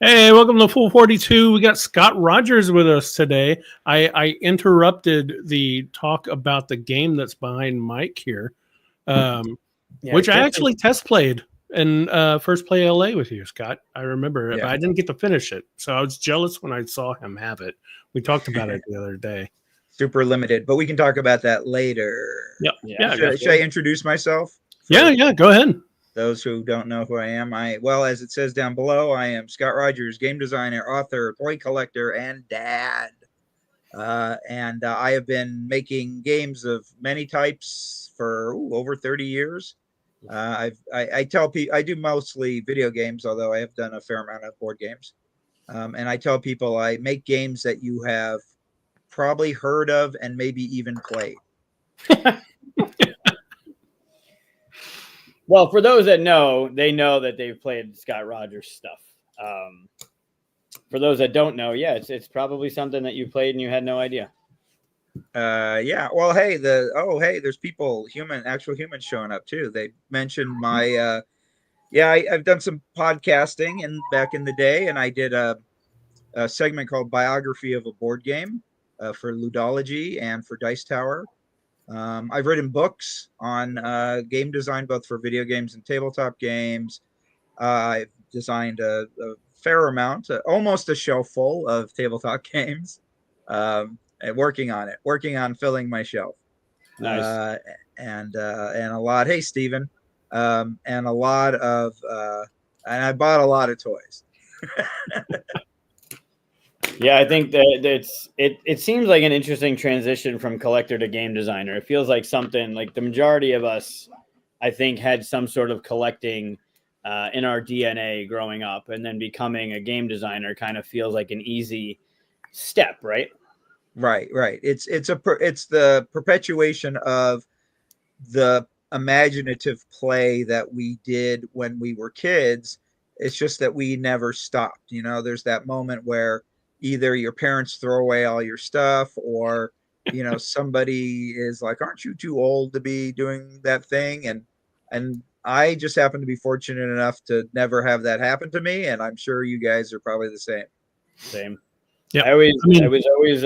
Hey, welcome to Full 42. We got Scott Rogers with us today. I interrupted the talk about the game that's behind Mike here, Yeah, which I can't actually test played in First Play LA with you, Scott. I remember it, but Yeah. I didn't get to finish it. So I was jealous when I saw him have it. We talked about it the other day. Super limited, but we can talk about that later. Yep. Yeah, Should I introduce myself? Yeah. Go ahead. Those who don't know who I am, well, as it says down below, I am Scott Rogers, game designer, author, toy collector, and dad. And I have been making games of many types for over 30 years. I tell people I do mostly video games, although I have done a fair amount of board games. And I tell people I make games that you have probably heard of and maybe even played. Well, for those that know, they know that they've played Scott Rogers stuff. For those that don't know, yeah, it's probably something that you played and you had no idea. Yeah. Well, hey, there's people, actual humans showing up too. They mentioned my I've done some podcasting and back in the day, and I did a segment called Biography of a Board Game for Ludology and for Dice Tower. I've written books on game design, both for video games and tabletop games. I've designed a fair amount, almost a shelf full of tabletop games, and working on filling my shelf. Nice. And a lot. Hey, Steven. And a lot of, and I bought a lot of toys. Yeah, I think that it seems like an interesting transition from collector to game designer. It feels like something like the majority of us, I think, had some sort of collecting in our DNA growing up, and then becoming a game designer kind of feels like an easy step, right? Right. It's the perpetuation of the imaginative play that we did when we were kids. It's just that we never stopped. There's that moment where either your parents throw away all your stuff, or somebody is like, aren't you too old to be doing that thing? And I just happen to be fortunate enough to never have that happen to me, and I'm sure you guys are probably the same. Yeah. I was always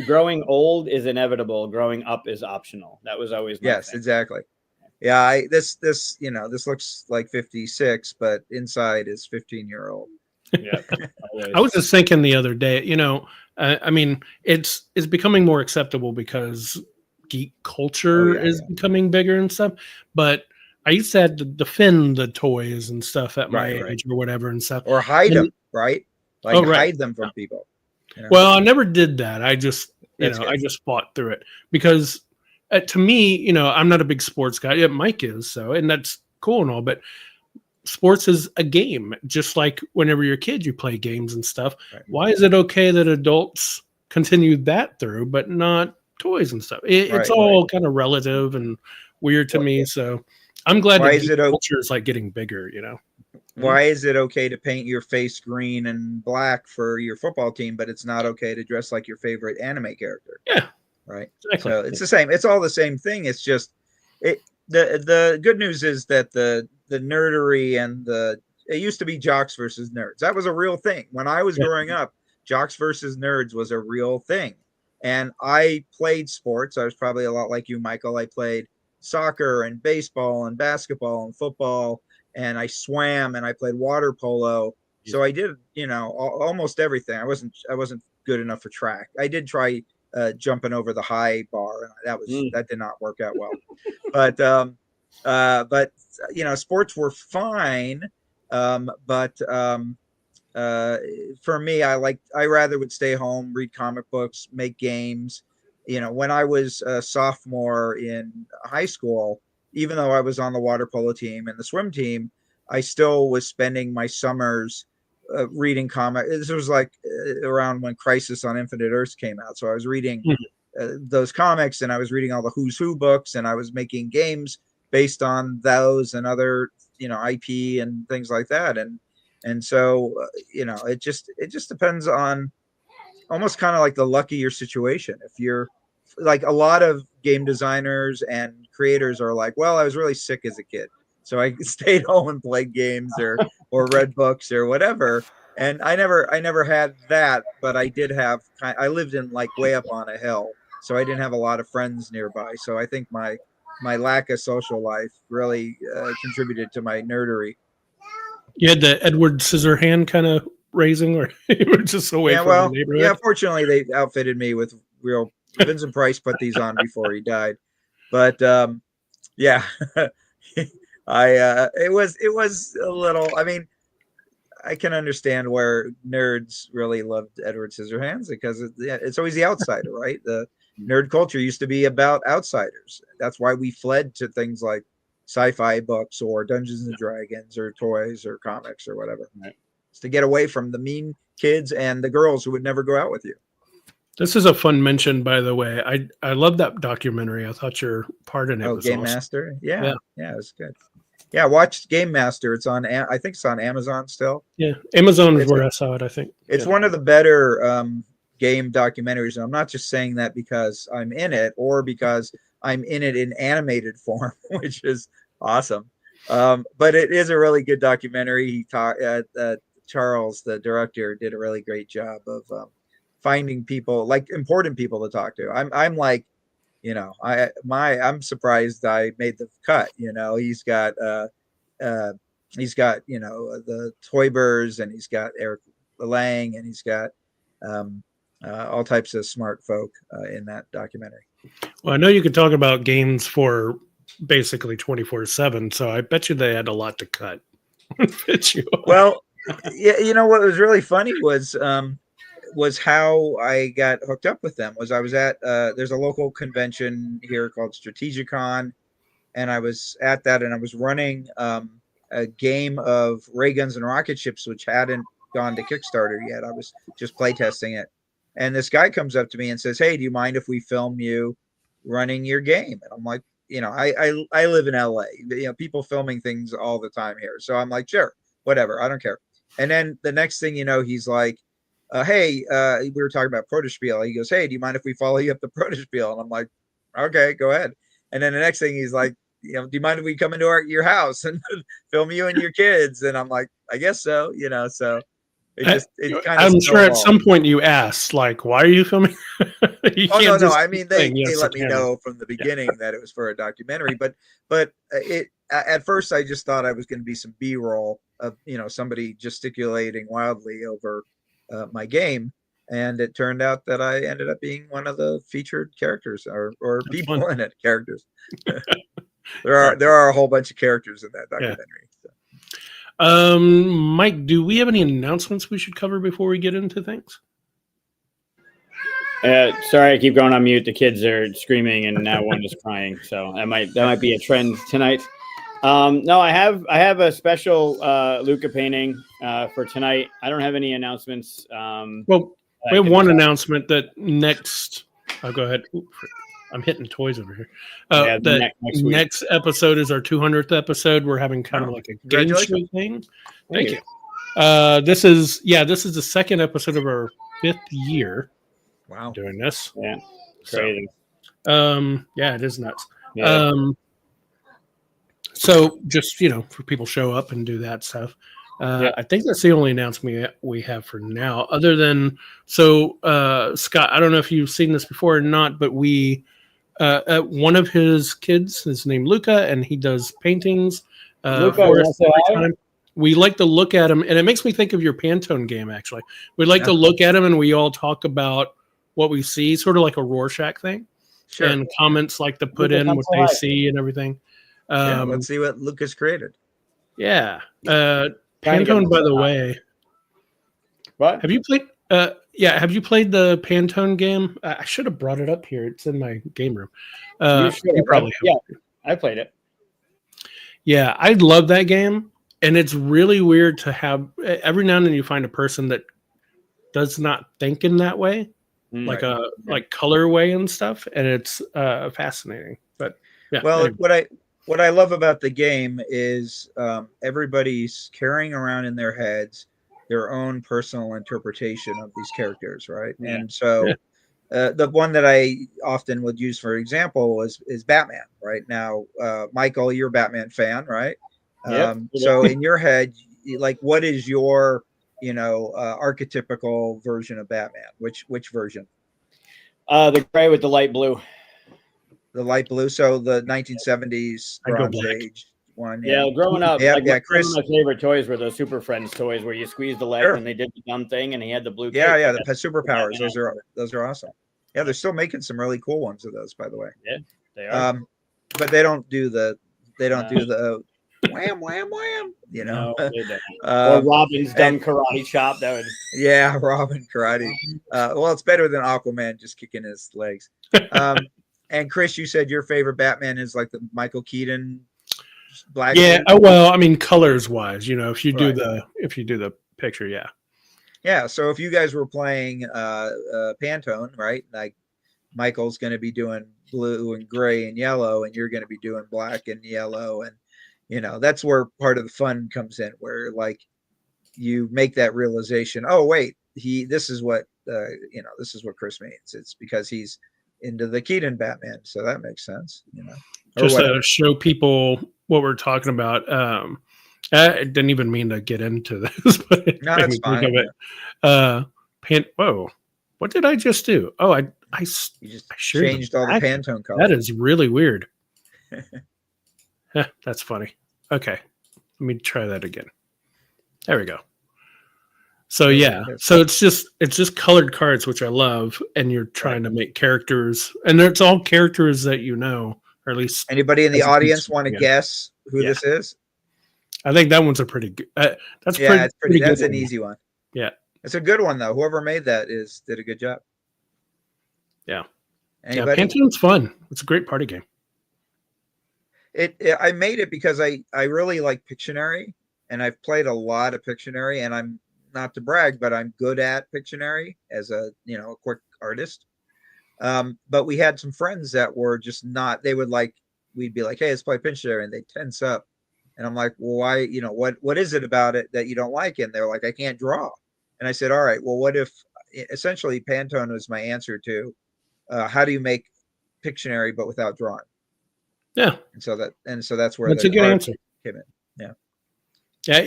growing old is inevitable, growing up is optional. That was always my thing. Exactly. Yeah, this looks like 56, but inside is 15-year-old. Yeah. I was just thinking the other day, it's becoming more acceptable because geek culture is becoming bigger and stuff. But I used to have to defend the toys and stuff at my age or whatever and stuff. Or hide them, right? Like hide them from people. Well, I never did that. I just, I just fought through it because to me, I'm not a big sports guy. Yeah, Mike is, and that's cool and all, but sports is a game, just like whenever you're a kid, you play games and stuff. Right. Why is it okay that adults continue that through, but not toys and stuff? It's all kind of relative and weird to me. So I'm glad that culture is like getting bigger, Why is it okay to paint your face green and black for your football team, but it's not okay to dress like your favorite anime character? Yeah. Right. Exactly. So it's the same. It's all the same thing. It's just the good news is that the nerdery and it used to be jocks versus nerds. That was a real thing. When I was growing up, jocks versus nerds was a real thing. And I played sports. I was probably a lot like you, Michael. I played soccer and baseball and basketball and football, and I swam and I played water polo. So I did, almost everything. I wasn't good enough for track. I did try jumping over the high bar, and that did not work out well. But sports were fine. But for me, I rather would stay home, read comic books, make games. When I was a sophomore in high school, even though I was on the water polo team and the swim team, I still was spending my summers reading comics. This was like around when Crisis on Infinite Earths came out. So I was reading those comics, and I was reading all the Who's Who books, and I was making games based on those and other, IP and things like that. And so, it just depends on almost kind of like the luckier situation. If you're like, a lot of game designers and creators are like, well, I was really sick as a kid, so I stayed home and played games or read books or whatever. And I never had that, but I did have. I lived in like way up on a hill, so I didn't have a lot of friends nearby. So I think my lack of social life really contributed to my nerdery. You had the Edward Scissorhand kind of raising, or you were just away Yeah, from the well, neighborhood. yeah. Fortunately, they outfitted me with real. Vincent Price put these on before he died, but yeah, I it was a little. I mean, I can understand where nerds really loved Edward Scissorhands because it's always the outsider, right? The nerd culture used to be about outsiders. That's why we fled to things like sci-fi books or Dungeons and Dragons or toys or comics or whatever. Right. It's to get away from the mean kids and the girls who would never go out with you. This is a fun mention, by the way. I love that documentary. I thought your part in it was Game awesome. Master, yeah, it's good. Yeah, watch Game Master. It's on. I think it's on Amazon still. Yeah, Amazon is where I saw it. I think it's one of the better game documentaries, and I'm not just saying that because I'm in it or because I'm in it in animated form, which is awesome. But it is a really good documentary. He Charles, the director, did a really great job of finding people, like important people to talk to. I'm like, I'm surprised I made the cut. He's got the Toybers, and he's got Eric Lang, and he's got all types of smart folk in that documentary. Well, I know you could talk about games for basically 24/7, so I bet you they had a lot to cut. Well, yeah, what was really funny was how I got hooked up with them. I was at there's a local convention here called Strategicon, and I was at that, and I was running a game of Rayguns and Rocketships, which hadn't gone to Kickstarter yet. I was just playtesting it, and this guy comes up to me and says, "Hey, do you mind if we film you running your game?" And I'm like, I live in LA. People filming things all the time here, so I'm like, sure, whatever, I don't care. And then the next thing you know, he's like, hey, we were talking about Protospiel. He goes, "Hey, do you mind if we follow you up the Protospiel?" And I'm like, okay, go ahead. And then the next thing he's like, do you mind if we come into your house and film you and your kids? And I'm like, I guess so, so it kind of I'm sure at some point you asked, like, why are you filming? No. I mean, they let me know from the beginning that it was for a documentary, but at first I just thought I was going to be some B-roll of, somebody gesticulating wildly over my game. And it turned out that I ended up being one of the featured characters or people in it, characters. There are a whole bunch of characters in that documentary. Yeah. Mike, do we have any announcements we should cover before we get into things? Sorry, I keep going on mute. The kids are screaming, and now one is crying. So that might be a trend tonight. No, I have a special Luca painting for tonight. I don't have any announcements. Well, we have one announcement that next. I'll go ahead. I'm hitting toys over here. The next episode is our 200th episode. We're having kind of like a game show thing. Thank you. This is the second episode of our 5th year. Wow, doing this. Yeah, crazy. Yeah, it is nuts. Yeah. So just for people show up and do that stuff. I think that's the only announcement we have for now. Other than Scott, I don't know if you've seen this before or not, but we one of his kids is named Luca, and he does paintings for us every time. We like to look at him, and it makes me think of your Pantone game. Actually, we like to look at him, and we all talk about what we see, sort of like a Rorschach thing, and comments like to put in what they see and everything. Let's see what Lucas created. Yeah. Pantone, by the way. What? Have you played? Have you played the Pantone game? I should have brought it up here. It's in my game room. You probably have. Yeah, I played it. Yeah, I love that game, and it's really weird to have. Every now and then you find a person that does not think in that way, like color way and stuff, and it's fascinating. But yeah. Well, anyway. What I love about the game is everybody's carrying around in their heads their own personal interpretation of these characters, right? Yeah. And so the one that I often would use for example is Batman. Right now, Michael, you're a Batman fan, right? So in your head, like, what is your, archetypical version of Batman? Which version? The gray with the light blue. The light blue. So the 1970s I go Bronze black. Age one. Yeah, growing up, Chris. one of my favorite toys were those Super Friends toys where you squeeze the leg and they did the dumb thing, and he had the blue. Yeah, the superpowers. Those are awesome. Yeah, they're still making some really cool ones of those, by the way. Yeah, they are. But they don't do the wham wham wham. No, they don't. Or Robin's dumb karate chop. That would. Yeah, Robin karate. Well, it's better than Aquaman just kicking his legs. And Chris, you said your favorite Batman is like the Michael Keaton black. Yeah. Well, I mean, colors wise, if you do the picture, yeah. Yeah. So if you guys were playing Pantone, right? Like Michael's going to be doing blue and gray and yellow, and you're going to be doing black and yellow, and that's where part of the fun comes in, where like you make that realization. Oh wait, this is what Chris means. It's because he's into the Keaton Batman, so that makes sense. Just to show people what we're talking about. I didn't even mean to get into this, but no, that's fine. Whoa, what did I just do? Oh, I changed all the Pantone colors. That is really weird. That's funny. Okay, let me try that again. There we go. So yeah, so it's just colored cards, which I love, and you're trying to make characters, and it's all characters that or at least anybody in the audience want to guess who this is? I think that one's a pretty good. That's pretty. That's an easy one. Yeah, it's a good one though. Whoever made that did a good job. Yeah. Anybody? Yeah, Pantone's fun. It's a great party game. I made it because I really like Pictionary, and I've played a lot of Pictionary, and I'm not to brag, but I'm good at Pictionary as a quick artist. But we had some friends that were just not. They would we'd be like, hey, let's play Pictionary, and they tense up, and I'm like, well, why? What is it about it that you don't like? And they're like, I can't draw. And I said, all right, well, what if essentially Pantone was my answer to how do you make Pictionary but without drawing? Yeah, and so that's where that's a good answer. Came in. Yeah. Yeah,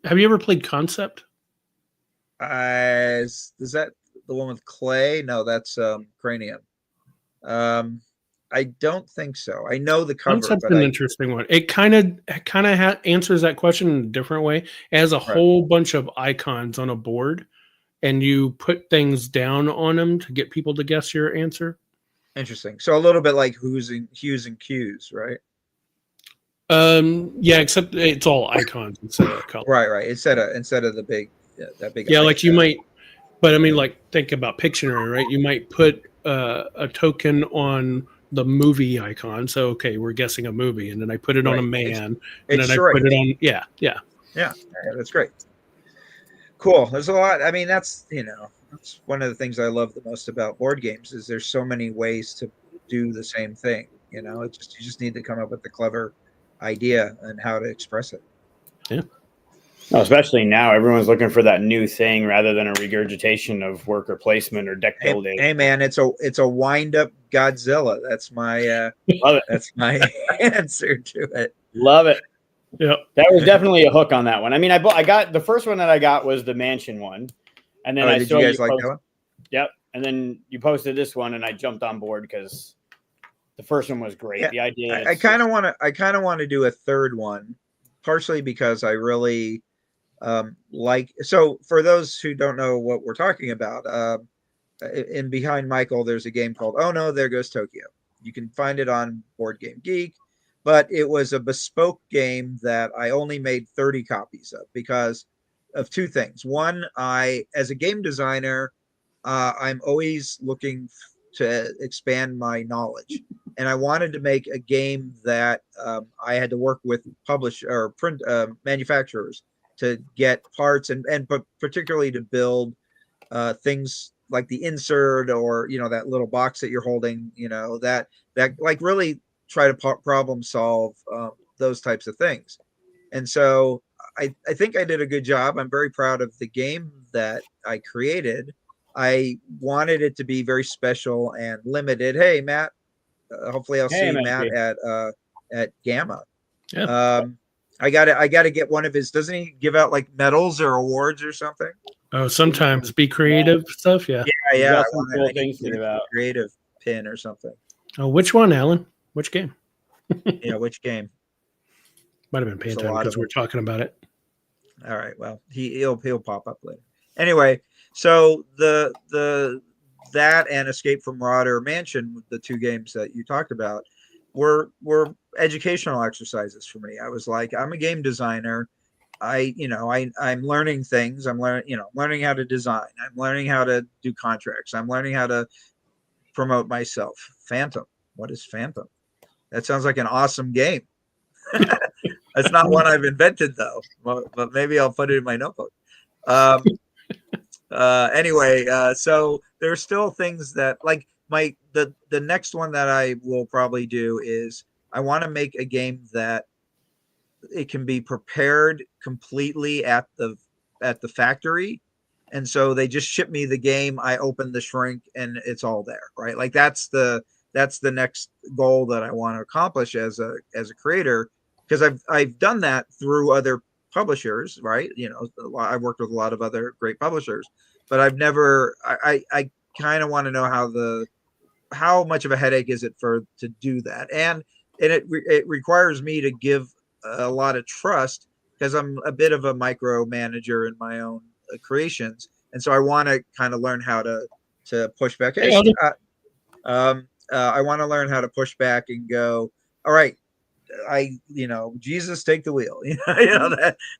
have you ever played Concept? Is that the one with clay? No, that's Cranium. I don't think so. I know the cover. Concept's an interesting one. It kind of answers that question in a different way. It has a whole bunch of icons on a board, and you put things down on them to get people to guess your answer. Interesting. So a little bit like Hues and Cues, right? Yeah, except it's all icons instead of color. Right. Instead of the big that big. Yeah, like you might, but I mean, like think about Pictionary, right? You might put a token on the movie icon. So okay, we're guessing a movie, and then I put it on a man, and then I put it on. Yeah. That's great. Cool. There's a lot. I mean, that's that's one of the things I love the most about board games is there's so many ways to do the same thing. You just need to come up with the clever idea and how to express it. Yeah. Well, especially now, everyone's looking for that new thing rather than a regurgitation of worker placement or deck building. Hey man, it's a wind up Godzilla. That's my that's my answer to it. Love it. Yeah, that was definitely a hook on that one. I mean, I got the first one that I got was the mansion one, and then did you guys like that one? Yep, and then you posted this one, and I jumped on board because the first one was great. Yeah, the idea. I kind of want to do a third one, partially because I really like. So for those who don't know what we're talking about, in Behind Michael, there's a game called Oh No, There Goes Tokyo. You can find it on Board Game Geek. But it was a bespoke game that I only made 30 copies of because of two things. One, as a game designer, I'm always looking to expand my knowledge. And I wanted to make a game that I had to work with print manufacturers to get parts and particularly to build things like the insert or, that little box that you're holding, that like really try to problem solve those types of things. And so I think I did a good job. I'm very proud of the game that I created. I wanted it to be very special and limited. Hey, Matt, hopefully I'll see Matt at Gamma. Yeah. I gotta get one of his. Doesn't he give out like medals or awards or something? Oh, sometimes be creative stuff. Yeah. Yeah. Got some cool things to give out. Creative pin or something. Oh, which one, Alan? Which game? Yeah, which game? Might have been Pantone because we're talking about it. All right. Well, he'll pop up later. Anyway, so that and Escape from Marauder Mansion, the two games that you talked about, were educational exercises for me. I was like, I'm a game designer. I'm learning things. I'm learning how to design. I'm learning how to do contracts. I'm learning how to promote myself. Phantom. What is Phantom? That sounds like an awesome game. That's not one I've invented though, but maybe I'll put it in my notebook. Anyway, so there's still things that like the next one that I will probably do is I want to make a game that it can be prepared completely at the factory, and so they just ship me the game. I open the shrink and it's all there, right? Like that's the next goal that I want to accomplish as a creator, because I've done that through other publishers, right? I've worked with a lot of other great publishers, but I've never. I kind of want to know how much of a headache is it to do that, and it requires me to give a lot of trust because I'm a bit of a micromanager in my own creations, and so I want to kind of learn how to push back. Hey, I want to learn how to push back and go, all right, Jesus, take the wheel.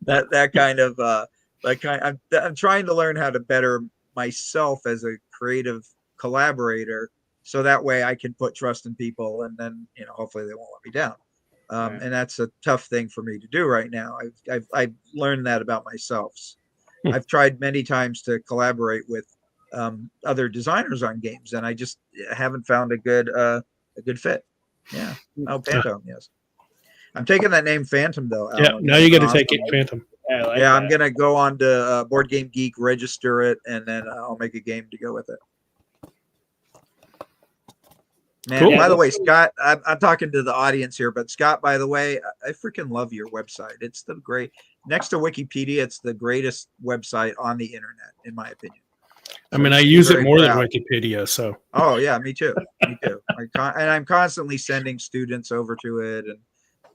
That kind of I'm trying to learn how to better myself as a creative collaborator, so that way I can put trust in people, and then hopefully they won't let me down. Right. And that's a tough thing for me to do right now. I've learned that about myself. I've tried many times to collaborate with other designers on games, and I just haven't found a good fit. Yeah. Oh, Pantone. Yes. I'm taking that name Phantom though. Alan. Yeah. Now you got to take it Phantom. Yeah, I'm gonna go on to Board Game Geek, register it, and then I'll make a game to go with it. Man, cool. By the way, Scott, I'm talking to the audience here, but Scott, by the way, I freaking love your website. It's next to Wikipedia, it's the greatest website on the internet, in my opinion. I mean, I use it more than Wikipedia, so. Oh yeah, me too. Me too. And I'm constantly sending students over to it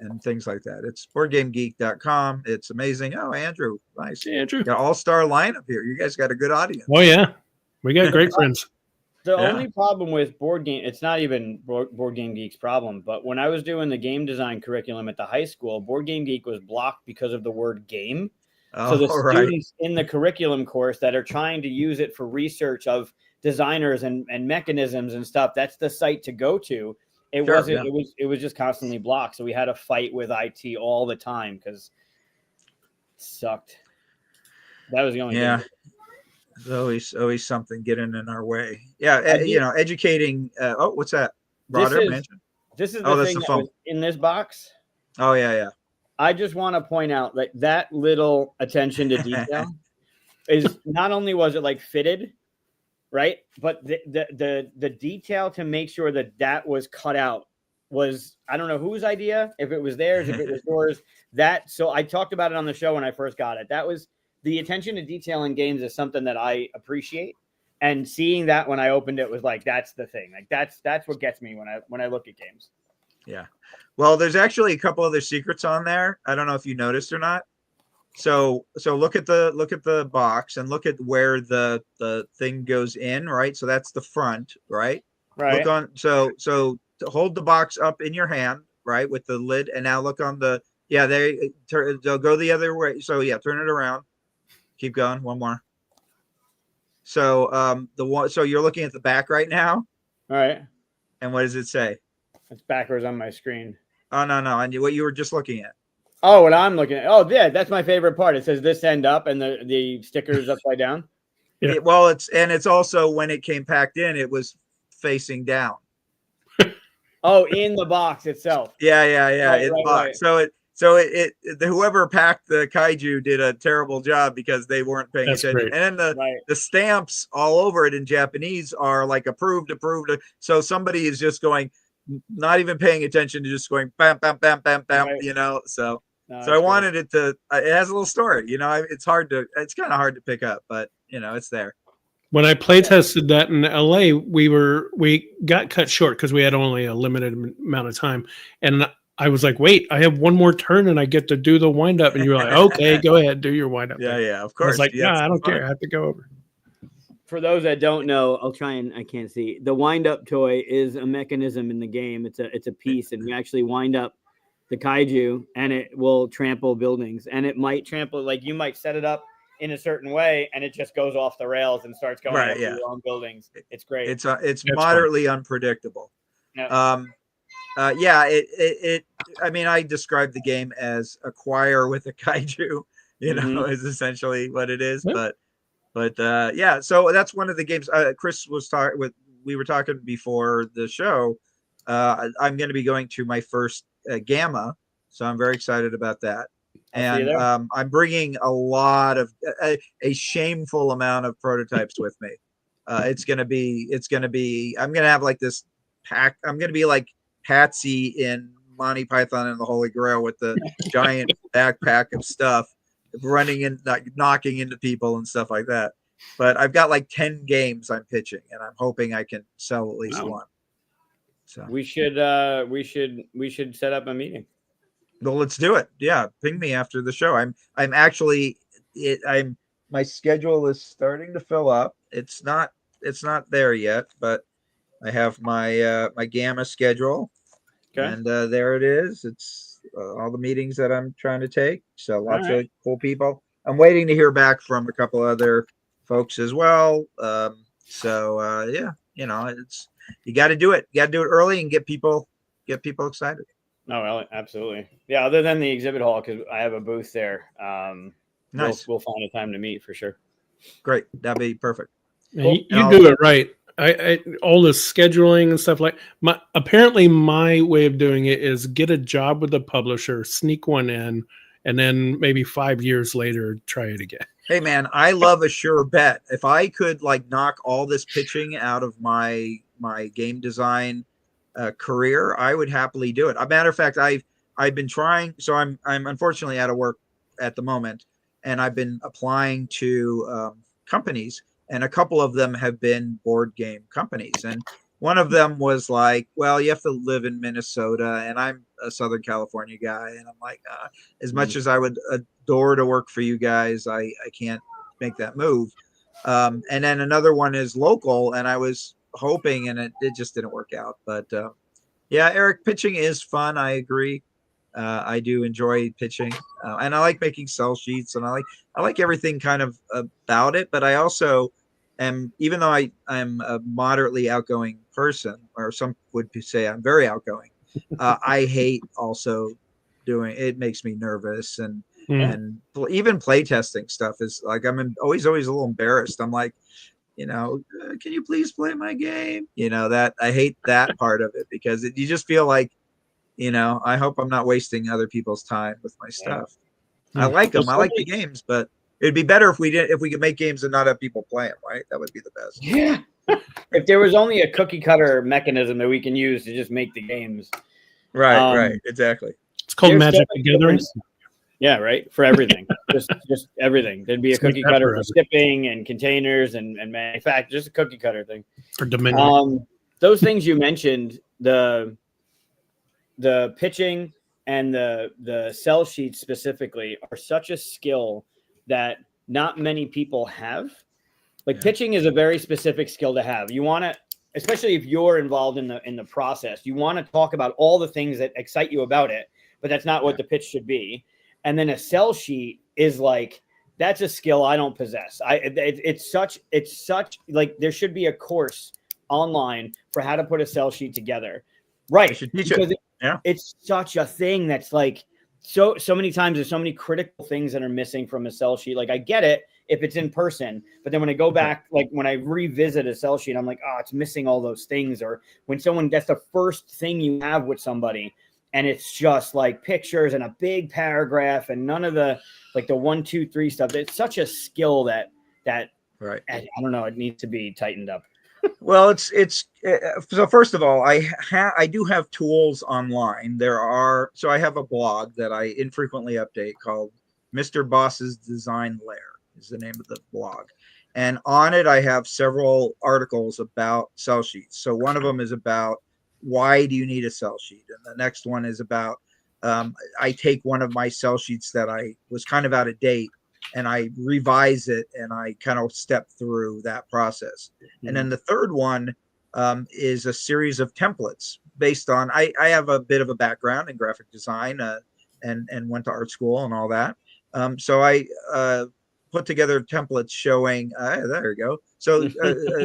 and things like that. It's boardgamegeek.com. It's amazing. Oh, Andrew, nice. Hey, Andrew. Got all-star lineup here. You guys got a good audience. Oh yeah, we got great friends. The only problem with board game, it's not even Board Game Geek's problem, but when I was doing the game design curriculum at the high school, Board Game Geek was blocked because of the word game. So the students in the curriculum course that are trying to use it for research of designers and mechanisms and stuff, that's the site to go to. It was just constantly blocked. So we had to fight with IT all the time because it sucked. That was the only thing. There's always something getting in our way. Yeah, educating. What's that? Mansion? This is the thing that was in this box. Oh yeah. I just want to point out that little attention to detail is not only was it like fitted, right? But the detail to make sure that was cut out was, I don't know whose idea, if it was theirs, if it was yours. So I talked about it on the show when I first got it. That was the attention to detail in games is something that I appreciate. And seeing that when I opened it was like, that's the thing. Like that's what gets me when I look at games. Yeah. Well, there's actually a couple other secrets on there. I don't know if you noticed or not. So look at the box and look at where the thing goes in, right? So that's the front, right? Right. So hold the box up in your hand, right, with the lid, and now look on the they'll go the other way. So turn it around. Keep going. One more. So so you're looking at the back right now. All right. And what does it say? It's backwards on my screen. Oh no. And what you were just looking at. Oh, what I'm looking at. Oh, yeah, that's my favorite part. It says this end up and the sticker's upside down. Yeah. It's also when it came packed in, it was facing down. Oh, in the box itself. Yeah. Right. So whoever packed the kaiju did a terrible job because they weren't paying attention. Great. And then the stamps all over it in Japanese are like approved. So somebody is just going, not even paying attention to just going bam, bam, bam, bam, bam. Right. So No, So I wanted it to. It has a little story. It's kind of hard to pick up, but it's there. When I play tested that in LA, we got cut short because we had only a limited amount of time, and I was like, "Wait, I have one more turn, and I get to do the wind up." And you were like, "Okay, go ahead, do your wind up." Yeah, of I was course. like, "No, I don't care. I have to go over." For those that don't know, I'll try and I can't see. The wind up toy is a mechanism in the game. It's a piece, and you actually wind up the kaiju, and it will trample buildings, and it might trample, like you might set it up in a certain way, and it just goes off the rails and starts going after your own buildings. It's great. It's moderately unpredictable. Yeah. I mean, I describe the game as acquire with a kaiju. Is essentially what it is. Yeah. But yeah. So that's one of the games. Chris was talking with. We were talking before the show. I'm going to be going to my first Gamma, so I'm very excited about that. And I'm bringing a lot of a shameful amount of prototypes with me. It's gonna be. I'm gonna have like this pack. I'm gonna be like Patsy in Monty Python and the Holy Grail with the giant backpack of stuff, running in, like, knocking into people and stuff like that. But I've got like 10 games I'm pitching, and I'm hoping I can sell at least one. So we should set up a meeting. Well, let's do it. Yeah, ping me after the show. My schedule is starting to fill up. It's not there yet, but I have my my Gamma schedule, and there it is. It's all the meetings that I'm trying to take. So lots of cool people. I'm waiting to hear back from a couple other folks as well. Yeah, it's you got to do it. You got to do it early and get people excited. Oh, well, absolutely. Yeah, other than the exhibit hall, because I have a booth there. Nice. We'll find a time to meet for sure. Great. That'd be perfect. Cool. You do it right. I all the scheduling and stuff apparently my way of doing it is get a job with a publisher, sneak one in, and then maybe 5 years later try it again. Hey man, I love a sure bet. If I could knock all this pitching out of my game design career, I would happily do it. As a matter of fact, I've been trying. So I'm unfortunately out of work at the moment, and I've been applying to companies, and a couple of them have been board game companies. And one of them was like, well, you have to live in Minnesota, and I'm a Southern California guy, and I'm like, as much as I would adore to work for you guys, I can't make that move. And then another one is local, and I was hoping, and it just didn't work out. But yeah, Eric, pitching is fun. I agree. I do enjoy pitching, and I like making sell sheets, and I like everything kind of about it. But I also am, even though I'm a moderately outgoing person, or some would say I'm very outgoing, I hate also doing it. Makes me nervous, and even play testing stuff is like always a little embarrassed. I'm like, can you please play my game? That I hate that part of it, because you just feel like, I hope I'm not wasting other people's time with my stuff. I like them. I like the games, but it'd be better if we could make games and not have people play them, right? That would be the best. Yeah. If there was only a cookie cutter mechanism that we can use to just make the games. Right. Exactly. It's called Magic the Gathering. Yeah, right. For everything, just everything. There'd be a cookie cutter for shipping and containers and manufacture, just a cookie cutter thing. For Dominion. Those things you mentioned, the pitching and the sell sheets specifically, are such a skill that not many people have. Pitching is a very specific skill to have. You want to, especially if you're involved in the process, you want to talk about all the things that excite you about it, but that's not what the pitch should be. And then a sell sheet is that's a skill I don't possess. It's such there should be a course online for how to put a sell sheet together. Right. You should teach it. It's such a thing that's so many times there's so many critical things that are missing from a sell sheet. I get it if it's in person, but then when I go back, when I revisit a sell sheet, I'm like, oh, it's missing all those things. Or when that's the first thing you have with somebody, and it's just pictures and a big paragraph and none of the the 1, 2, 3 stuff. It's such a skill that right. I don't know. It needs to be tightened up. Well, it's so first of all, I do have tools online. So I have a blog that I infrequently update called Mr. Boss's Design Lair is the name of the blog. And on it I have several articles about cell sheets. So one of them is about why do you need a cell sheet? And the next one is about I take one of my cell sheets that I was kind of out of date and I revise it and I kind of step through that process. And then the third one is a series of templates based on I have a bit of a background in graphic design and went to art school and all that. So I put together templates showing there you go. So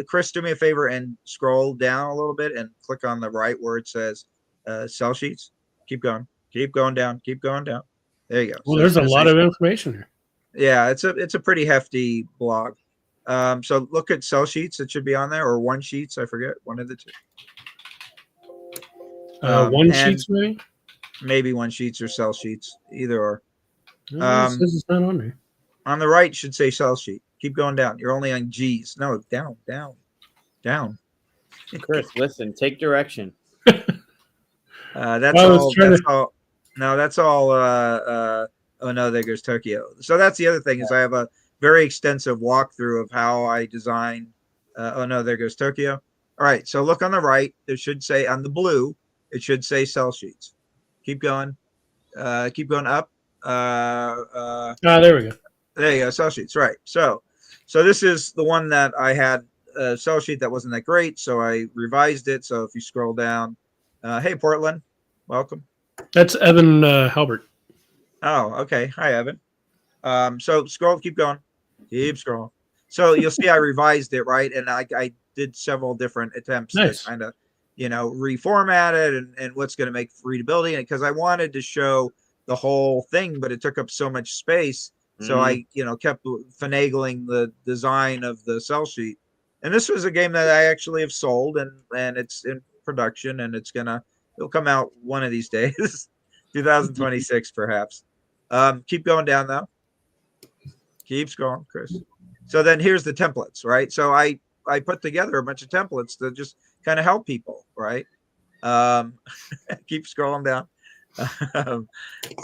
Chris, do me a favor and scroll down a little bit and click on the right where it says cell sheets. Keep going down, keep going down. There you go. Well, So there's a lot of information here. Yeah, it's a pretty hefty blog. So look at cell sheets. It should be on there, or one sheets. I forget, one of the two. One sheets, maybe? Maybe one sheets or cell sheets, either or. It says it's not on there. On the right should say cell sheet. Keep going down. You're only on G's. No, down. Chris, listen, take direction. That's all. No, that's all. Oh no, there goes Tokyo. So that's the other thing is I have a very extensive walkthrough of how I design. Oh no, there goes Tokyo. All right, so look on the right. It should say on the blue. It should say cell sheets. Keep going. Keep going up. There we go. There you go, cell sheets. Right. So this is the one that I had a cell sheet that wasn't that great, so I revised it. So if you scroll down, hey Portland, welcome. That's Evan Halbert. Oh, okay. Hi, Evan. So keep going. Keep scrolling. So you'll see I revised it, right? And I did several different attempts to kind of, reformat it and what's going to make readability. And because I wanted to show the whole thing, but it took up so much space. So I, kept finagling the design of the cell sheet. And this was a game that I actually have sold and it's in production and it'll come out one of these days, 2026 perhaps. Keep going down though. Keep scrolling, Chris. So then here's the templates, right? So I put together a bunch of templates to just kind of help people, right? Keep scrolling down.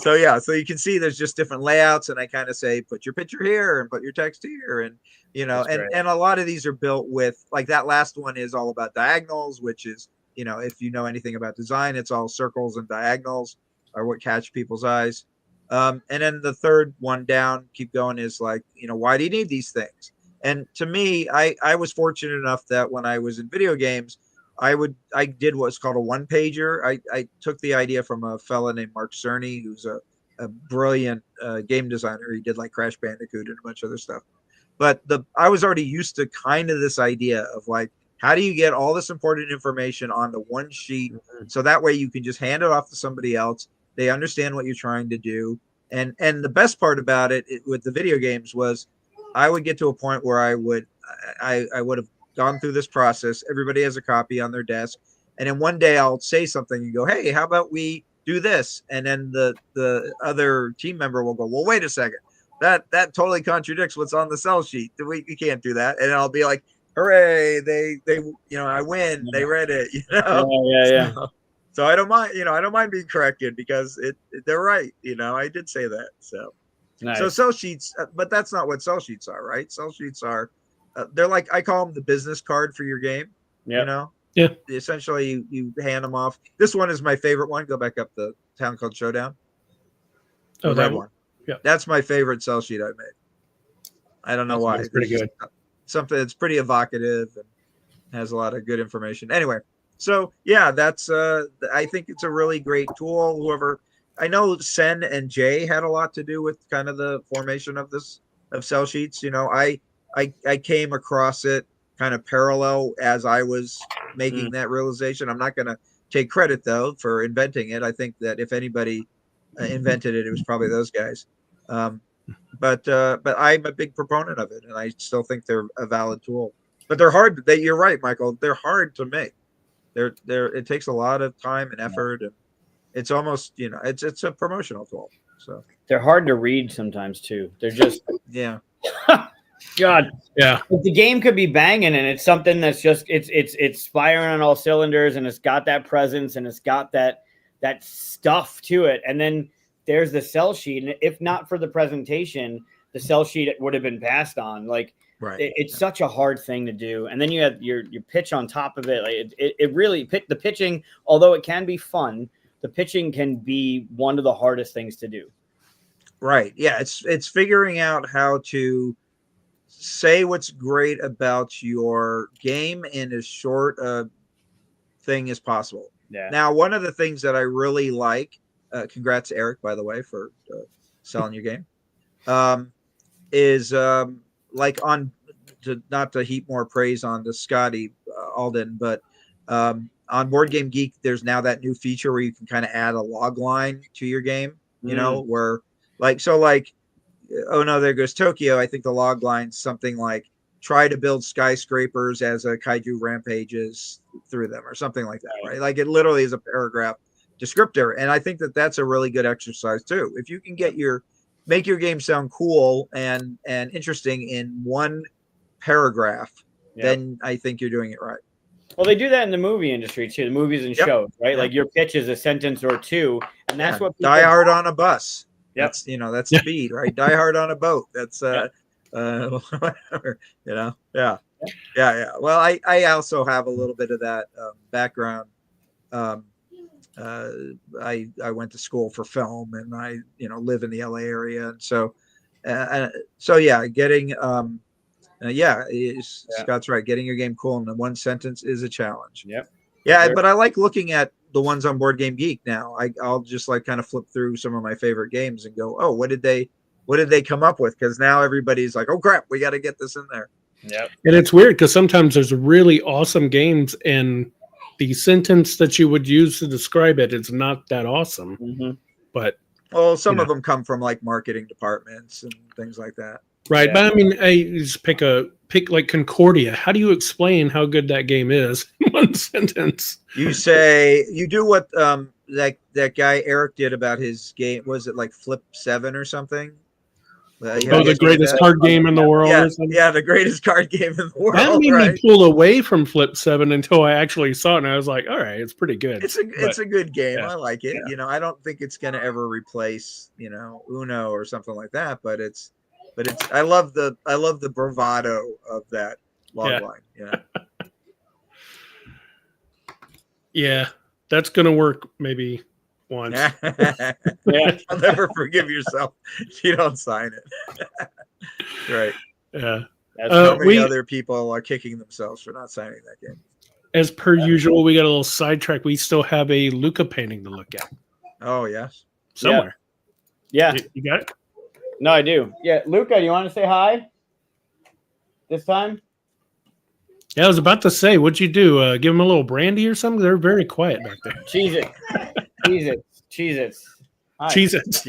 So you can see there's just different layouts, and I kind of say put your picture here and put your text here, and and a lot of these are built with like that last one is all about diagonals, which is if you know anything about design, it's all circles and diagonals are what catch people's eyes. And then the third one down, keep going, is like, why do you need these things? And to me, I was fortunate enough that when I was in video games, I did what's called a one pager. I took the idea from a fella named Mark Cerny, who's a brilliant game designer. He did like Crash Bandicoot and a bunch of other stuff. But I was already used to kind of this idea of like, how do you get all this important information on the one sheet? So that way you can just hand it off to somebody else. They understand what you're trying to do. And the best part about it with the video games was I would get to a point where I would have gone through this process. Everybody has a copy on their desk. And then one day I'll say something and go, hey, how about we do this? And then the other team member will go, well, wait a second. That totally contradicts what's on the cell sheet. We can't do that. And I'll be like, hooray, they I win. They read it, Yeah. So I don't mind, I don't mind being corrected because they're right. I did say that. So, nice. So cell sheets, but that's not what cell sheets are, right? Cell sheets are, they're like, I call them the business card for your game. Yeah. Essentially you hand them off. This one is my favorite one. Go back up the Town Called Showdown. Oh, that one. Yeah. That's my favorite cell sheet I've made. I don't know why. It's pretty good. Something that's pretty evocative and has a lot of good information. Anyway, so yeah, that's I think it's a really great tool. I know Sen and Jay had a lot to do with kind of the formation of cell sheets. I came across it kind of parallel as I was making that realization. I'm not going to take credit though for inventing it. I think that if anybody invented it, it was probably those guys. But I'm a big proponent of it, and I still think they're a valid tool. But they're hard. You're right, Michael. They're hard to make. It takes a lot of time and effort, and it's almost it's a promotional tool. So they're hard to read sometimes too. They're just yeah. God, Yeah. the game could be banging, and it's something that's just it's firing on all cylinders, and it's got that presence, and it's got that stuff to it. And then there's the sell sheet, and if not for the presentation, the sell sheet would have been passed on. Like, it's such a hard thing to do. And then you have your pitch on top of it. Like it really the pitching, although it can be fun, the pitching can be one of the hardest things to do. Right. Yeah. It's figuring out how to say what's great about your game in as short a thing as possible. Yeah. Now, one of the things that I really like, congrats, Eric, by the way, for selling your game, is like not to heap more praise on the Scotty Alden, but on Board Game Geek, there's now that new feature where you can kind of add a log line to your game, you know, where like, oh no, there goes Tokyo. I think the log line's something like try to build skyscrapers as a kaiju rampages through them or something like that, right? Like it literally is a paragraph descriptor. And I think that that's a really good exercise too. If you can make your game sound cool and interesting in one paragraph, then I think you're doing it right. Well, they do that in the movie industry too, the movies and shows, right? Like your pitch is a sentence or two, and that's what Die Hard on a bus. That's that's speed, right? Die Hard on a boat. That's whatever, yeah. Well, I also have a little bit of that background. I went to school for film, and I live in the LA area, and so getting Scott's right. Getting your game cool in one sentence is a challenge. But I like looking at the ones on Board Game Geek now. I'll just like kind of flip through some of my favorite games and go, oh, what did they come up with? Because now everybody's like, oh crap, we got to get this in there. And it's weird because sometimes there's really awesome games, and the sentence that you would use to describe it is not that awesome. But some of them come from like marketing departments and things like that. Right, but I mean, I just pick like Concordia. How do you explain how good that game is in one sentence? You do what that guy Eric did about his game. Was it like Flip 7 or something? The greatest card game in the world. Yeah, the greatest card game in the world. That made me pull away from Flip 7 until I actually saw it, and I was like, all right, it's pretty good. It's a good game. I like it. I don't think it's going to ever replace Uno or something like that, but it's I love the bravado of that log line. Yeah, that's gonna work maybe once. You'll never forgive yourself if you don't sign it. Right. Yeah. How many other people are kicking themselves for not signing that game? As per usual, we got a little sidetrack. We still have a Luca painting to look at. Oh yes. Somewhere. Yeah. You got it? No, I do. Yeah, Luca, do you want to say hi this time? Yeah, I was about to say, what'd you do? Give them a little brandy or something? They're very quiet back there. Cheez-It. Cheez-Its. Cheez-Its.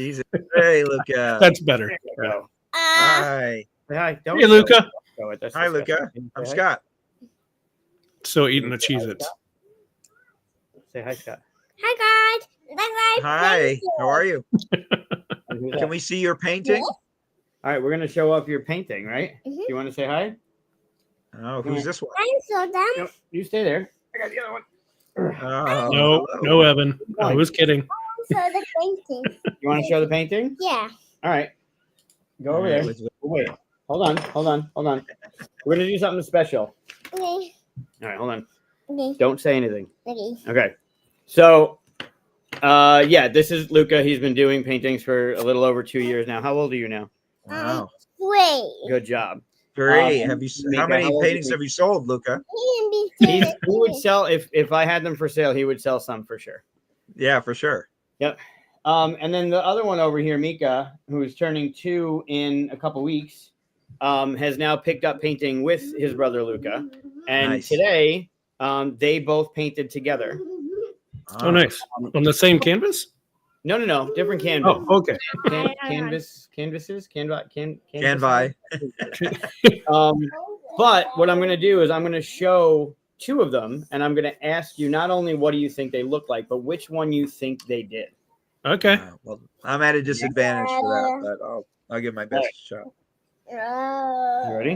Hey, Luca. That's better. Hi. Hi. Hey, Luca. Hi, Luca. I'm Scott. Still eating the Cheez-Its. Say hi, Scott. Hi, guys. Hi. How are you? Can we see your painting? All right, we're going to show off your painting, right? Do you want to say hi? Oh, who's this one? No, you stay there. I got the other one. No, Evan. I was kidding. The painting. You want to show the painting? Yeah. All right. Go over there. Wait. Hold on. We're going to do something special. Okay. All right, hold on. Okay. Don't say anything. Okay. So, this is Luca. He's been doing paintings for a little over 2 years now. How old are you now? Wow. 3. Good job. Great. How many paintings have you sold, Luca? He would sell if I had them for sale. He would sell some for sure. Yeah, for sure. Yep. And then the other one over here, Mika, who is turning 2 in a couple weeks, has now picked up painting with his brother Luca. And today, they both painted together. Oh, nice. On the same canvas? No. Different canvas. Oh, okay. Canvases? Canvi. But what I'm going to do is I'm going to show 2 of them, and I'm going to ask you not only what do you think they look like, but which one you think they did. Okay. Well, I'm at a disadvantage for that, but I'll give my best shot. You ready?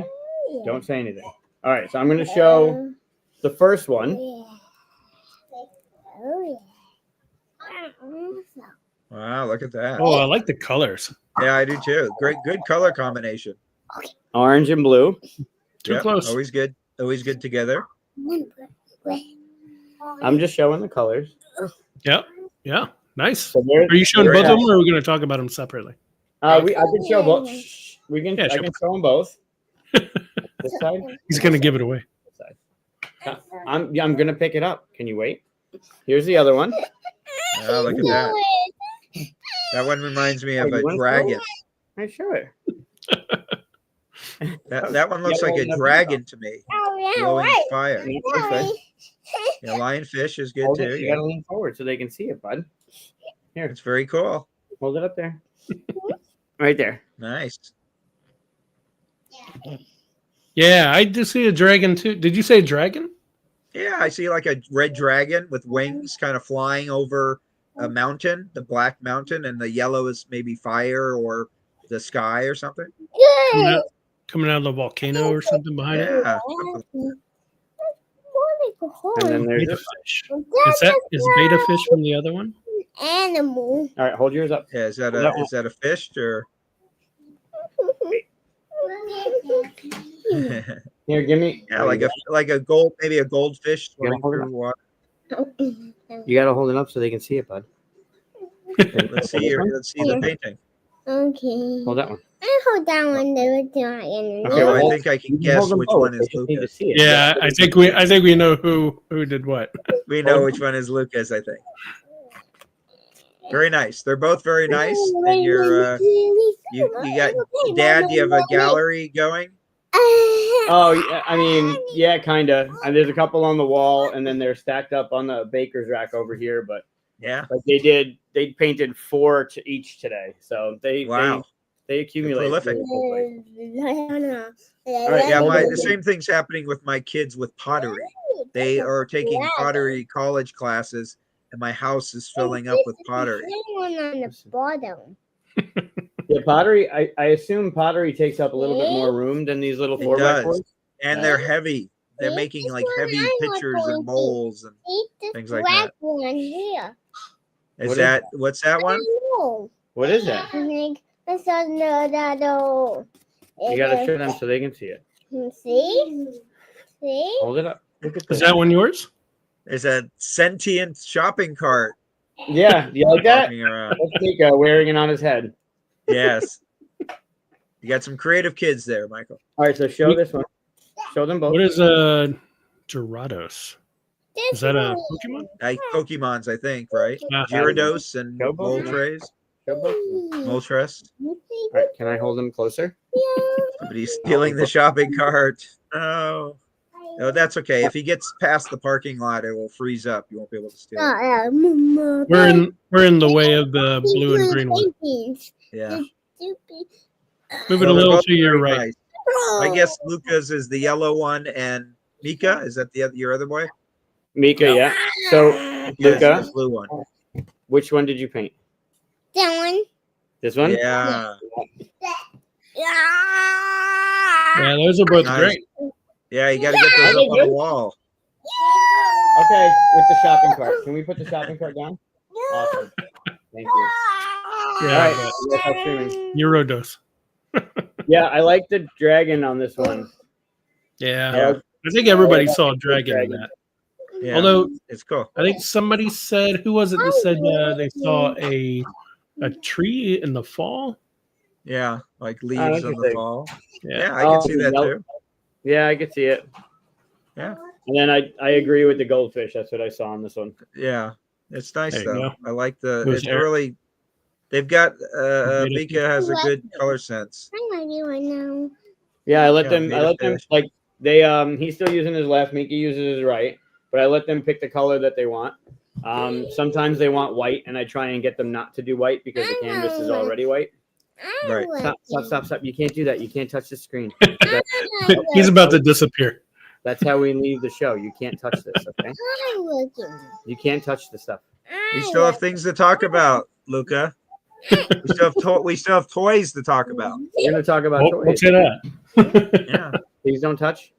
Don't say anything. All right, so I'm going to show the first one. Wow, look at that. Oh, I like the colors. Yeah, I do too. Good color combination. Orange and blue. Too close. Always good. Always good together. I'm just showing the colors. Yep. Yeah. Nice. So Are you showing very both of nice. them, or are we going to talk about them separately? I can show both. We can. Yeah, I sure. can show them both. This side. He's going to give it away. This side. I'm gonna pick it up. Can you wait? Here's the other one. Oh, look at that. That one reminds me of Oh, a you wanna dragon. I show it. That one looks Yeah, like a well, dragon to me. Glowing right. fire. Yeah, this way. Yeah, lionfish is good Hold too. it. You Yeah. gotta lean forward so they can see it, bud. Here, It's very cool. hold it up there. Right there. Nice. Yeah, I do see a dragon too. Did you say dragon? Yeah, I see like a red dragon with wings kind of flying over a mountain, the black mountain, and the yellow is maybe fire or the sky or something. Coming out of the volcano or something behind it? Yeah. And then there's Beta this. fish. Is beta fish from the other one? Animal. All right, hold yours up. Yeah, is that a fish or yeah, Here, give me. like a gold, maybe a goldfish You gotta swimming hold it through up. water. You gotta hold it up so they can see it, bud. Let's see the painting. Okay. Hold that one. I hold that one. The dragon. Okay, Oh, well, I think I You can can guess hold them which both. one They is just need to Lucas. see it. Yeah, I think we know who did what. We know which one is Lucas, I think. Very nice. They're both very nice. And you got Dad, do you have a gallery going? Oh, yeah, I mean, yeah, kind of. And there's a couple on the wall, and then they're stacked up on the baker's rack over here. But Yeah. like they painted 4 to each today, so they accumulate. prolific. really quickly. Alright, Yeah, Hold it. the same thing's happening with my kids with pottery. They are taking pottery college classes, and my house is filling up with pottery. One on the bottom. Yeah, pottery. I assume pottery takes up a little bit more room than these little It 4x4s. does. And they're heavy. They're making like heavy pictures and molds and See this things like black that. one here. What's that one? No. What is that? I think it's another. You gotta show them so they can see it. See? See? Hold it up. Look at Is this. that one yours? It's a sentient shopping cart Yeah, you like that? walking around. That's Nico wearing it on his head. Yes. You got some creative kids there, Michael. All right, so show this one. Show them both. What is Gyarados? Is that a Pokemon? Pokemon's, I think, right? Ah. Gyarados and Go both. Moltres. Show both. Moltres. All right, can I hold them closer? Somebody's stealing the shopping cart. Oh. No, that's okay. If he gets past the parking lot, it will freeze up. You won't be able to steal it. We're in the way of the blue and green one. Yeah. Move it Well, a they're little both to your very right. nice. I guess Lucas is the yellow one, and Mika, is that your other boy? Mika, yeah. So, Yes, Luca, the blue one. which one did you paint? That one. This one? Yeah. Yeah, those are both Nice. great. Yeah, you got to get those up on the wall. Okay, with the shopping cart. Can we put the shopping cart down? Awesome. Thank you. Yeah, All right. Let's stop streaming. Gyarados. Yeah, I like the dragon on this one. Yeah. I think everybody saw a dragon in that. Yeah. Although It's cool. I think somebody said, who was it that said they saw a tree in the fall? Yeah, like leaves on the interesting. fall. Yeah. Yeah, I can see that too. Yeah, I could see it. Yeah. And then I agree with the goldfish. That's what I saw on this one. Yeah, it's nice There you though. go. I like Who's it's there? really. They've got Beta Mika has a good color sense. I like you right now. Yeah, I let Yeah, them. I beta let them fish. like they. He's still using his left. Mika uses his right, but I let them pick the color that they want. Sometimes they want white, and I try and get them not to do white because the canvas is already white. I Right. like Stop! You can't do that. You can't touch the screen. He's about to disappear. That's how we leave the show. You can't touch this. Okay? I like you. You can't touch the stuff. We still have things to talk about, Luca. We still have toys to talk about. We're gonna talk about Oh, toys. what's in that? Yeah. Please don't touch.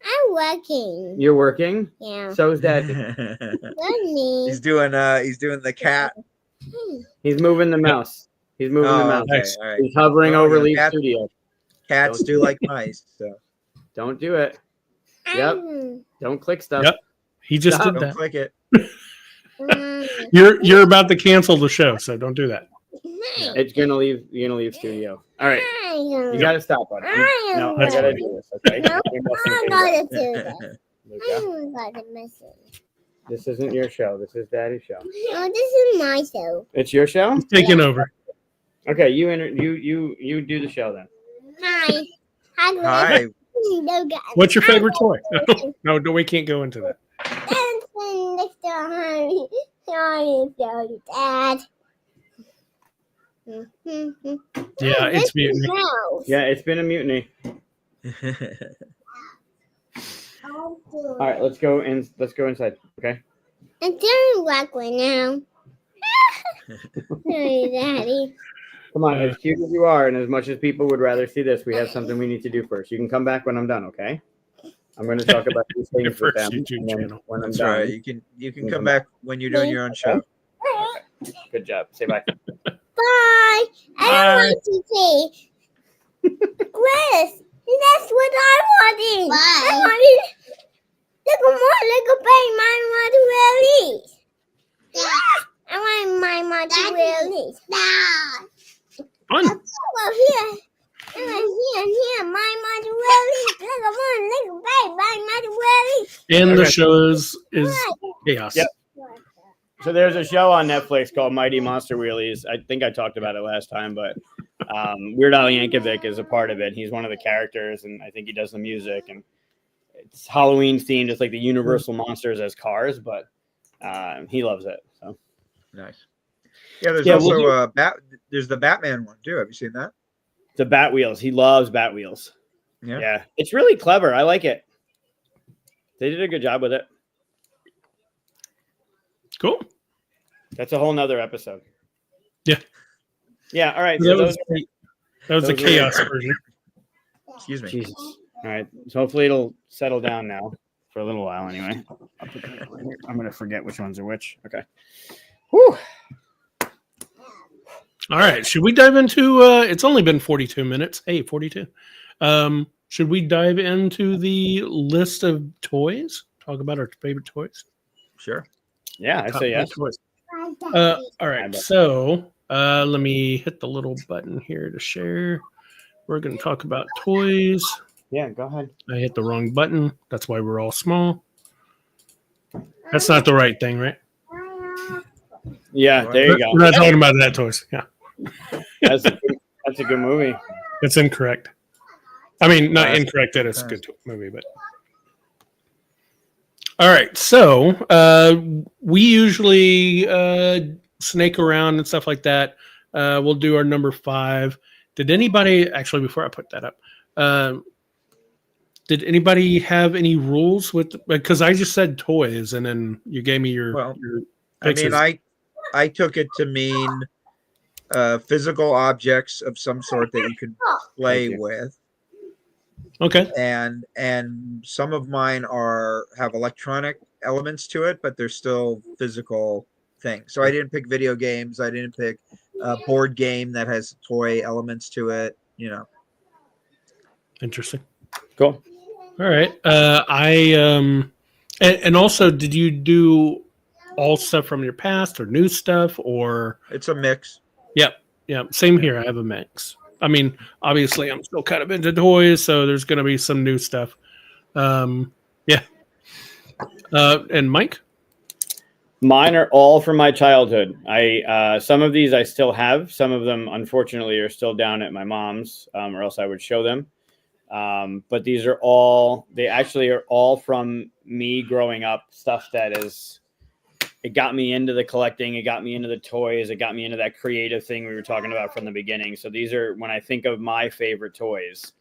I'm working. You're working. Yeah. So is Daddy. Funny. he's doing the cat. He's moving the mouse. He's moving the Oh, mouse. okay. Nice. All right. He's hovering Well, over yeah, Leaf cats- Studio. Cats Don't do do like mice. So Don't do it. Yep. Mm. Don't click stuff. Yep. He just Stop. did don't that. click it. Mm. You're about to cancel the show, so don't do that. It's gonna leave. You're gonna leave studio. All right. You I gotta stop, bud. No, I That's gotta fine. do this. Okay. No, You're messing I things up. gotta do that. Luca, I gotta miss it. this isn't your show. This is Daddy's show. No, this is my show. It's your show. He's taking over. Okay. You do the show then. Hi. Hi. What's your favorite toy? No, we can't go into that. Dancing next to Harry. Sorry, Dad. Yeah, it's mutiny. Yeah, it's been a mutiny. All right, let's go inside. Okay. I'm doing work right now. Sorry, Daddy. Come on, as cute as you are, and as much as people would rather see this, we have something we need to do first. You can come back when I'm done, okay? I'm going to talk about these Your things with first them. YouTube And then channel. when I'm That's done, right. You can come back when you're doing your own show. good job. Say bye. Bye. I don't want to see. Chris, that's what I wanted. I wanted. Look more, look at my Mozzarella. I want my Mozzarella. Fun. Well, here. Here, my Mozzarella. Look at my Mozzarella. And the Okay. show is chaos. Yep. So there's a show on Netflix called Mighty Monster Wheelies. I think I talked about it last time, but Weird Al Yankovic is a part of it. He's one of the characters, and I think he does the music. And it's Halloween themed, just like the Universal monsters as cars, but he loves it. So Nice. Yeah, there's Yeah, also we'll there's the Batman one too. Have you seen that? the Bat Wheels, he loves Bat Wheels. Yeah. Yeah, it's really clever. I like it. They did a good job with it. Cool. That's a whole nother episode. Yeah. Yeah. All right. So That those was the those are- chaos version. Excuse me. Jesus. All right. So hopefully it'll settle down now for a little while anyway. I'm going to forget which ones are which. Okay. Whew. All right. Should we dive into it's only been 42 minutes. Hey, 42. Should we dive into the list of toys? Talk about our favorite toys? Sure. Yeah, I'd Top say five yes. toys. All right. So let me hit the little button here to share. We're going to talk about toys. Yeah, go ahead. I hit the wrong button. That's why we're all small. That's not the right thing, right? Yeah, there you go. We're not talking about that toys. Yeah, That's a good movie. it's incorrect. I mean, not incorrect that it's a good movie, but. All right, so we usually snake around and stuff like that. We'll do our number 5. Did anybody actually before I put that up? Did anybody have any rules with? Because I just said toys, and then you gave me your. Well, your I pictures. mean, I took it to mean physical objects of some sort that you can play Thank you. with. Okay. And some of mine have electronic elements to it, but they're still physical things. So I didn't pick video games. I didn't pick a board game that has toy elements to it. You know. Interesting. Cool. All right. And also, did you do all stuff from your past or new stuff or? It's a mix. Yep. Yeah. Same here. I have a mix. I mean, obviously, I'm still kind of into toys, so there's going to be some new stuff. Yeah. And Mike? Mine are all from my childhood. Some of these I still have. Some of them, unfortunately, are still down at my mom's, or else I would show them. But these are all, they actually are all from me growing up, stuff that it got me into the collecting, it got me into the toys, it got me into that creative thing we were talking about from the beginning. So these are, when I think of my favorite toys,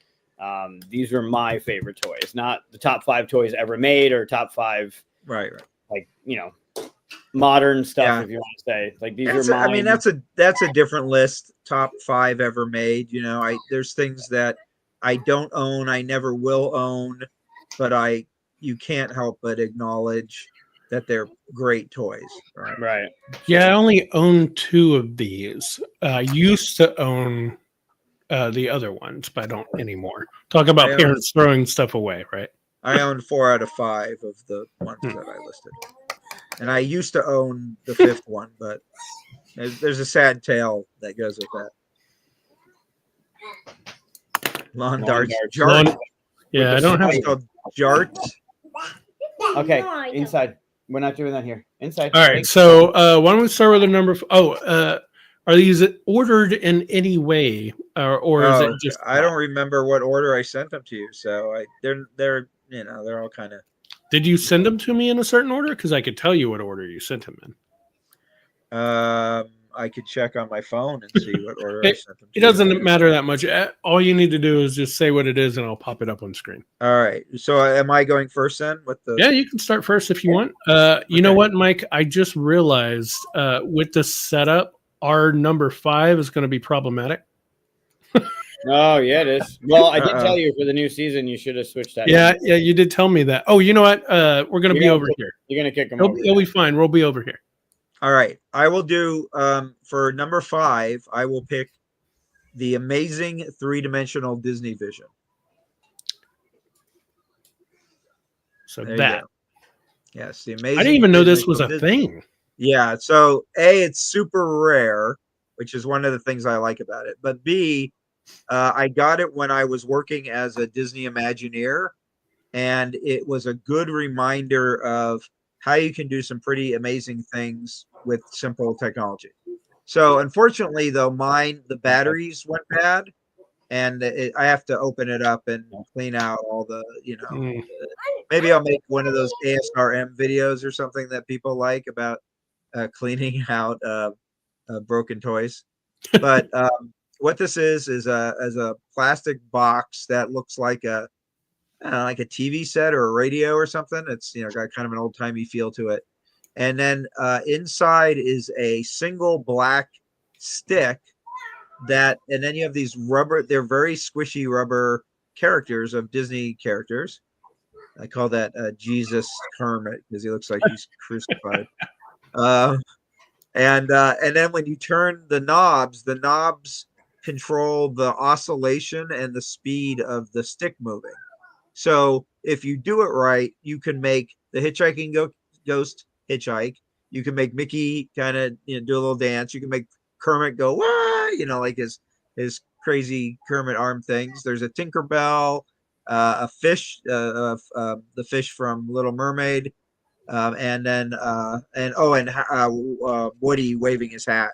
these are my favorite toys, not the top 5 toys ever made or top 5, Right. like, modern stuff, Yeah. if you want to say. Like these That's are mine. I mean, that's a different list. Top 5 ever made. There's things that I don't own, I never will own, but you can't help but acknowledge that they're great toys, right? Right. Yeah, I only own 2 of these. I used to own the other ones, but I don't anymore. Talk about parents throwing stuff away, right? I owned 4 out of 5 of the ones that I listed. And I used to own the 5th one, but there's a sad tale that goes with that. Lawn darts. Jarts. Yeah, I don't have it's called jarts. Okay, inside. We're not doing that here. Inside. All right, so why don't we start with the number? Are these ordered in any way, or is it just? I don't remember what order I sent them to you, so they're all kind of. Did you send them to me in a certain order? Because I could tell you what order you sent them in. I could check on my phone and see what order I sent them to. It doesn't matter that much. All you need to do is just say what it is, and I'll pop it up on screen. All right. So am I going first then? Yeah, you can start first if you want. You know what, Mike? I just realized with the setup, our number 5 is going to be problematic. Oh, yeah, it is. Well, I did tell you for the new season you should have switched that. Yeah, you did tell me that. Oh, you know what? We're going to be over here. You're going to kick him over. It'll be fine. We'll be over here. All right. I will do for number 5, I will pick the amazing 3-dimensional Disney Vision. So that. Yes, the amazing. I didn't even know this was a thing. Yeah. So A, it's super rare, which is one of the things I like about it. But B, I got it when I was working as a Disney Imagineer, and it was a good reminder of how you can do some pretty amazing things with simple technology. So unfortunately, though, the batteries went bad, and I have to open it up and clean out all the, maybe I'll make one of those ASRM videos or something that people like about cleaning out broken toys. But what this is a plastic box that looks like a TV set or a radio or something. It's got kind of an old timey feel to it, and then inside is a single black stick and then you have these rubber. They're very squishy rubber characters of Disney characters. I call that Jesus Kermit because he looks like he's crucified. And then when you turn the knobs control the oscillation and the speed of the stick moving. So if you do it right, you can make the hitchhiking ghost hitchhike. You can make Mickey kind of do a little dance. You can make Kermit go wah, like his crazy Kermit arm things. There's a Tinkerbell, a fish, the fish from Little Mermaid, and then Woody waving his hat.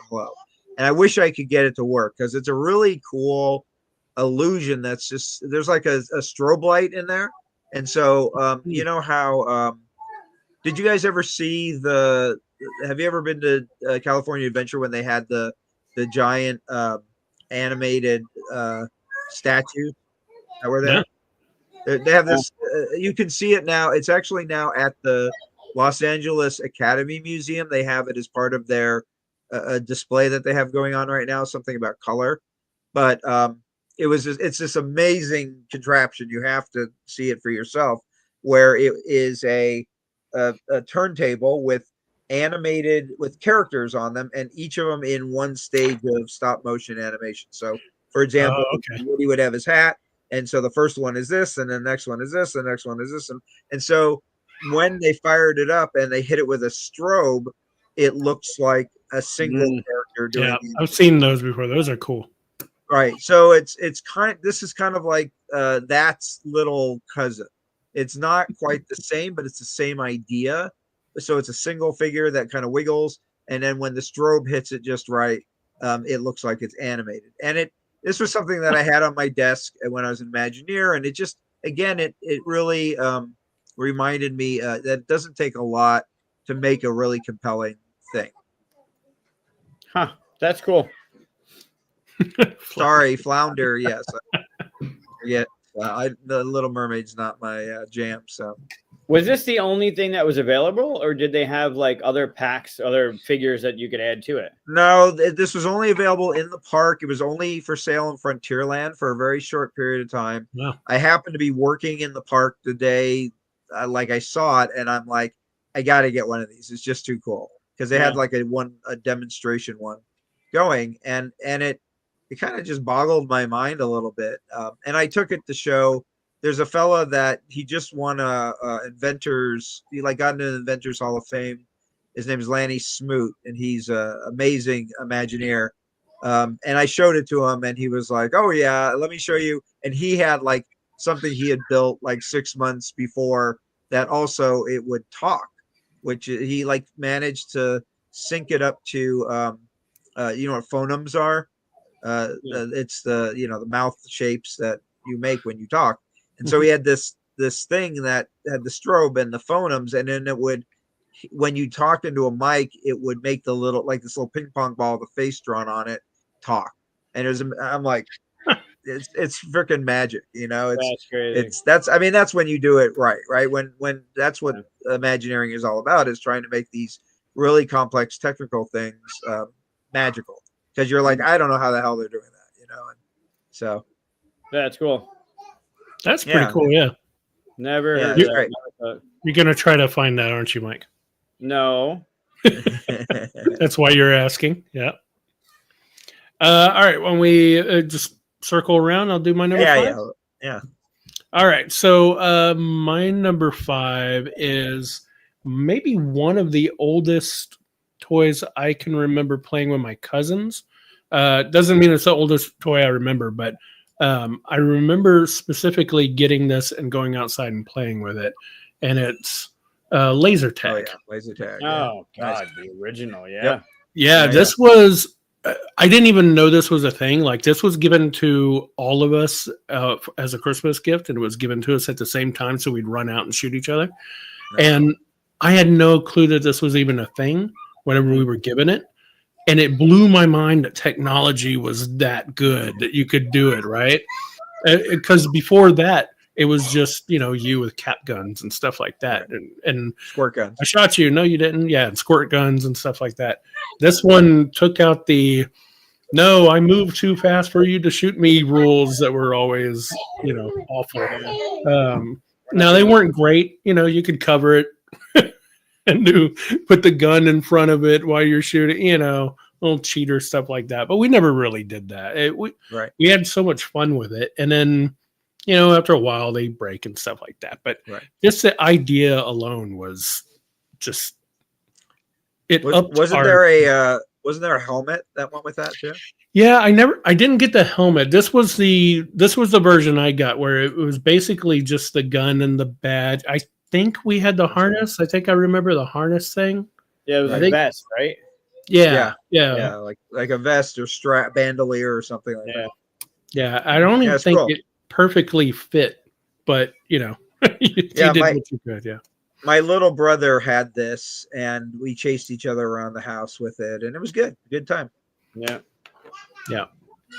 Hello. And I wish I could get it to work because it's a really cool illusion. That's just there's like a strobe light in there, and so you know how did you guys ever see have you ever been to California Adventure when they had the giant animated statue that were there? Yeah. They have this. You can see it now. It's actually now at the Los Angeles Academy Museum. They have it as part of their display that they have going on right now. Something about color, but it's this amazing contraption. You have to see it for yourself. Where it is a turntable with characters on them, and each of them in one stage of stop motion animation. So, for example, Woody would have his hat, and so the first one is this, and the next one is this, and the next one is this, and so when they fired it up and they hit it with a strobe, it looks like a single character doing. Yeah, I've seen those before. Those are cool. Right. So this is kind of like that's little cousin. It's not quite the same, but it's the same idea. So it's a single figure that kind of wiggles, and then when the strobe hits it just right, it looks like it's animated. And this was something that I had on my desk when I was an Imagineer, and it just it really reminded me that it doesn't take a lot to make a really compelling thing. Huh? That's cool. Sorry, Flounder. Yes, yeah. The Little Mermaid's not my jam. So, Was this the only thing that was available, or did they have like other packs, other figures that you could add to it? No, this was only available in the park. It was only for sale in Frontierland for a very short period of time. Wow. I happened to be working in the park the day like I saw it, and I'm like, I got to get one of these. It's just too cool because they had like a demonstration one going, and it kind of just boggled my mind a little bit. And I took it to show. There's a fella that he just won inventors. He like got into the Inventors Hall of Fame. His name is Lanny Smoot, and he's an amazing Imagineer. And I showed it to him, and he was like, "Oh yeah, let me show you." And he had like something he had built like 6 months before that. Also, it would talk, which he like managed to sync it up to. You know what phonemes are? It's the the mouth shapes that you make when you talk. And so he had this thing that had the strobe and the phonemes, and then it would, when you talked into a mic, it would make the little like this little ping pong ball with a face drawn on it talk. And I'm like, it's freaking magic, That's crazy. That's when you do it right? When that's what Imagineering is all about, is trying to make these really complex technical things magical. Because you're like, I don't know how the hell they're doing that, and so that's cool. That's pretty cool. Yeah. Never heard that. Right. You're gonna try to find that, aren't you, Mike? No. That's why you're asking. Yeah. All right. When we just circle around, I'll do my number 5. Yeah. All right. So my number 5 is maybe one of the oldest toys I can remember playing with my cousins. Doesn't mean it's the oldest toy I remember, but I remember specifically getting this and going outside and playing with it, and it's laser tag. Oh, yeah. Laser tag. Oh, yeah. God, the original. Yeah. Yep. Yeah, this was. I didn't even know this was a thing. Like, this was given to all of us as a Christmas gift, and it was given to us at the same time, so we'd run out and shoot each other. Nice. And I had no clue that this was even a thing whenever we were given it. And it blew my mind that technology was that good, that you could do it, right? Because before that, it was just, you with cap guns and stuff like that. And squirt guns. I shot you. No, you didn't. Yeah, and squirt guns and stuff like that. This one took out the, no, I moved too fast for you to shoot me rules that were always, awful. Now, they weren't great. You could cover it. And put the gun in front of it while you're shooting, little cheater stuff like that. But we never really did that. We had so much fun with it. And then, after a while they break and stuff like that. But just the idea alone was just wasn't there a helmet that went with that too? Yeah, I didn't get the helmet. This was the version I got, where it was basically just the gun and the badge. I think we had the harness. I think I remember the harness thing. Yeah, it was a vest, right? Yeah, like a vest or strap, bandolier or something like that. Yeah, I don't even think it perfectly fit, but you did what you could. Yeah, my little brother had this, and we chased each other around the house with it, and it was good. Good time. Yeah.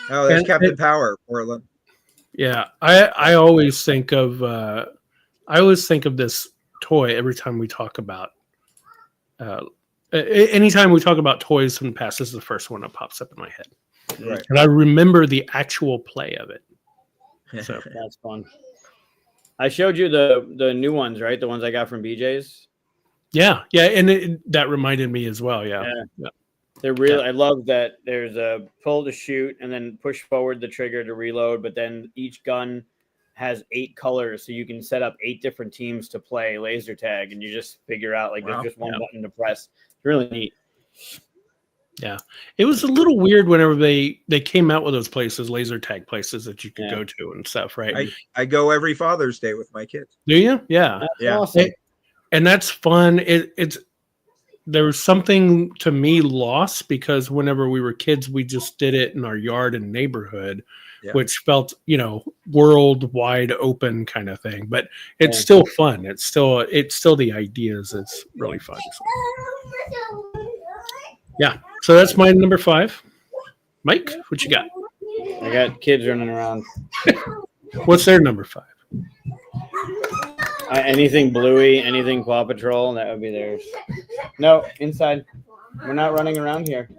Oh, there's Captain Power, Portland. Yeah, I always think of this toy every time we talk about. Anytime we talk about toys from the past, this is the first one that pops up in my head. Right. And I remember the actual play of it. So that's fun. I showed you the new ones, right? The ones I got from BJ's. Yeah, and that reminded me as well. Yeah. They're really. I love that there's a pull to shoot and then push forward the trigger to reload, but then each gun has 8 colors, so you can set up 8 different teams to play laser tag, and you just figure out there's just one button to press. It's really neat. Yeah, it was a little weird whenever they came out with those places, laser tag places that you could go to and stuff, right? I go every Father's Day with my kids. Do you? Yeah, that's awesome. And that's fun. There was something to me lost because whenever we were kids, we just did it in our yard and neighborhood, which felt, worldwide open kind of thing. But it's still fun. It's still the ideas. It's really fun. So. Yeah. So that's my number 5. Mike, what you got? I got kids running around. What's their number 5? Anything Bluey, anything Paw Patrol, that would be theirs. No, inside. We're not running around here.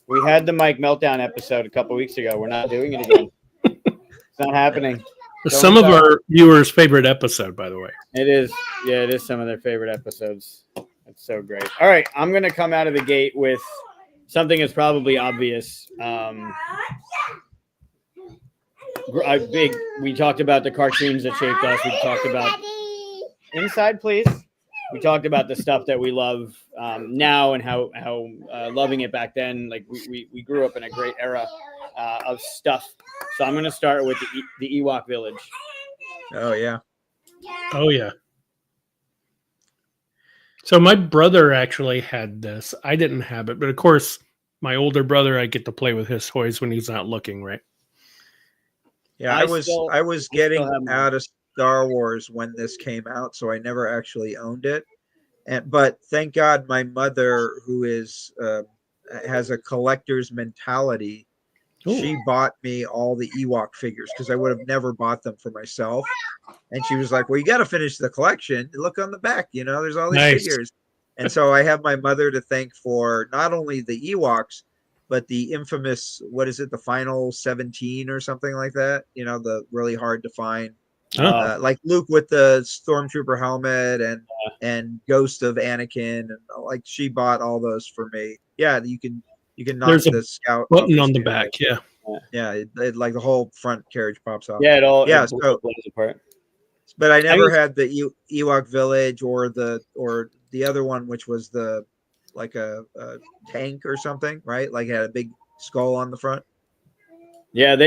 We had the Mike Meltdown episode a couple weeks ago. We're not doing it again. It's not happening. Some of our viewers' favorite episode, by the way. It is. Yeah, it is some of their favorite episodes. It's so great. All right, I'm going to come out of the gate with something that's probably obvious. We talked about the cartoons that shaped us. We talked about inside, please. We talked about the stuff that we love now and how loving it back then. Like we grew up in a great era of stuff. So I'm going to start with the Ewok Village. Oh yeah. Oh yeah. So my brother actually had this. I didn't have it, but of course, my older brother, I get to play with his toys when he's not looking, right? Yeah, I was getting out of Star Wars when this came out, so I never actually owned it. But thank God my mother, who is has a collector's mentality, she bought me all the Ewok figures because I would have never bought them for myself. And she was like, "Well, you got to finish the collection. Look on the back, there's all these figures." And so I have my mother to thank for not only the Ewoks, but the infamous, what is it, the Final 17 or something like that? The really hard to find. Like Luke with the Stormtrooper helmet and Ghost of Anakin, and like she bought all those for me. Yeah, you can knock There's the Scout button on the back. Yeah, it, like the whole front carriage pops off. Yeah, it all so plays apart. But I never had the Ewok Village or the other one, which was like a tank or something, right? Like it had a big skull on the front. Yeah,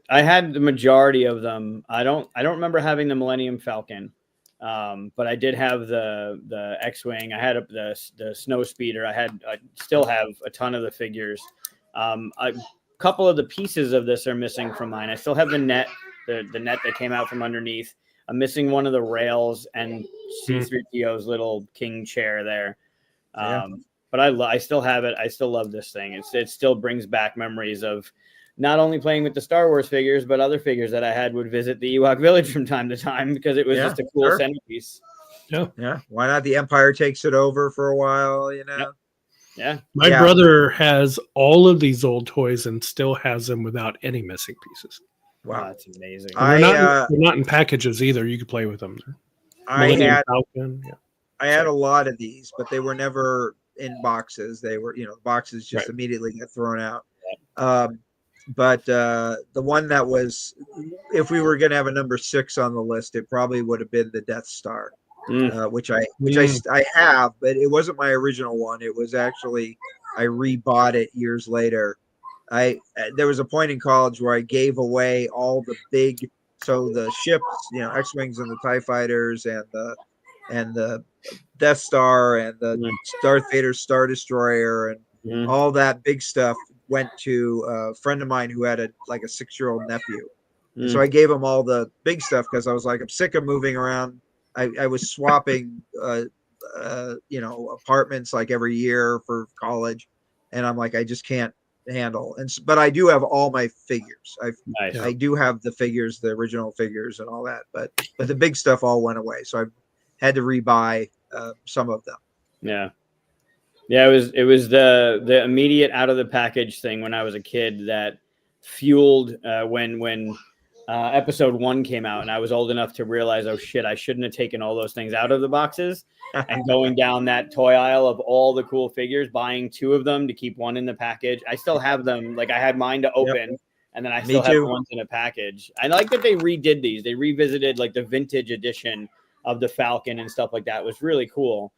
I had the majority of them. I don't remember having the Millennium Falcon, but I did have the X-wing. I had the Snow Speeder. I still have a ton of the figures. A couple of the pieces of this are missing from mine. I still have the net that came out from underneath. I'm missing one of the rails and C-3PO's little king chair there. But I still have it. I still love this thing. It still brings back memories of not only playing with the Star Wars figures, but other figures that I had would visit the Ewok Village from time to time because it was just a cool centerpiece. Yeah. Why not? The Empire takes it over for a while, Yeah. My brother has all of these old toys and still has them without any missing pieces. Wow, that's amazing. They're not in packages either. You could play with them. I had a lot of these, but they were never in boxes. They were, boxes just immediately get thrown out. But the one that was, if we were going to have a number 6 on the list, it probably would have been the Death Star, which I have, but it wasn't my original one. It was actually, I rebought it years later. There was a point in college where I gave away all the the ships, X-Wings and the TIE Fighters and the Death Star and the Darth Vader Star Destroyer and all that big stuff went to a friend of mine who had a 6-year-old nephew. So I gave him all the big stuff because I was like, I'm sick of moving around. I was swapping, apartments like every year for college. And I'm like, I just can't handle. But I do have all my figures. I do have the figures, the original figures and all that, but the big stuff all went away. So I had to rebuy some of them. Yeah. It was the immediate out of the package thing when I was a kid that fueled when episode 1 came out and I was old enough to realize, oh shit, I shouldn't have taken all those things out of the boxes and going down that toy aisle of all the cool figures, buying 2 of them to keep one in the package. I still have them. Like I had mine to open and then I still have the ones in a package. I like that they redid these. They revisited like the vintage edition of the Falcon and stuff like that. It was really cool.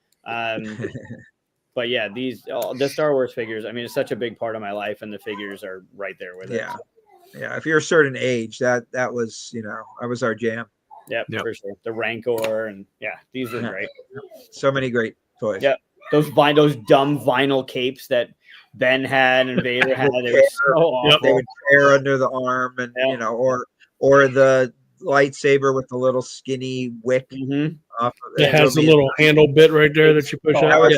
But yeah, the Star Wars figures, I mean, it's such a big part of my life and the figures are right there with it. Yeah. If you're a certain age, that was, I was our jam. Yep, for sure. The Rancor and these are great. So many great toys. Yeah. Those dumb vinyl capes that Ben had and Vader had, they were so awful. They would tear under the arm and or the lightsaber with the little skinny wick off of it. It has a little handle bit right there that you push out.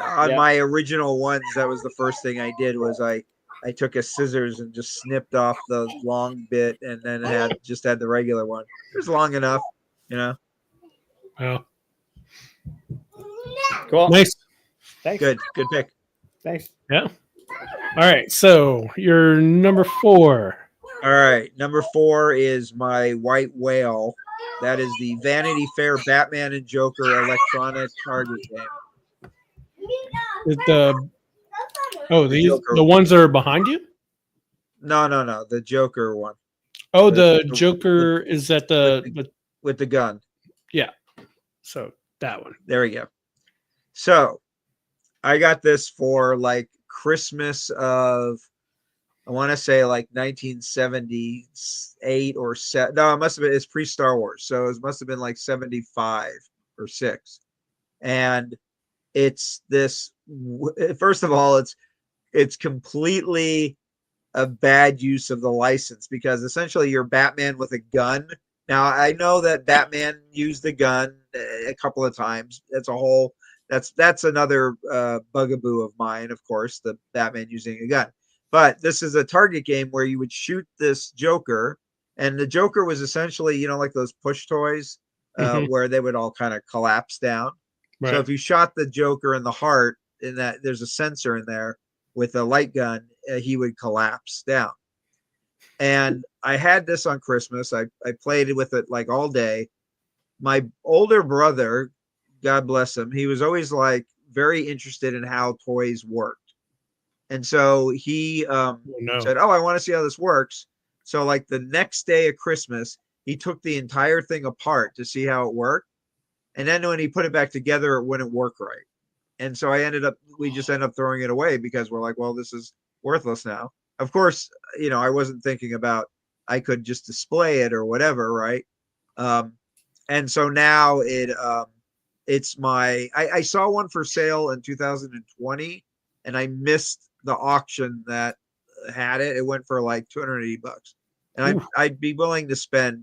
On my original ones, that was the first thing I did was I took a scissors and just snipped off the long bit and then had the regular one. It was long enough, Wow. Cool. Nice. Thanks. Good pick. Thanks. Yeah. All right. So your number 4. All right, number 4 is my white whale. That is the Vanity Fair Batman and Joker electronic target game. Is these Joker. the ones that are behind you? No, the Joker one. Oh, the Joker is at with the gun. Yeah. So that one. There we go. So I got this for like Christmas of, I want to say like 1978 or set. No, it must have been, it's pre-Star Wars. So it must have been like 75 or 6. And it's this, first of all, it's completely a bad use of the license, because essentially you're Batman with a gun. Now I know that Batman used the gun a couple of times. That's another bugaboo of mine, of course, the Batman using a gun. But this is a target game where you would shoot this Joker, and the Joker was essentially, like those push toys where they would all kind of collapse down. Right. So if you shot the Joker in the heart, in that there's a sensor in there with a light gun, he would collapse down. And I had this on Christmas. I played with it like all day. My older brother, God bless him, he was always like very interested in how toys worked. And so he said, "Oh, I want to see how this works." So like the next day of Christmas, he took the entire thing apart to see how it worked. And then when he put it back together, it wouldn't work right. And so we just ended up throwing it away, because we're like, well, this is worthless now. Of course, I wasn't thinking about I could just display it or whatever, right? And so now it's I saw one for sale in 2020, and I missed the auction that had it. It went for like $280, and I'd be willing to spend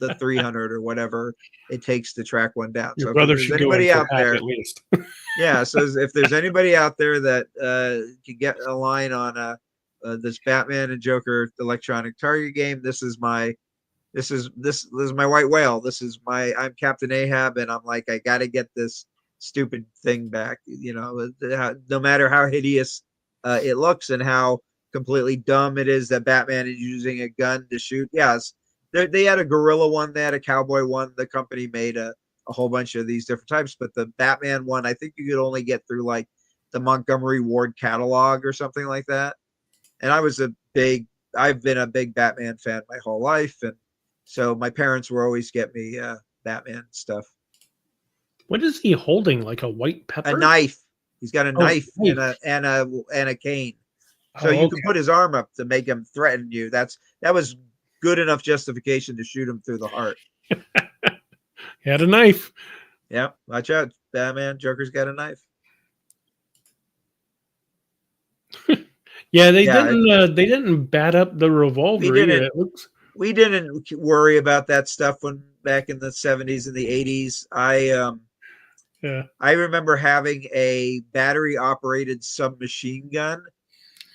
the 300 or whatever it takes to track one down. Your so brother if there's should anybody go out there at least. Yeah, so if there's anybody out there that can get a line on this Batman and Joker electronic target game, this is my white whale. I'm Captain Ahab, and I'm like, I got to get this stupid thing back. No matter how hideous it looks and how completely dumb it is that Batman is using a gun to shoot. Yes, they had a gorilla one, they had a cowboy one. The company made a whole bunch of these different types, but the Batman one, I think you could only get through like the Montgomery Ward catalog or something like that. And I've been a big Batman fan my whole life, and so my parents were always get me Batman stuff. What is he holding? Like a white pepper? A knife. He's got a knife and a cane. So you can put his arm up to make him threaten you. That was good enough justification to shoot him through the heart. He had a knife. Yeah, watch out, Batman. Joker's got a knife. Yeah, they didn't bat up the revolver either. We didn't worry about that stuff when back in the 70s and the 80s. I remember having a battery operated submachine gun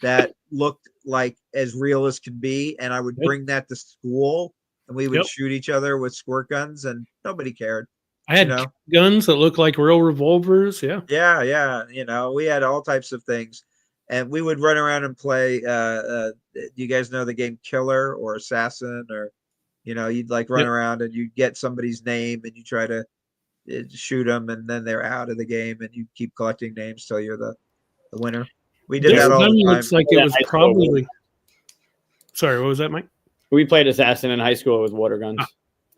that looked like as real as can be, and I would bring that to school, and we would shoot each other with squirt guns, and nobody cared. I had guns that looked like real revolvers. Yeah. We had all types of things, and we would run around and play. Do you guys know the game Killer or Assassin? Or you'd like run around and you get somebody's name and you try to shoot them, and then they're out of the game, and you keep collecting names till you're the winner. We did that all the time. Looks like it was probably. Sorry, what was that, Mike? We played Assassin in high school with water guns.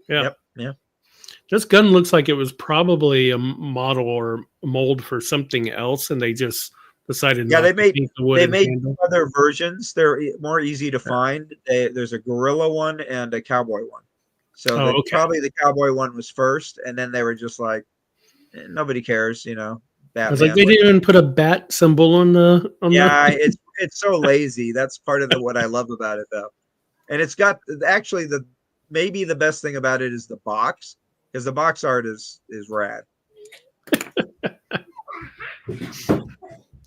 Yeah. Yep. This gun looks like it was probably a model or mold for something else, and they just decided. Yeah, they made other versions. They're more easy to find. There's a gorilla one and a cowboy one. So probably the cowboy one was first, and then they were just like, nobody cares, I was like, they didn't even put a bat symbol on the. It's so lazy. That's part of what I love about it, though. And it's got actually maybe the best thing about it is the box, because the box art is rad.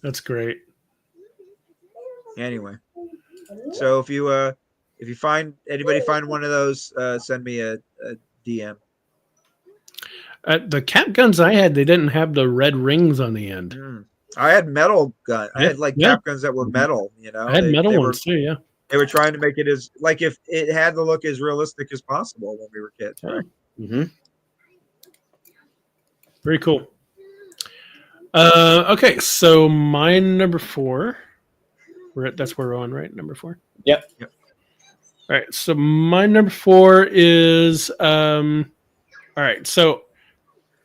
That's great. Anyway, so if you find one of those, send me a DM. The cap guns I had, they didn't have the red rings on the end. I had metal gun. I had cap guns that were metal. I had metal ones too. Yeah, they were trying to make it as if it had to look as realistic as possible when we were kids. Right? Mm-hmm. Very cool. Okay, so my number 4. That's where we're on, right? Number 4. Yep. All right. So my number 4 is all right. So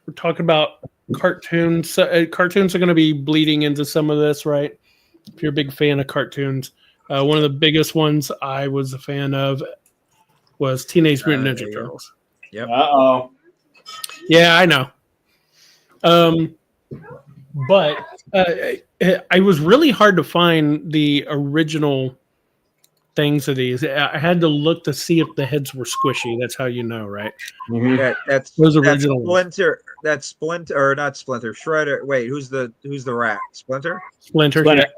we're talking about cartoons. Cartoons are going to be bleeding into some of this, right? If you're a big fan of cartoons, one of the biggest ones I was a fan of was Teenage Mutant Ninja Turtles. Yep. Uh-oh. Yeah, I know. But I was really hard to find the original things of these. I had to look to see if the heads were squishy. That's how you know, right? Mm-hmm. That's those original Splinter. That's Splinter, or not Splinter. Shredder. Wait, who's the rat? Splinter. Splinter. Splinter. Yeah.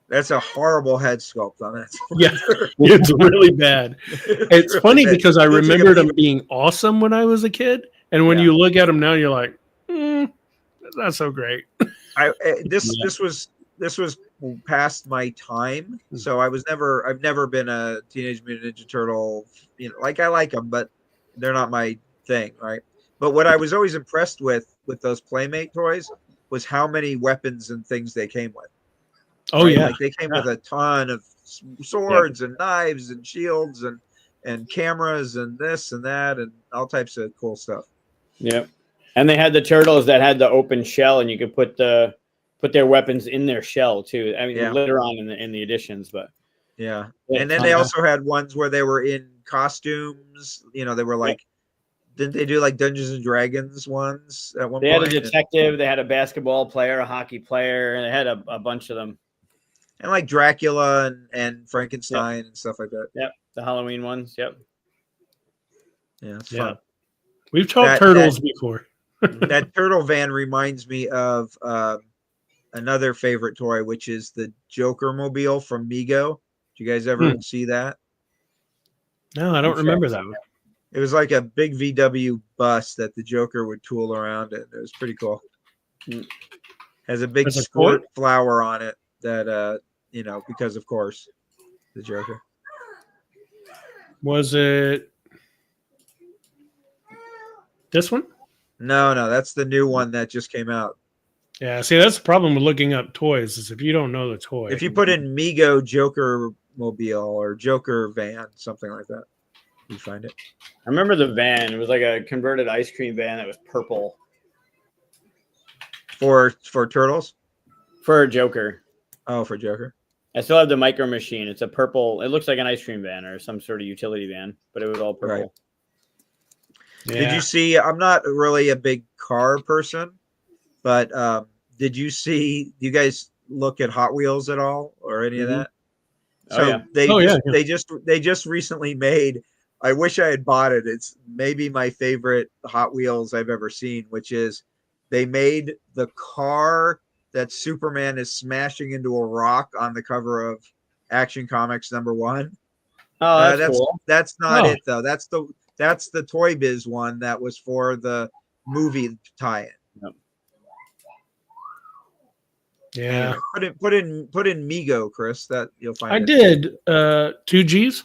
That's a horrible head sculpt on that. Yeah, it's really bad. It's really funny because I remembered them being awesome when I was a kid, and when you look at them now, you're like, not so great. This was past my time, so I've never been a Teenage Mutant Ninja Turtle. I like them, but they're not my thing, right? But what I was always impressed with those Playmate toys was how many weapons and things they came with. Oh right? Yeah, they came with a ton of swords and knives and shields and cameras and this and that and all types of cool stuff. Yep. And they had the turtles that had the open shell, and you could put their weapons in their shell too. I mean, later on in the editions, but and then they also had ones where they were in costumes. They were didn't they do Dungeons and Dragons ones at one point? They had a detective, they had a basketball player, a hockey player, and they had a bunch of them. And Dracula and Frankenstein and stuff like that. Yep, the Halloween ones. Yep. Yeah, it's fun. We've talked turtles before. That turtle van reminds me of another favorite toy, which is the Joker mobile from Mego. Did you guys ever see that? No, I don't remember that one. It was like a big VW bus that the Joker would tool around in. It was pretty cool. Has a big squirt flower on it that because of course the Joker. Was it this one? No, that's the new one that just came out. Yeah, see, that's the problem with looking up toys is if you don't know the toy. If you put in Mego Joker mobile or Joker van, something like that, you find it. I remember the van. It was like a converted ice cream van that was purple. For turtles? For Joker. Oh, for Joker. I still have the micro machine. It's a purple. It looks like an ice cream van or some sort of utility van, but it was all purple. Right. Yeah. Did you see? I'm not really a big car person, but did you see? Do you guys look at Hot Wheels at all or any of that? So they just recently made. I wish I had bought it. It's maybe my favorite Hot Wheels I've ever seen, which is they made the car that Superman is smashing into a rock on the cover of Action Comics #1. Oh, that's cool. That's not it though. That's the Toy Biz one that was for the movie tie-in. Yep. Yeah. Put in Mego, Chris. That you'll find. I did 2 G's.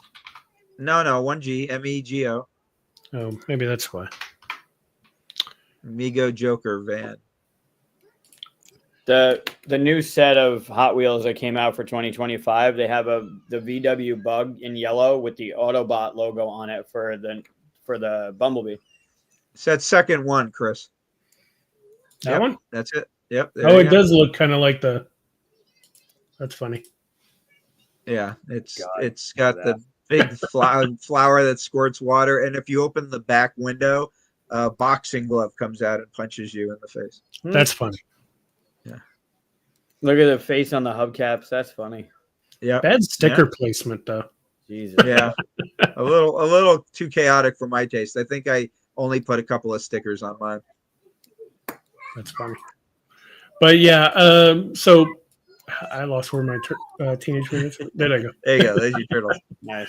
No, 1 G, MEGO. Oh, maybe that's why. Mego Joker van. The new set of Hot Wheels that came out for 2025, they have the VW Bug in yellow with the Autobot logo on it for the Bumblebee. It's that second one, Chris. That one? That's it. Yep. Oh, it does look kind of like the. That's funny. Yeah, it's got the big flower that squirts water, and if you open the back window, a boxing glove comes out and punches you in the face. That's funny. Yeah. Look at the face on the hubcaps. That's funny. Yeah. Bad sticker placement though. Jesus. Yeah. a little too chaotic for my taste. I think I only put a couple of stickers on mine. That's funny. But yeah, so I lost where my Teenage Mutant. There I go. There you go. There's your turtle. Nice.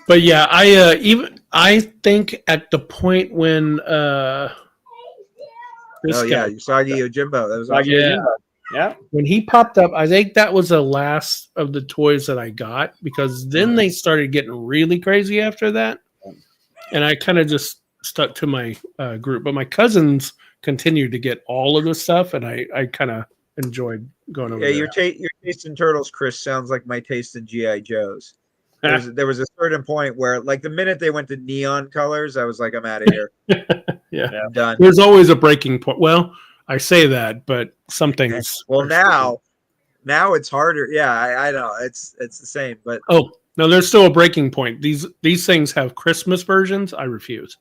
But yeah, I think at the point when This guy. Usagi Yojimbo. That was awesome. Yeah. When he popped up, I think that was the last of the toys that I got, because then they started getting really crazy after that. And I kind of just stuck to my group. But my cousins continued to get all of the stuff, and I kind of enjoyed going over there. Your taste in Turtles, Chris, sounds like my taste in G.I. Joes. There was a certain point where, like, the minute they went to neon colors, I was like, I'm out of here. I'm done. There's always a breaking point. Well, I say that, but some things. Well, now it's harder. Yeah, I know it's the same, but no, there's still a breaking point. These things have Christmas versions. I refuse.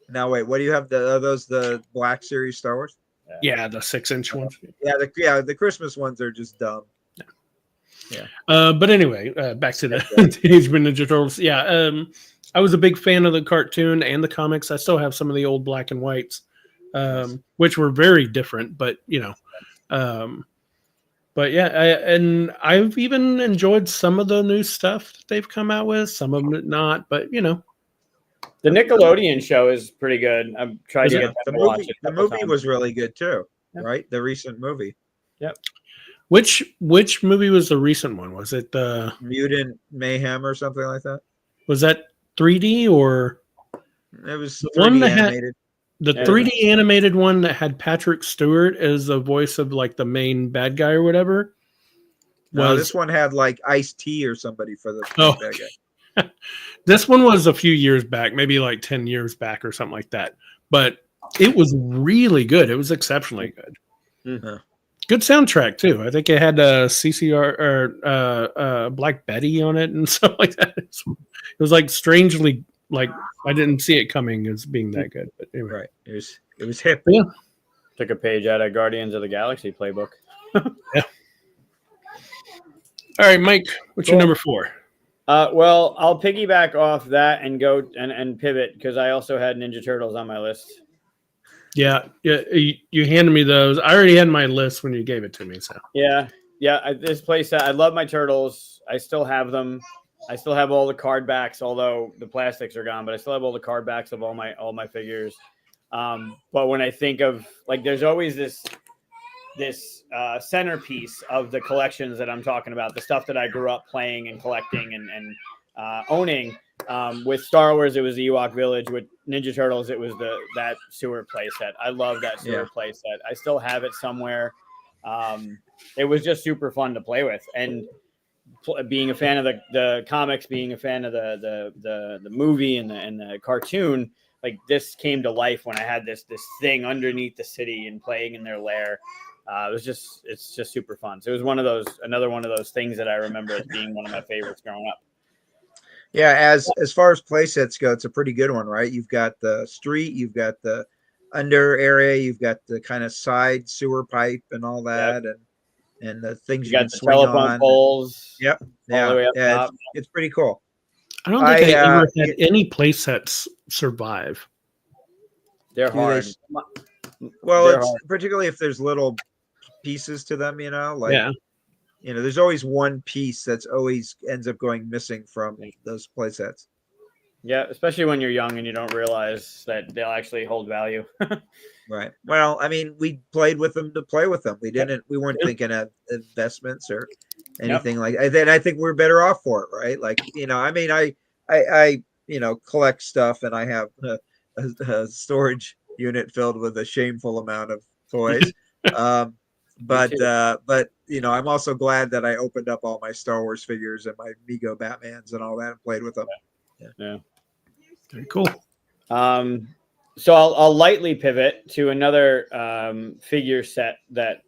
Now wait, what do you have? The Black Series Star Wars? Yeah, the 6-inch ones. Yeah, the Christmas ones are just dumb. Yeah. But anyway, back to the Teenage Mutant Ninja Turtles. Yeah, I was a big fan of the cartoon and the comics. I still have some of the old black and whites, which were very different, but but yeah, I've even enjoyed some of the new stuff that they've come out with. Some of them not, but the Nickelodeon show is pretty good. I've tried to get the movie. Watch it. The movie was really good too, right? The recent movie. Yep. Which movie was the recent one? Was it the Mutant Mayhem or something like that? Was that 3D or it was the one that animated? The 3D animated one that had Patrick Stewart as the voice of like the main bad guy or whatever. No, this one had like Ice-T or somebody for the bad guy. This one was a few years back, maybe like 10 years back or something like that. But it was really good. It was exceptionally good. Mm-hmm. Good soundtrack too. I think it had CCR or Black Betty on it and stuff like that. It was like strangely, like I didn't see it coming as being that good. But anyway, right? It was hip. Yeah. Took a page out of Guardians of the Galaxy playbook. Yeah. All right, Mike, what's your number 4? Well, I'll piggyback off that and go and pivot because I also had Ninja Turtles on my list. Yeah. You handed me those. I already had my list when you gave it to me. So yeah. This place, I love my turtles. I still have them. I still have all the card backs, although the plastics are gone. But I still have all the card backs of all my figures. But when I think of like, there's always this centerpiece of the collections that I'm talking about, the stuff that I grew up playing and collecting and owning. With Star Wars, it was the Ewok Village. With Ninja Turtles, it was that sewer playset. I love that sewer playset. I still have it somewhere. It was just super fun to play with, and being a fan of the comics, being a fan of the movie and the cartoon. Like this came to life when I had this thing underneath the city and playing in their lair. It's just super fun. So it was another one of those things that I remember as being one of my favorites growing up. Yeah, as far as play sets go, it's a pretty good one, right? You've got the street, you've got the under area, you've got the kind of side sewer pipe and all that, and the things you can swing on. Poles. Yep. It's pretty cool. I don't think I ever had any play sets survive. They're hard. Well, particularly if there's little pieces to them, there's always one piece that's always ends up going missing from those play sets. Yeah, especially when you're young and you don't realize that they'll actually hold value. Right. Well, I mean, we played with them to play with them. We weren't thinking of investments or anything like that. I think we're better off for it, right? Like, I collect stuff, and I have a storage unit filled with a shameful amount of toys. But I'm also glad that I opened up all my Star Wars figures and my Mego Batmans and all that and played with them. Yeah. Very cool. So I'll lightly pivot to another figure set that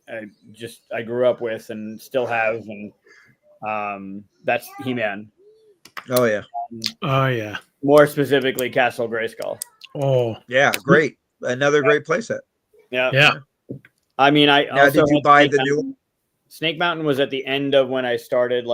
I grew up with and still have, and that's He-Man. Oh yeah. Oh yeah. More specifically, Castle Grayskull. Oh yeah, great. Another great playset. Yeah. I mean, did you buy the new one? Snake Mountain was at the end of when I started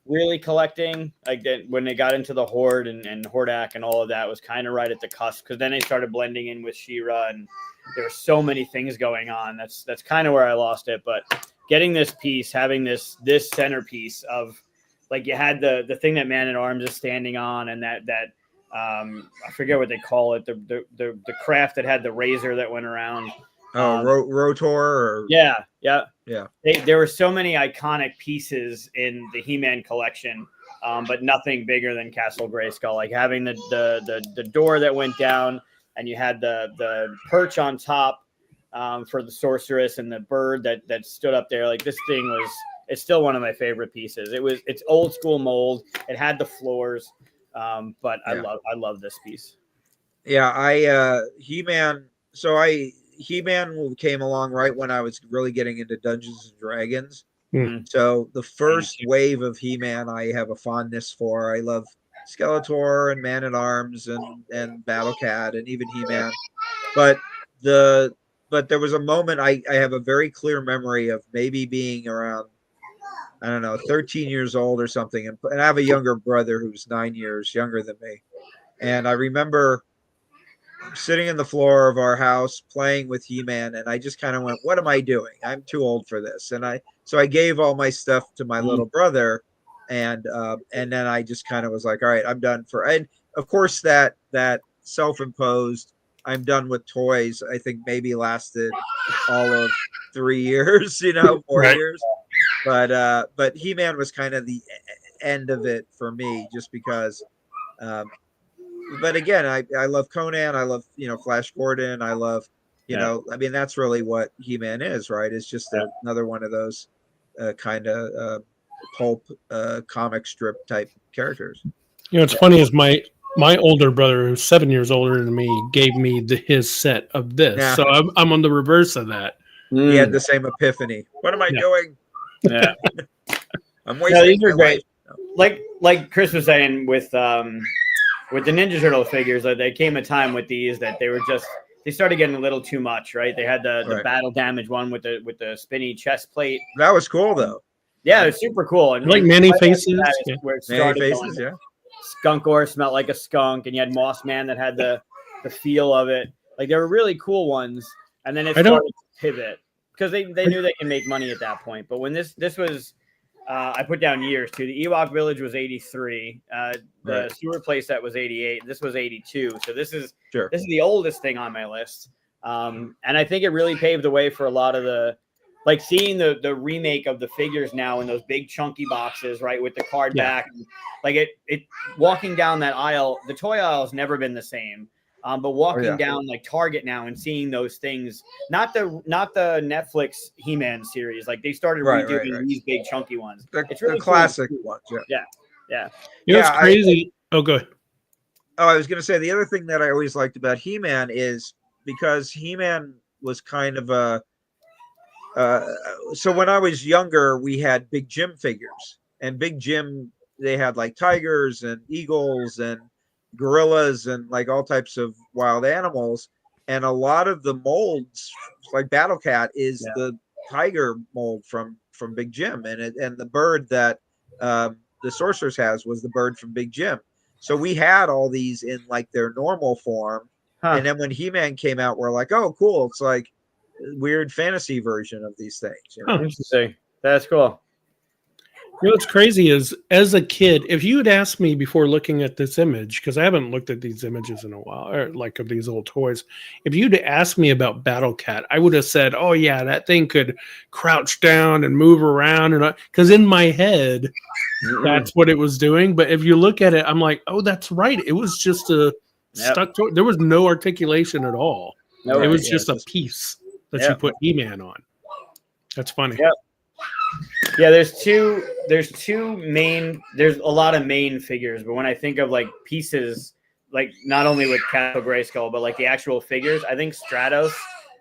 really collecting. Like when they got into the Horde and Hordak and all of that was kind of right at the cusp, because then they started blending in with She-Ra and there were so many things going on. That's kind of where I lost it. But getting this piece, having this centerpiece of, like, you had the thing that Man at Arms is standing on, and that I forget what they call it. The craft that had the razor that went around. Rotor. Or... Yeah. There were so many iconic pieces in the He-Man collection, but nothing bigger than Castle Grayskull. Like having the door that went down, and you had the perch on top for the sorceress, and the bird that stood up there. Like this thing it's still one of my favorite pieces. It's old school mold. It had the floors, but yeah. I love this piece. Yeah, He-Man. He-Man came along right when I was really getting into Dungeons and Dragons. Mm-hmm. So the first wave of He-Man I have a fondness for. I love Skeletor and Man-at-Arms and Battle Cat and even He-Man. But there was a moment I have a very clear memory of maybe being around, I don't know, 13 years old or something. And I have a younger brother who's 9 years younger than me. And I remember sitting in the floor of our house playing with He-Man, and I just kind of went, what am I doing? I'm too old for this. And so I gave all my stuff to my little brother, and then I just kind of was like, all right, I'm done and of course that self-imposed I'm done with toys, I think maybe lasted all of 3 years, 4 years. But He-Man was kind of the end of it for me, just because but again, I love Conan. I love, Flash Gordon. I love, I mean, that's really what He-Man is, right? It's just another one of those kind of pulp comic strip type characters. It's funny is my older brother, who's 7 years older than me, gave me his set of this. Yeah. So I'm on the reverse of that. He had the same epiphany. What am I doing? Yeah. I'm wasting these are great. Life. Like Chris was saying with the Ninja Turtle figures, there came a time with these that they started getting a little too much, right? They had the battle damage one with the spinny chest plate. That was cool though. Yeah, it was super cool. And like Manny Faces. Where it started Manny Faces, yeah. Skunkor smelled like a skunk, and you had Moss Man that had the feel of it. Like they were really cool ones, and then it started to pivot because they knew they can make money at that point. But when this was I put down years too. The Ewok Village was 83. The sewer playset was 88. This was 82. So this is the oldest thing on my list. And I think it really paved the way for a lot of seeing the remake of the figures now in those big chunky boxes, right, with the card back. Like it walking down that aisle, the toy aisle has never been the same. But walking down like Target now and seeing those things, not the Netflix He-Man series, like they started redoing these big chunky ones. It's really the classic ones. Yeah. It's crazy. Go ahead. Oh, I was going to say the other thing that I always liked about He-Man is because He-Man was kind of so when I was younger, we had Big Jim figures, and Big Jim, they had like tigers and eagles and gorillas and like all types of wild animals, and a lot of the molds like Battle Cat is the tiger mold from Big Jim, and the bird that the sorceress has was the bird from Big Jim. So we had all these in like their normal form, and then when He-Man came out, we're like, oh cool, it's like a weird fantasy version of these things. Interesting. That's cool. What's crazy is, as a kid, if you had asked me before looking at this image, because I haven't looked at these images in a while, or like of these old toys, if you'd asked me about Battle Cat, I would have said, oh yeah, that thing could crouch down and move around, and because in my head, that's what it was doing. But if you look at it, I'm like, oh, that's right. It was just a stuck toy. There was no articulation at all. It was just a piece that you put He-Man on. That's funny. Yep. Yeah, there's a lot of main figures, but when I think of like pieces, like not only with Castle Grayskull, but like the actual figures, I think Stratos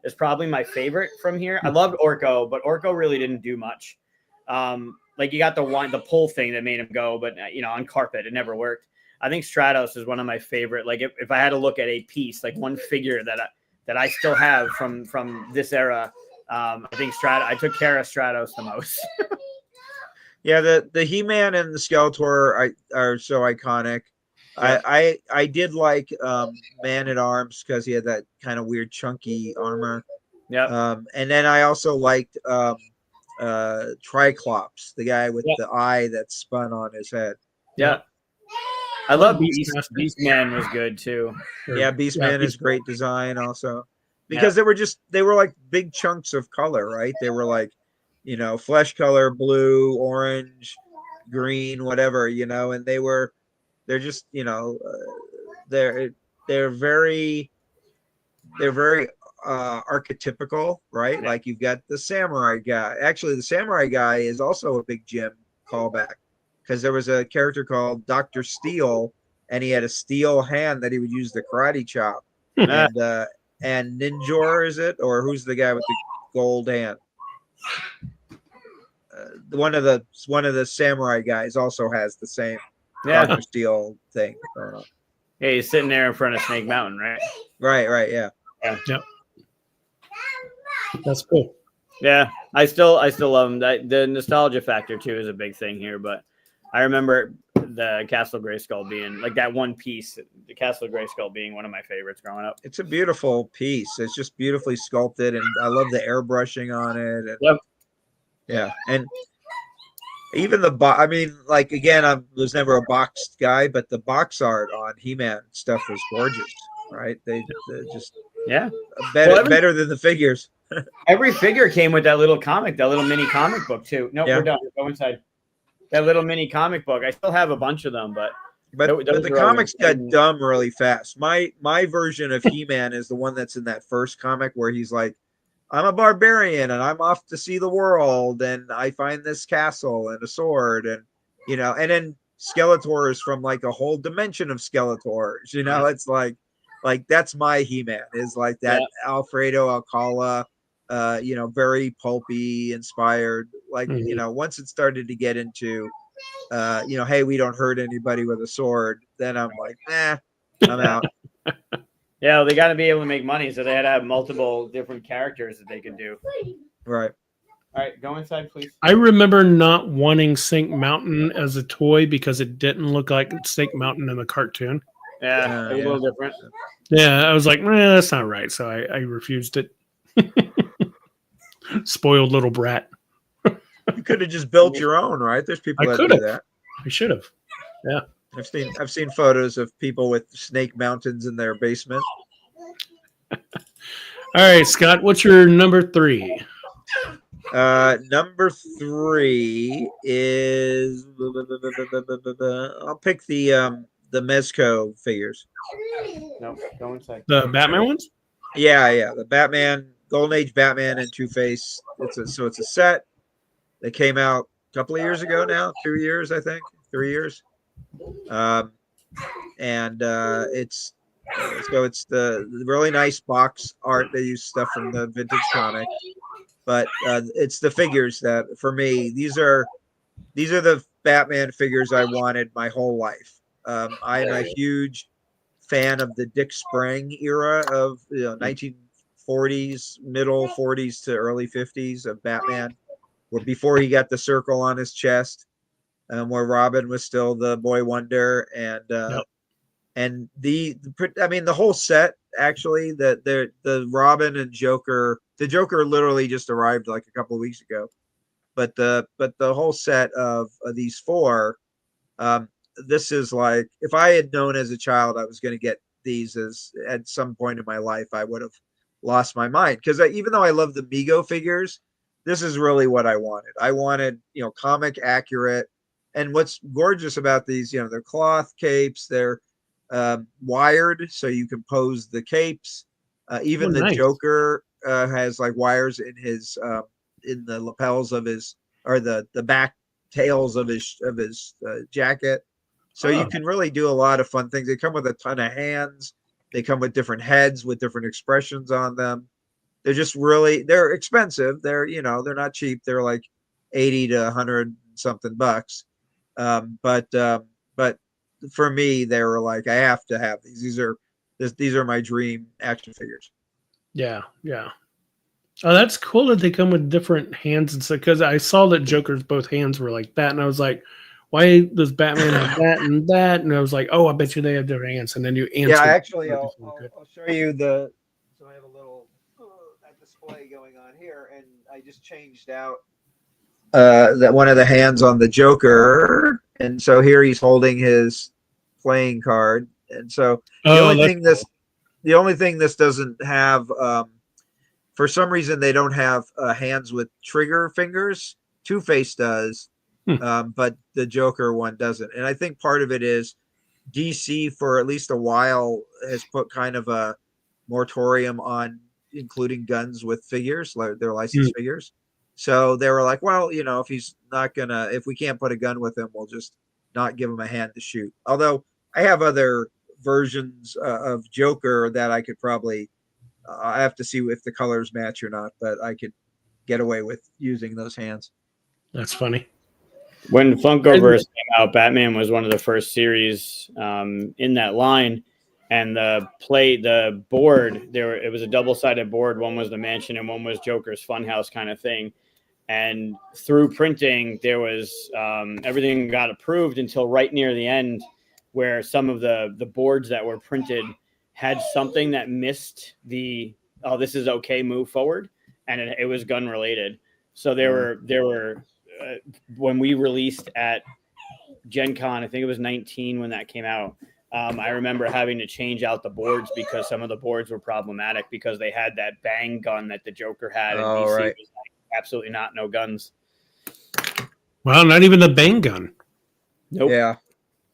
is probably my favorite from here. I loved Orko, but Orko really didn't do much. Like you got the pull thing that made him go, but on carpet it never worked. I think Stratos is one of my favorite. Like if I had to look at a piece, like one figure that I still have from this era. I think I took care of Stratos the most. Yeah, the He-Man and the Skeletor are so iconic. Yeah. I did like Man-at-Arms because he had that kind of weird chunky armor. Yeah. And then I also liked Triclops, the guy with the eye that spun on his head. Yeah. I love Beastmaster. Beastman was good too. Yeah, Beastman is Beastman. great design also. Because they were like big chunks of color, right? They were like, flesh color, blue, orange, green, whatever, and they're just, they're very archetypical, right? Yeah. Like you've got the samurai guy. Actually, the samurai guy is also a big Jim callback because there was a character called Dr. Steel, and he had a steel hand that he would use the karate chop. And Ninjor, is it, or who's the guy with the gold hand? One of the samurai guys also has the same Dr. Steel thing going on. Yeah, he's sitting there in front of Snake Mountain, right? Right, yeah. Yep. That's cool. Yeah, I still love him. The nostalgia factor too is a big thing here, but I remember the Castle Grayskull being like that one piece, the Castle Grayskull being one of my favorites growing up. It's a beautiful piece. It's just beautifully sculpted, and I love the airbrushing on it. And, Yep. Yeah, and even the box. I mean, like again, I was never a boxed guy, but the box art on He-Man stuff was gorgeous, right? They're just better than the figures. Every figure came with that little comic, that little mini comic book too. No, we're done. Go inside. That little mini comic book. I still have a bunch of them, but the comics got dumb really fast. My version of He-Man is the one that's in that first comic where he's like, I'm a barbarian and I'm off to see the world, and I find this castle and a sword, and and then Skeletor is from like a whole dimension of Skeletors. It's like that's my He-Man, is like that Alfredo Alcala, very pulpy inspired. Like once it started to get into hey, we don't hurt anybody with a sword, then I'm like, I'm out. Yeah, they got to be able to make money, so they had to have multiple different characters that they could do. Right. All right, go inside, please. I remember not wanting Snake Mountain as a toy because it didn't look like Snake Mountain in the cartoon. Yeah, it was a little different. Yeah, I was like, that's not right. So I refused it. Spoiled little brat. You could have just built your own, right? There's people that do that. I should have. Yeah. I've seen photos of people with snake mountains in their basement. All right, Scott, what's your number 3? Number 3 is I'll pick the Mezco figures. No, go inside. The Batman ones? Yeah, the Batman, Golden Age Batman and Two-Face. It's a set that came out a couple of years ago now, 2 years, I think, 3 years. It's the really nice box art. They use stuff from the vintage comic, but it's the figures that, for me, these are the Batman figures I wanted my whole life. I am a huge fan of the Dick Sprang era of 1940s, middle 40s to early 50s of Batman, where before he got the circle on his chest, where Robin was still the boy wonder, and the whole set, actually, the Robin and Joker, the Joker literally just arrived like a couple of weeks ago, but the whole set of these 4, this is like, if I had known as a child I was going to get these at some point in my life, I would have lost my mind, because even though I love the Mego figures, this is really what I wanted. I wanted comic accurate. And what's gorgeous about these, they're cloth capes, they're wired, so you can pose the capes. Even the Joker has like wires in his in the lapels of his, or the back tails of his jacket. So you can really do a lot of fun things. They come with a ton of hands. They come with different heads with different expressions on them. They're just they're expensive. They're not cheap. They're like 80 to 100 something bucks. But for me, they were like, I have to have these. These are my dream action figures. Yeah. Oh, that's cool that they come with different hands and stuff. Because I saw that Joker's both hands were like that, and I was like, why does Batman have that and that? And I was like, oh, I bet you they have different hands. And then you answer. Yeah, actually, I'll show you so I have a little display going on here, and I just changed out that one of the hands on the Joker, and so here he's holding his playing card. And so Oh, the only thing this doesn't have, for some reason, they don't have hands with trigger fingers. Two-Face does, but the Joker one doesn't. And I think part of it is DC for at least a while has put kind of a moratorium on including guns with figures, like their licensed figures. So they were like, well, if he's not gonna, if we can't put a gun with him, we'll just not give him a hand to shoot. Although I have other versions of Joker that I could probably, I have to see if the colors match or not, but I could get away with using those hands. That's funny. When Funkoverse came out, Batman was one of the first series in that line. And the board, it was a double-sided board. One was the Mansion and one was Joker's Funhouse kind of thing. And through printing, there was everything got approved until right near the end, where some of the boards that were printed had something that missed the this is okay, move forward, and it was gun related. So there were when we released at Gen Con, I think it was 19 when that came out. I remember having to change out the boards because some of the boards were problematic because they had that bang gun that the Joker had, and DC was like, absolutely not, no guns. Well, not even the bang gun. Nope. Yeah.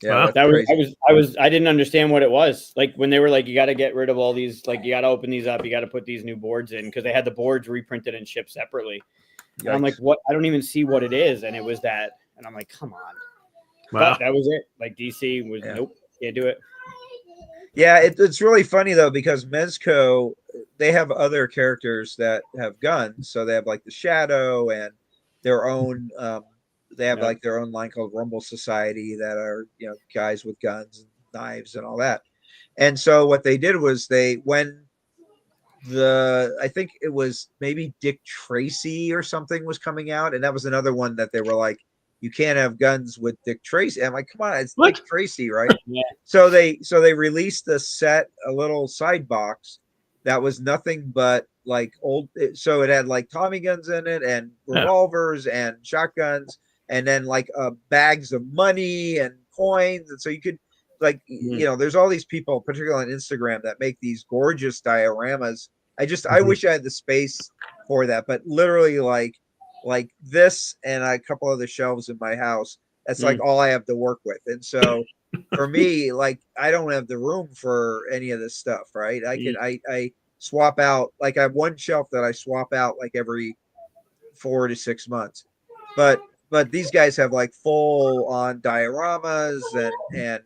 Wow. I didn't understand what it was. Like when they were like, you got to get rid of all these, like you got to open these up, you got to put these new boards in, because they had the boards reprinted and shipped separately. And I'm like, what? I don't even see what it is, and it was that, and I'm like, come on. Wow. But that was it. Like DC was nope. Can't do it. Yeah, it's really funny though, because Mezco, they have other characters that have guns. So they have like the Shadow and their own they have like their own line called Rumble Society that are, guys with guns and knives and all that. And so what they did was I think it was maybe Dick Tracy or something was coming out, and that was another one that they were like, you can't have guns with Dick Tracy. I'm like, come on, it's Dick Tracy, right? Yeah. So they released a little side box that was nothing but like old. So it had like Tommy guns in it and revolvers and shotguns, and then like bags of money and coins. And so you could there's all these people, particularly on Instagram, that make these gorgeous dioramas. I wish I had the space for that, but literally like this and a couple other shelves in my house, that's like all I have to work with. And so for me, like, I don't have the room for any of this stuff, right? I swap out, like I have one shelf that I swap out like every 4 to 6 months, but these guys have like full on dioramas and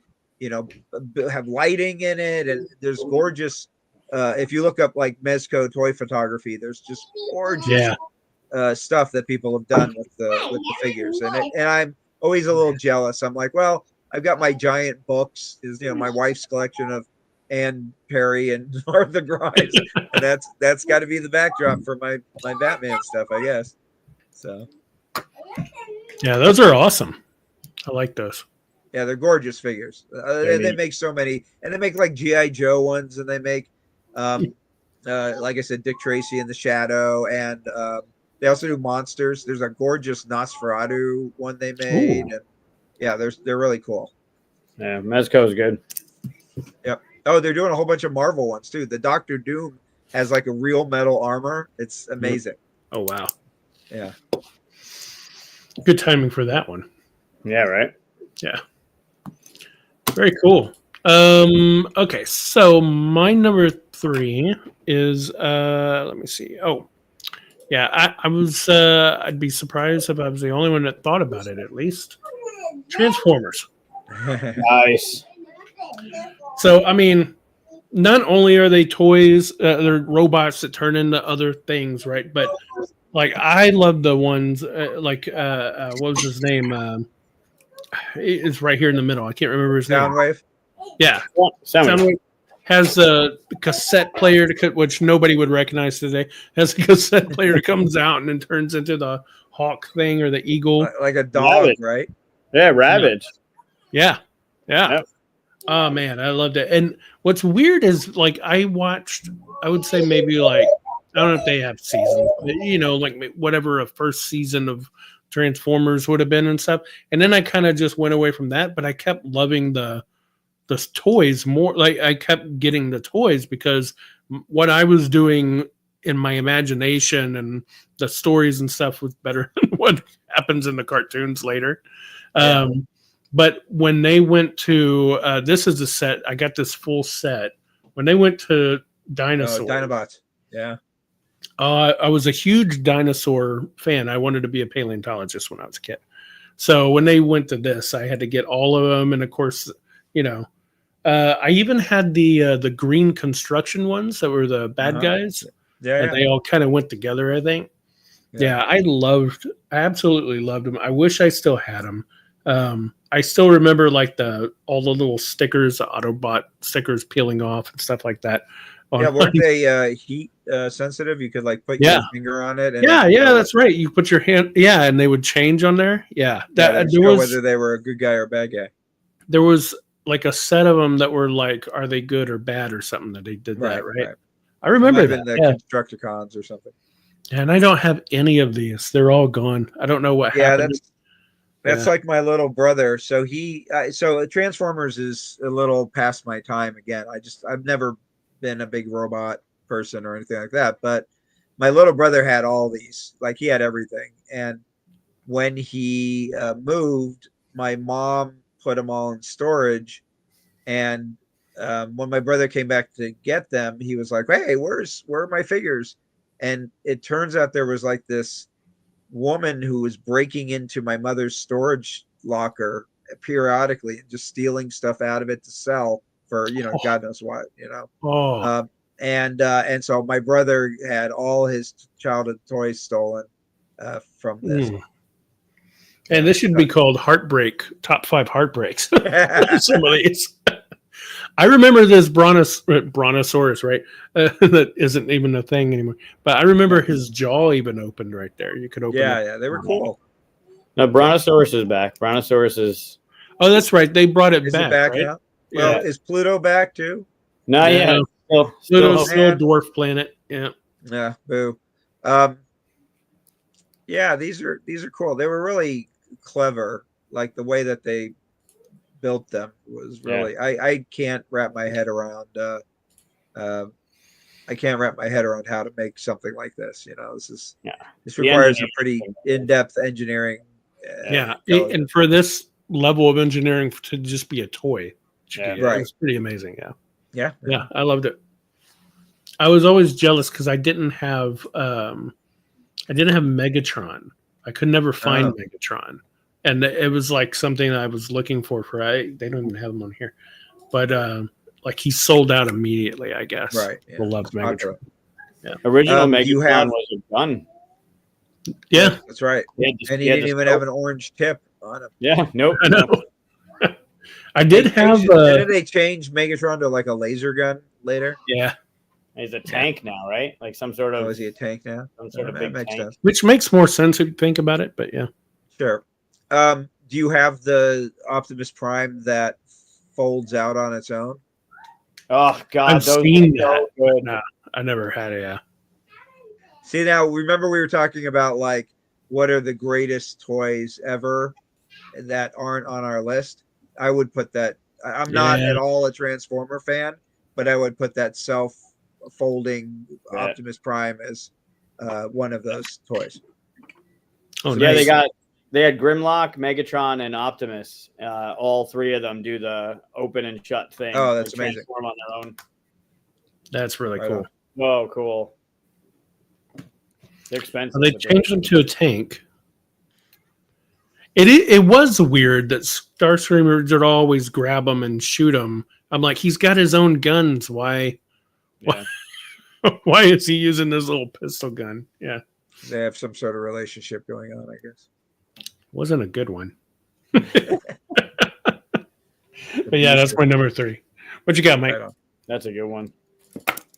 have lighting in it, and there's gorgeous if you look up like Mezco toy photography, there's just gorgeous stuff that people have done with the figures, and I'm always a little jealous. I'm like, well, I've got my giant books, is my wife's collection of Anne Perry and Martha Grimes, and that's got to be the backdrop for my Batman stuff, I guess. So yeah, those are awesome. I like those. Yeah, they're gorgeous figures. They make so many, and they make like GI Joe ones, and they make like I said, Dick Tracy and the Shadow, and they also do monsters. There's a gorgeous Nosferatu one they made. And yeah, they're really cool. Yeah, Mezco is good. Yep. Oh, they're doing a whole bunch of Marvel ones too. The Doctor Doom has like a real metal armor. It's amazing. Oh wow. Yeah. Good timing for that one. Yeah, right. Yeah. Very cool. Okay, so my number 3 is let me see. Oh, yeah, I was I'd be surprised if I was the only one that thought about it, at least. Transformers. Nice. So, I mean, not only are they toys, they're robots that turn into other things, right? But like, I love the ones what was his name? It's right here in the middle. I can't remember his name. Soundwave. Yeah, Soundwave has a cassette player which nobody would recognize today. Has a cassette player that comes out and then turns into the hawk thing or the eagle, like a dog, Ravage. Right? Yeah, Ravage. Yeah. Yep. Oh man, I loved it. And what's weird is like I would say maybe like I don't know if they have seasons, like whatever a first season of Transformers would have been and stuff. And then I kind of just went away from that, but I kept loving the the toys more. Like I kept getting the toys because what I was doing in my imagination and the stories and stuff was better than what happens in the cartoons later. But when they went to this is a set, I got this full set. When they went to Dinosaur, Dinobots. Yeah. I was a huge dinosaur fan. I wanted to be a paleontologist when I was a kid. So when they went to this, I had to get all of them. And of course, you know, I even had the green construction ones that were the bad guys. Yeah. And they all kind of went together, I think. Yeah, I absolutely loved them. I wish I still had them. I still remember like all the little stickers, the Autobot stickers peeling off and stuff like that. Weren't they heat sensitive? You could like put your finger on it. And that's right. You put your hand, and they would change on there. Yeah, there was whether they were a good guy or a bad guy. There was like a set of them that were like, are they good or bad or something that they did that, right? I remember that. The Constructicons or something. And I don't have any of these. They're all gone. I don't know what happened. That's like my little brother. So so Transformers is a little past my time again. I've never been a big robot person or anything like that. But my little brother had all these. Like he had everything. And when he moved, my mom put them all in storage. And when my brother came back to get them, he was like, "Hey, where are my figures?" And it turns out there was like this woman who was breaking into my mother's storage locker periodically and just stealing stuff out of it to sell for, God knows what, and so my brother had all his childhood toys stolen from this. And this should be called Heartbreak, Top 5 Heartbreaks. Some of these. I remember this Brontosaurus, right? That isn't even a thing anymore. But I remember his jaw even opened right there. You could open it. Yeah, they were cool. No, Brontosaurus is back. Brontosaurus is... Oh, that's right. They brought it back, right? Now? Well, is Pluto back too? Not yet. Pluto's still a dwarf planet. Yeah. Yeah, boo. Yeah, these are cool. They were really clever. Like the way that they built them was really I can't wrap my head around how to make something like this. This requires a pretty in-depth engineering. And for this level of engineering to just be a toy, it's pretty amazing. Yeah, I loved it. I was always jealous because I didn't have Megatron. I could never find Megatron. And it was like something I was looking for. They don't even have them on here, but like he sold out immediately. I guess. Right. People loved Megatron. Yeah. Original Megatron was a gun. Yeah, that's right. And he didn't even have an orange tip on him. Yeah. Nope. I know. I did have. Didn't they change Megatron to like a laser gun later? Yeah. He's a tank now, right? Like some sort of. Oh, is he a tank now? Some sort of big tank. Sense. Which makes more sense if you think about it, but yeah. Sure. Do you have the Optimus Prime that folds out on its own? Oh God, I've seen that. No, I never had it. Yeah. See, now remember we were talking about like what are the greatest toys ever that aren't on our list. I would put that. I'm not at all a Transformer fan, but I would put that self-folding Optimus Prime as one of those toys. Oh, yeah, nice. They had Grimlock, Megatron, and Optimus. All three of them do the open and shut thing. Oh, that's amazing. Transform on their own. That's really cool. Oh, cool. They're expensive. They changed them to a tank. It was weird that Starscreamers would always grab them and shoot them. I'm like, he's got his own guns. Why is he using this little pistol gun? Yeah. They have some sort of relationship going on, I guess. Wasn't a good one. But yeah, that's my number 3. What you got, Mike? That's a good one.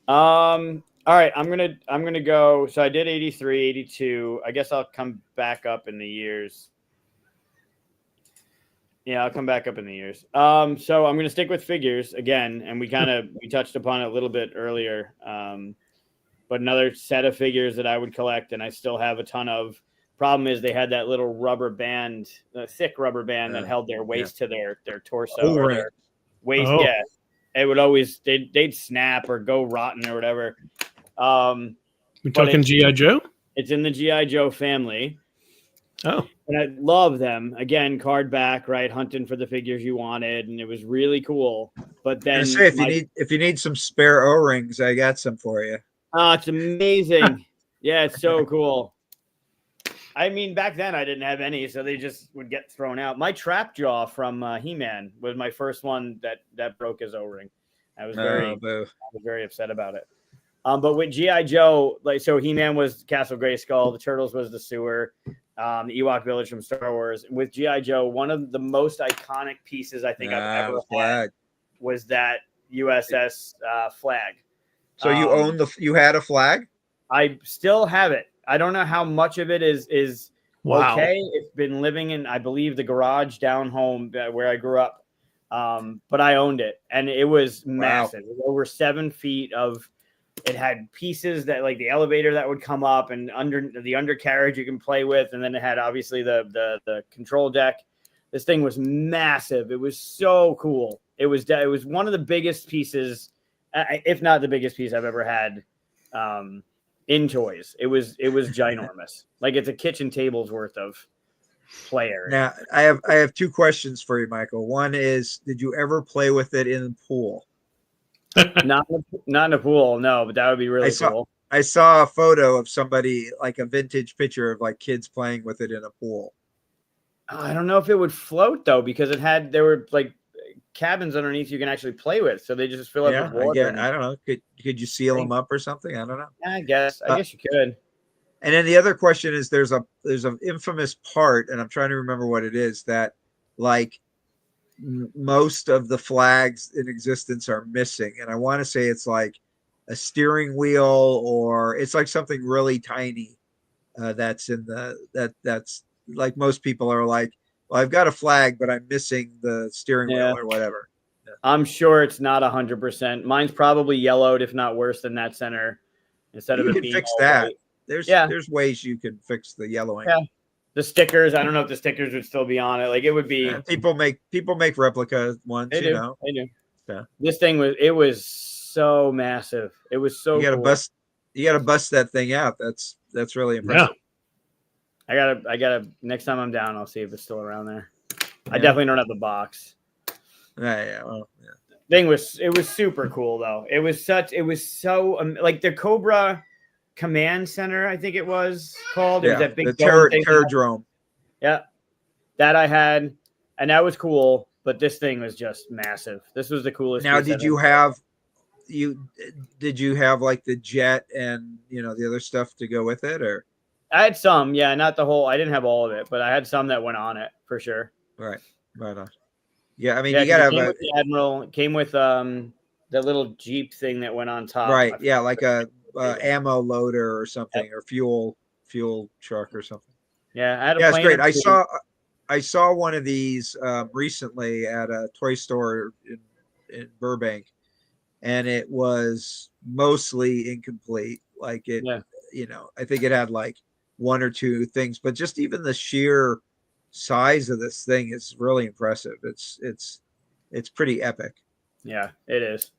All right, I'm gonna go. So I did 83, 82. I guess I'll come back up in the years. Yeah, I'll come back up in the years. So I'm gonna stick with figures again, and we touched upon it a little bit earlier. But another set of figures that I would collect, and I still have a ton of. Problem is they had that little rubber band, thick rubber band that held their waist to their torso. waste. Oh. Yeah, it would always they'd snap or go rotten or whatever. We talking GI Joe? It's in the GI Joe family. Oh, and I love them. Again, card back, right? Hunting for the figures you wanted, and it was really cool. But then, say if you need some spare O-rings, I got some for you. Oh, it's amazing. Yeah, it's so cool. I mean, back then I didn't have any, so they just would get thrown out. My trap jaw from He-Man was my first one that broke his O-ring. I was very upset about it. But with GI Joe, like, so He-Man was Castle Grayskull, the Turtles was the sewer, the Ewok Village from Star Wars. With GI Joe, one of the most iconic pieces I think I've ever had was that USS flag. So you had a flag? I still have it. I don't know how much of it is wow. okay. It's been living in, I believe, the garage down home where I grew up. But I owned it, and it was massive. It was over 7 feet of. It had pieces that, like the elevator that would come up, and under the undercarriage you can play with, and then it had obviously the control deck. This thing was massive. It was so cool. It was one of the biggest pieces, if not the biggest piece I've ever had in toys. It was ginormous. Like it's a kitchen table's worth of play area. Now I have 2 questions for you, Michael. One is, did you ever play with it in the pool? Not in a pool, no, but that would be really cool. I saw a photo of somebody, like a vintage picture of like kids playing with it in a pool. I don't know if it would float though, because there were like cabins underneath you can actually play with, so they just fill up with water. I don't know. Could you seal them up or something? I don't know. I guess you could. And then the other question is, there's an infamous part, and I'm trying to remember what it is, that like most of the flags in existence are missing, and I want to say it's like a steering wheel, or it's like something really tiny that's in that's like most people are like, well, I've got a flag, but I'm missing the steering wheel or whatever. Yeah. I'm sure it's not 100%. Mine's probably yellowed, if not worse than that center. Instead of it being fix that. White. There's ways you can fix the yellowing. Yeah. The stickers, I don't know if the stickers would still be on it. Like it would be. People make replica ones. They do. They do. Yeah. This thing was so massive. It was so. You gotta bust that thing out. That's really impressive. Yeah. I gotta. Next time I'm down, I'll see if it's still around there. Yeah. I definitely don't have the box. Thing was super cool though. It was so like the Cobra Command Center, I think it was called. It was that big Terradrome. Yeah, that I had, and that was cool. But this thing was just massive. This was the coolest. Now, did you have like the jet and the other stuff to go with it, or? I had some, yeah, not the whole. I didn't have all of it, but I had some that went on it for sure. Right on. Yeah, I mean, you gotta have the Admiral. It came with the little Jeep thing that went on top. Right. Yeah, like a ammo loader or something, or fuel truck or something. Yeah, it's great. I saw one of these recently at a toy store in Burbank, and it was mostly incomplete. Like it, I think it had like 1 or 2 things, but just even the sheer size of this thing is really impressive. It's pretty epic. Yeah, it is.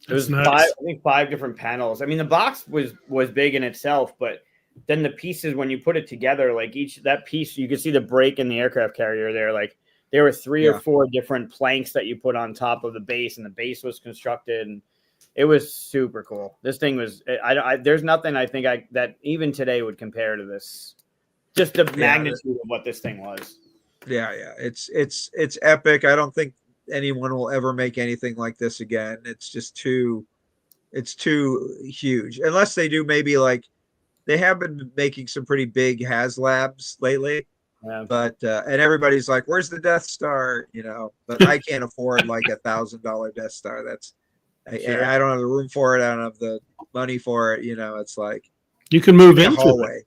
It was nice. 5 different panels. I mean, the box was big in itself, but then the pieces, when you put it together, like that piece, you could see the break in the aircraft carrier there. Like there were 3 or 4 different planks that you put on top of the base, and the base was constructed, and it was super cool. This thing was. There's nothing I think that even today would compare to this. Just the magnitude of what this thing was. Yeah. It's epic. I don't think anyone will ever make anything like this again. It's just too huge, unless they do maybe like they have been making some pretty big HasLabs lately. Yeah. But and everybody's like, where's the Death Star, but I can't afford like $1,000 Death Star. That's I don't have the room for it. I don't have the money for it. It's like you can move into a hallway.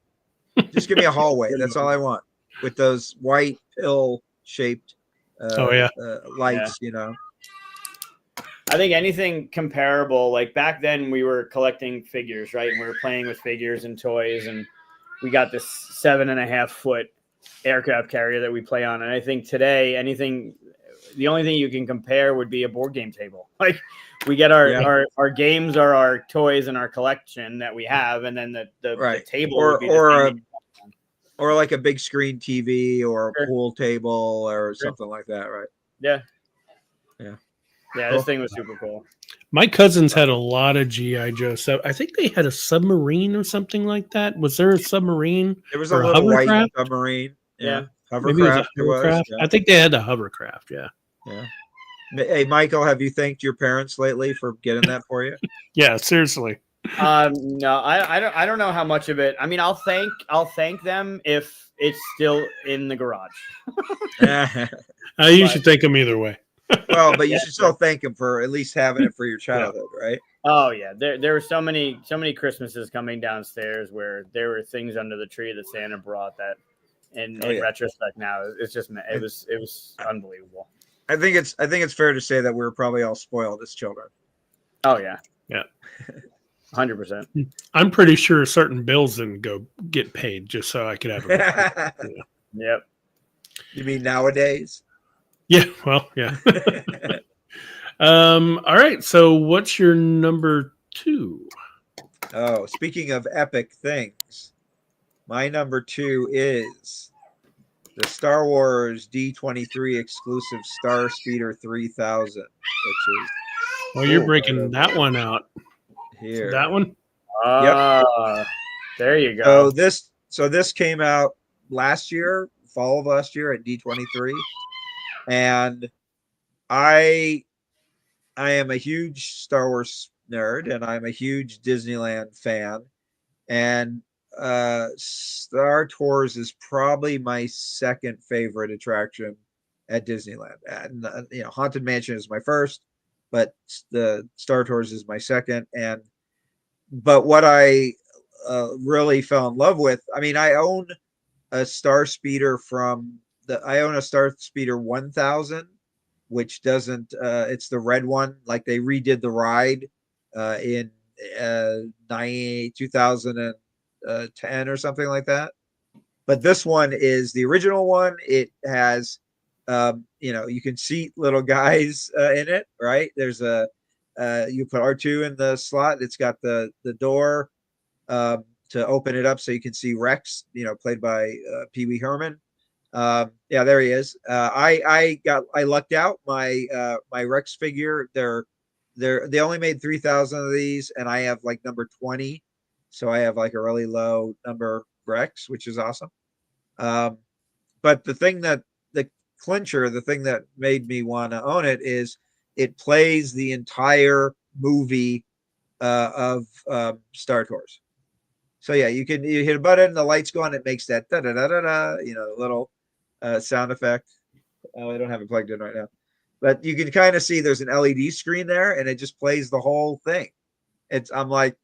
Just give me a hallway. That's all I want, with those white pill shaped lights. I think anything comparable, like back then we were collecting figures, right? And we were playing with figures and toys, and we got this 7.5 foot aircraft carrier that we play on. And I think today anything the only thing you can compare would be a board game table. Like we get our games are our toys in our collection that we have, and then the table would be or like a big screen TV or a Sure. pool table or Sure. something like that, right? Yeah. Yeah. Yeah, Cool. this thing was super cool. My cousins had a lot of GI Joe stuff. I think they had a submarine or something like that. Was there a submarine? There was a or little white hovercraft? submarine. Yeah. Maybe it was Hovercraft. a hovercraft. Yeah. I think they had a hovercraft. Yeah. Yeah. Hey, Michael, have you thanked your parents lately for getting that for you? Yeah. Seriously. No, I don't know how much of it. I mean, I'll thank them if it's still in the garage. You should thank them either way. Well, but you should still thank them for at least having it for your childhood, right? Oh yeah, there were so many Christmases coming downstairs where there were things under the tree that Santa brought that, in retrospect now, it's just it was unbelievable. I think it's fair to say that we were probably all spoiled as children. Oh yeah, yeah, 100%. I'm pretty sure certain bills didn't get paid just so I could have a Yep. You mean nowadays? Yeah. Well, yeah. All right. So, what's your number 2? Oh, speaking of epic things, my number 2 is the Star Wars D23 exclusive Star Speeder 3000, which is. Oh, you're breaking that one out. Here. That one? Yep. There you go. So this came out last year, fall of last year at D23. And I am a huge Star Wars nerd, and I'm a huge Disneyland fan. And Star Tours is probably my second favorite attraction at Disneyland. And Haunted Mansion is my first, but the Star Tours is my second. But what I really fell in love with, I mean, I own a Star Speeder I own a Star Speeder 1000, which doesn't, it's the red one. Like they redid the ride in 2010 or something like that. But this one is the original one. It has, you can seat little guys in it, right? There's you put R2 in the slot. It's got the door to open it up so you can see Rex, played by Pee Wee Herman. Yeah, there he is. I lucked out. My Rex figure, they only made 3,000 of these, and I have like number 20, so I have like a really low number Rex, which is awesome. But the thing that the thing that made me want to own it is it plays the entire movie of Star Tours. So yeah, you hit a button, the lights go on, it makes that da da da da da, little sound effect. Oh, I don't have it plugged in right now, but you can kind of see there's an LED screen there, and it just plays the whole thing. I'm like,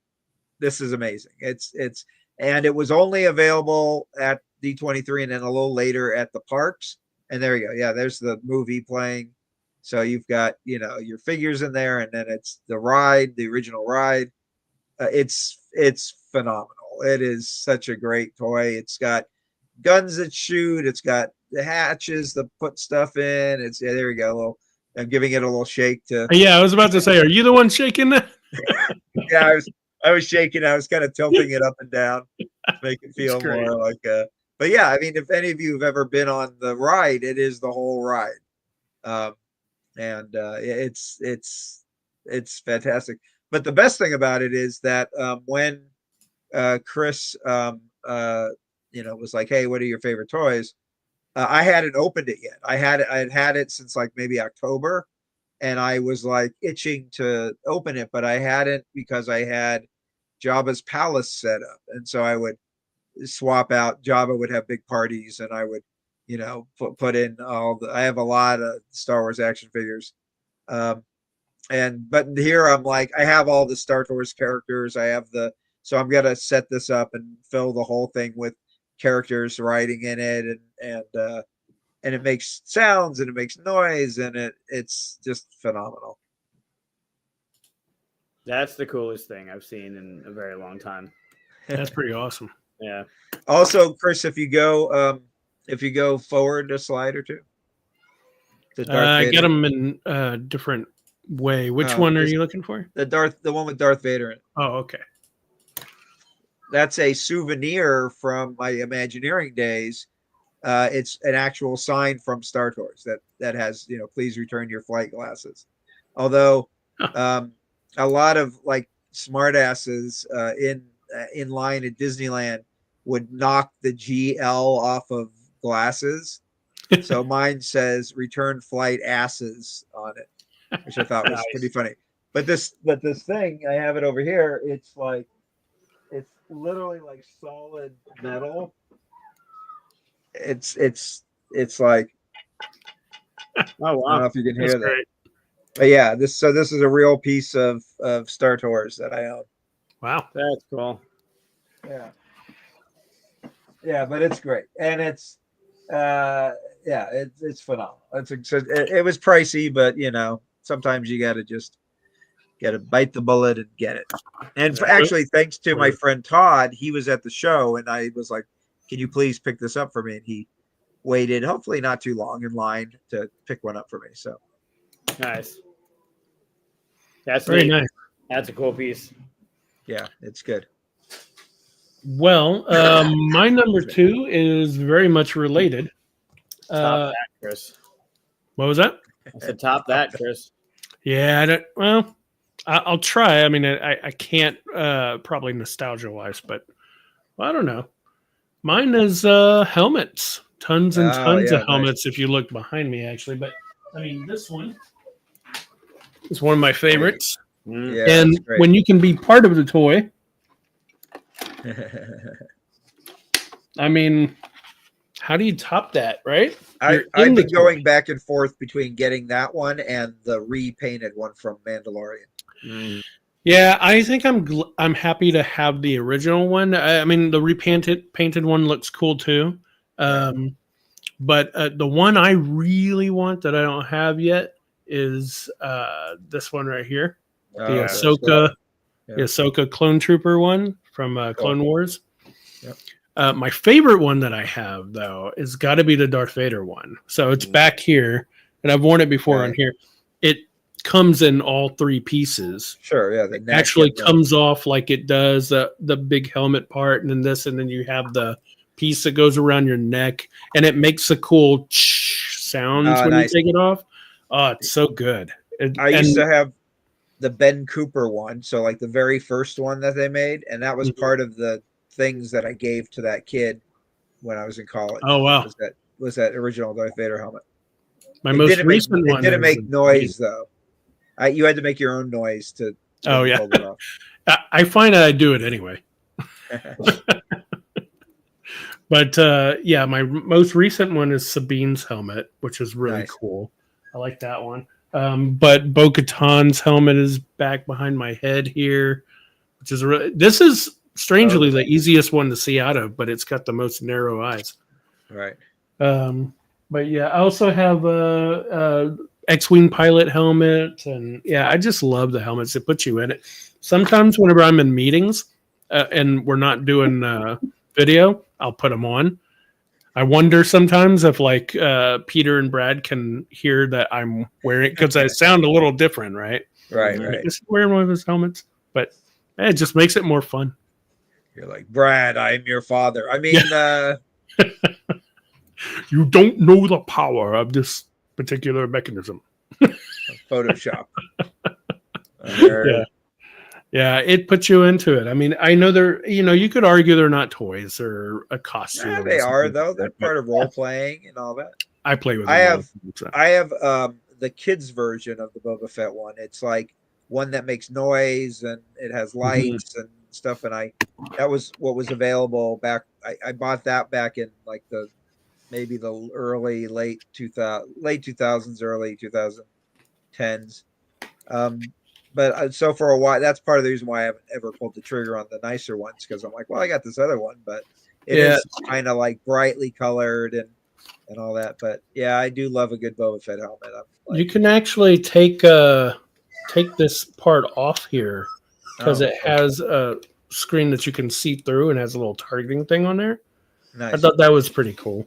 this is amazing. And it was only available at D23 and then a little later at the parks. And there you go. Yeah, there's the movie playing. So you've got, your figures in there, and then it's the ride, the original ride. It's phenomenal. It is such a great toy. It's got guns that shoot. It's got the hatches to put stuff in. There you go. I'm giving it a little shake to. Yeah, I was about to say, are you the one shaking that? Yeah, I was shaking. I was kind of tilting it up and down to make it feel more like But yeah, I mean, if any of you have ever been on the ride, it is the whole ride. It's fantastic. But the best thing about it is that when Chris was like, hey, what are your favorite toys? I hadn't opened it yet. I had it since like maybe October, and I was like itching to open it, but I hadn't because I had Jabba's palace set up, and so I would swap out. Jabba would have big parties, and I would put in I have a lot of Star Wars action figures. But here I'm like, I have all the Star Wars characters. So I'm going to set this up and fill the whole thing with characters riding in it. And it makes sounds and it makes noise, and it's just phenomenal. That's the coolest thing I've seen in a very long time. That's pretty awesome. Yeah. Also, Chris, if you go forward a slide or two. The Darth I Vader. get them in a different way. Which Oh, one are this- you looking for? The one with Darth Vader in it. Oh, okay. That's a souvenir from my Imagineering days. It's an actual sign from Star Tours that has, please return your flight glasses. Although a lot of like smartasses in line at Disneyland would knock the GL off of glasses. So mine says return flight asses on it, which I thought was pretty funny. But this thing, I have it over here. It's literally like solid metal. It's like, Oh I don't know wow. if you can That's hear that. great. But yeah, this is a real piece of Star Tours that I own. Wow. That's cool. Yeah, but it's great, and it's it's phenomenal. It was pricey, but sometimes you gotta bite the bullet and get it. And actually, thanks to my friend Todd, he was at the show, and I was like, "Can you please pick this up for me?" And he waited, hopefully not too long, in line to pick one up for me. So Nice. That's Very neat. nice. That's a cool piece. yeah, it's good. Well, my number 2 is very much related. Top that, Chris. What was that? I said top that, Chris. Yeah, I'll try. I mean, I can't probably nostalgia-wise, but I don't know. Mine is helmets. Tons and tons of helmets if you look behind me, actually. But, I mean, this one is one of my favorites. Yeah, And when you can be part of the toy, I mean, how do you top that, right? I've been going back and forth between getting that one and the repainted one from Mandalorian. Yeah, I think I'm happy to have the original one. I mean, the painted one looks cool too. But the one I really want that I don't have yet is this one right here, the Ahsoka Clone Trooper one from Clone Wars. Yep. My favorite one that I have, though, is got to be the Darth Vader one. So it's back here, and I've worn it before on here. It comes in all 3 pieces. Sure, yeah. It actually comes off like it does the big helmet part, and then this, and then you have the piece that goes around your neck, and it makes a cool sounds when you take it off. Oh, it's so good. I used to have the Ben Cooper one, so like the very first one that they made, and that was part of the things that I gave to that kid when I was in college. Oh wow! Was that original Darth Vader helmet? My most recent one. It didn't make noise though. You had to make your own noise to. Oh yeah. It off. I find that I do it anyway. But yeah, my most recent one is Sabine's helmet, which is really cool. I like that one. But Bo-Katan's helmet is back behind my head here, which is this is strangely the easiest one to see out of, but it's got the most narrow eyes. Right. But yeah, I also have a X-Wing pilot helmet, and yeah, I just love the helmets. It puts you in it. Sometimes whenever I'm in meetings and we're not doing video, I'll put them on. I wonder sometimes if like Peter and Brad can hear that I'm wearing, because I sound a little different, right? Right. Just wearing one of his helmets, but it just makes it more fun. You're like, Brad, I'm your father. I mean, you don't know the power of this particular mechanism. Photoshop. Yeah, it puts you into it. I mean, I know you could argue they're not toys or a costume. Yeah, they are though. They're part of role playing and all that. I play with. I have the kids version of the Boba Fett one. It's like one that makes noise and it has lights and stuff. And that was what was available back. I bought that back in like maybe the late 2000s, early 2010s. But so for a while, that's part of the reason why I haven't ever pulled the trigger on the nicer ones, because I'm like, well, I got this other one, but it is kind of like brightly colored and all that. But yeah, I do love a good Boba Fett helmet. You can actually take this part off here because it has a screen that you can see through and has a little targeting thing on there. Nice. I thought that was pretty cool.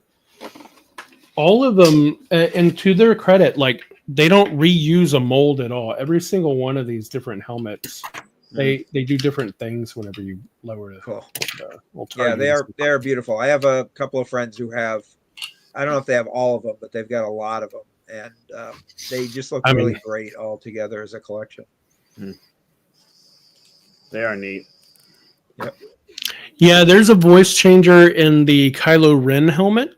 all of them, and to their credit, like they don't reuse a mold at all. Every single one of these different helmets, they do different things whenever you lower it. Cool. Yeah, they are beautiful. I have a couple of friends who have, I don't know if they have all of them, but they've got a lot of them, and they just look really great all together as a collection. They are neat. Yep. Yeah, there's a voice changer in the Kylo Ren helmet,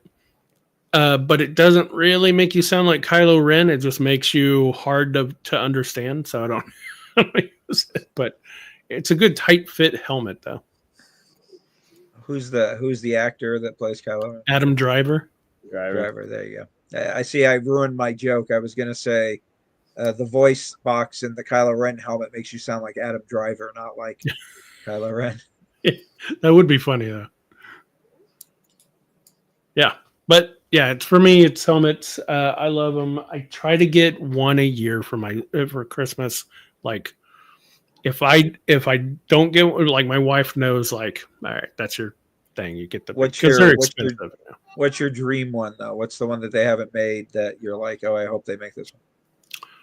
but it doesn't really make you sound like Kylo Ren. It just makes you hard to understand. So I don't use it, but it's a good tight fit helmet though. Who's the actor that plays Kylo Ren? Adam Driver. Driver. There you go. I see. I ruined my joke. I was gonna say the voice box in the Kylo Ren helmet makes you sound like Adam Driver, not like Kylo Ren. That would be funny though. Yeah, but yeah, it's for me. It's helmets. I love them. I try to get one a year for Christmas. Like, if I don't get, like, my wife knows, like, all right, that's your thing. You get the, because they're expensive. What's your dream one though? What's the one that they haven't made that you're like, oh, I hope they make this one?